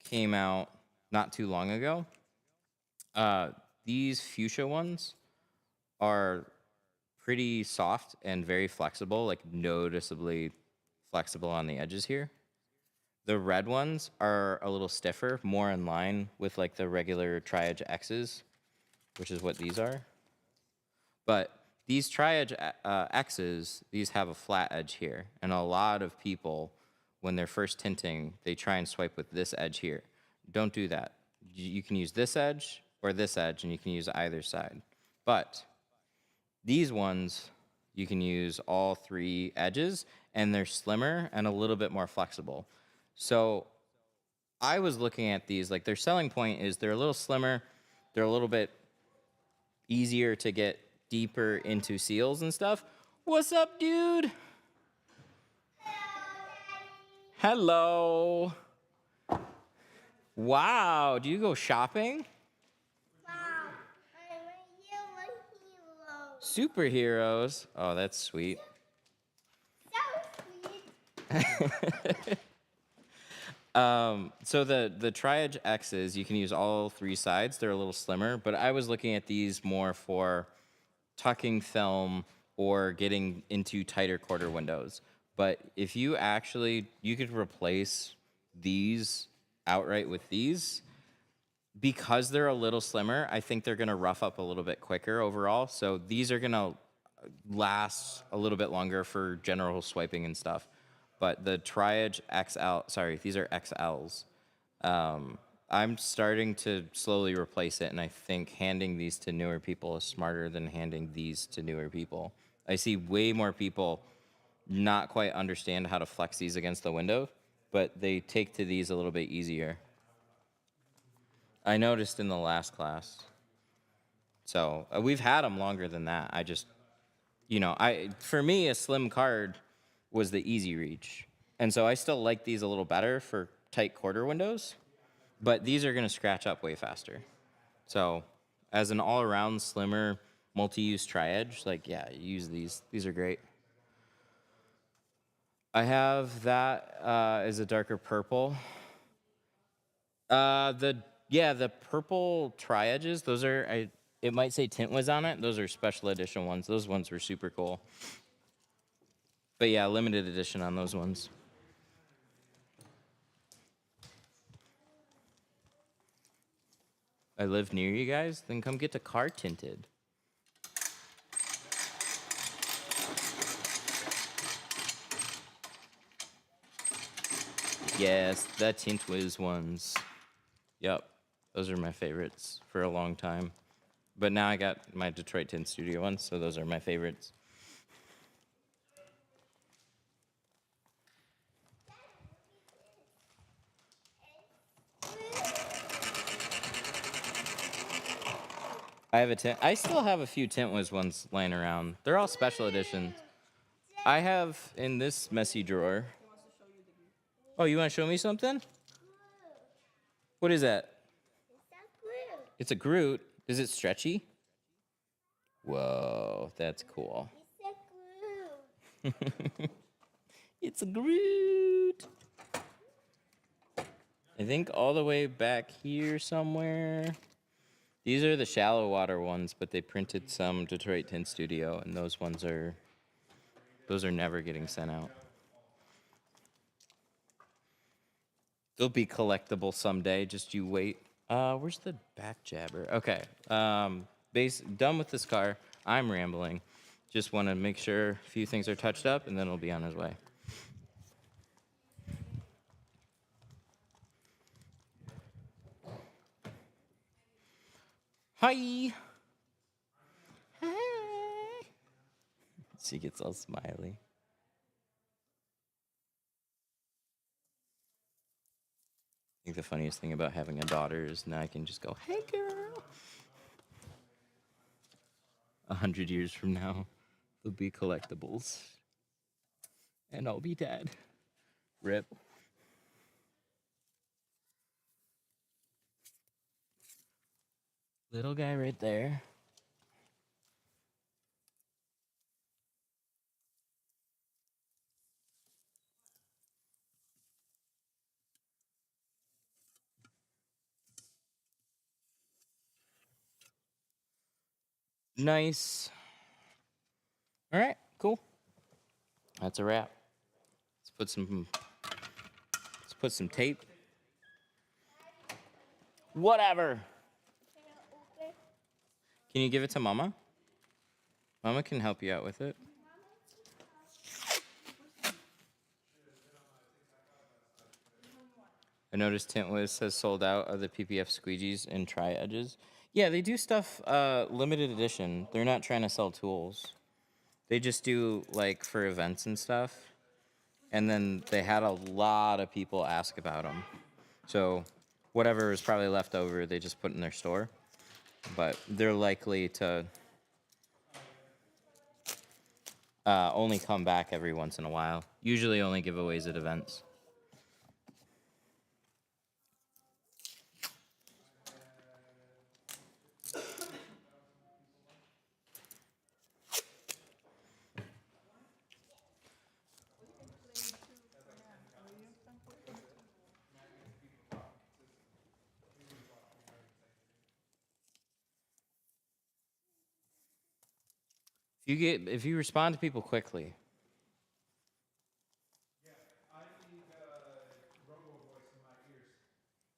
came out not too long ago. These fuchsia ones are pretty soft and very flexible, like noticeably flexible on the edges here. The red ones are a little stiffer, more in line with like the regular Triage X's, which is what these are. But these Triage X's, these have a flat edge here. And a lot of people, when they're first tinting, they try and swipe with this edge here. Don't do that. You can use this edge or this edge, and you can use either side. But these ones, you can use all three edges, and they're slimmer and a little bit more flexible. So I was looking at these, like their selling point is they're a little slimmer, they're a little bit easier to get deeper into seals and stuff. What's up, dude? Hello. Wow, do you go shopping? Wow, I'm a hero. Superheroes. Oh, that's sweet. So sweet. So the Triage X's, you can use all three sides. They're a little slimmer, but I was looking at these more for tucking film or getting into tighter quarter windows. But if you actually, you could replace these outright with these. Because they're a little slimmer, I think they're gonna rough up a little bit quicker overall. So these are gonna last a little bit longer for general swiping and stuff. But the Triage XL, sorry, these are XLs. I'm starting to slowly replace it, and I think handing these to newer people is smarter than handing these to newer people. I see way more people not quite understand how to flex these against the window, but they take to these a little bit easier. I noticed in the last class. So we've had them longer than that. I just, for me, a slim card was the easy reach. And so I still like these a little better for tight quarter windows, but these are going to scratch up way faster. So as an all-around slimmer multi-use tri-edge, like, yeah, use these. These are great. I have that as a darker purple. The purple tri-edges, those are, it might say Tint was on it. Those are special edition ones. Those ones were super cool. But yeah, limited edition on those ones. I live near you guys? Then come get the car tinted. Yes, the Tint Whiz ones. Yep, those are my favorites for a long time. But now I got my Detroit Tint Studio ones, so those are my favorites. I still have a few Tint Whiz ones laying around. They're all special editions. I have in this messy drawer. Oh, you want to show me something? What is that? It's a Groot. Is it stretchy? Whoa, that's cool. It's a Groot. I think all the way back here somewhere. These are the shallow water ones, but they printed some Detroit Tint Studio, and those are never getting sent out. They'll be collectible someday. Just you wait. Where's the back jabber? Okay. Done with this car. I'm rambling. Just want to make sure a few things are touched up, and then it'll be on his way. Hi. Hi. She gets all smiley. I think the funniest thing about having a daughter is now I can just go, hey, girl. 100 years from now, there'll be collectibles. And I'll be dead. Rip. Little guy right there. Nice. All right, cool. That's a wrap. Let's put some tape. Whatever. Can you give it to Mama? Mama can help you out with it. I noticed Tint Whiz has sold out of the PPF squeegees and tri-edges. Yeah, they do stuff limited edition. They're not trying to sell tools. They just do like for events and stuff. And then they had a lot of people ask about them. So whatever is probably left over, they just put in their store. But they're likely to only come back every once in a while. Usually only giveaways at events. If you respond to people quickly.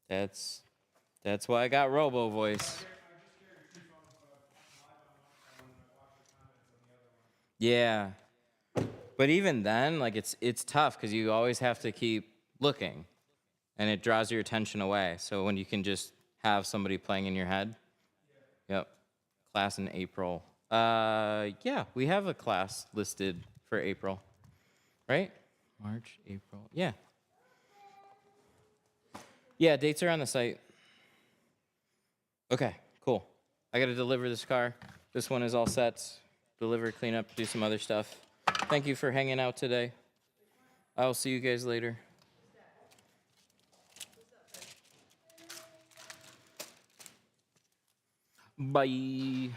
That's why I got Robo Voice. Yeah. But even then, like it's tough because you always have to keep looking. and it draws your attention away. So when you can just have somebody playing in your head. Yep. Class in April. Yeah, we have a class listed for April, right? March, April. Yeah. Yeah, dates are on the site. Okay, cool. I got to deliver this car. This one is all set. Deliver, clean up, do some other stuff. Thank you for hanging out today. I'll see you guys later. Bye.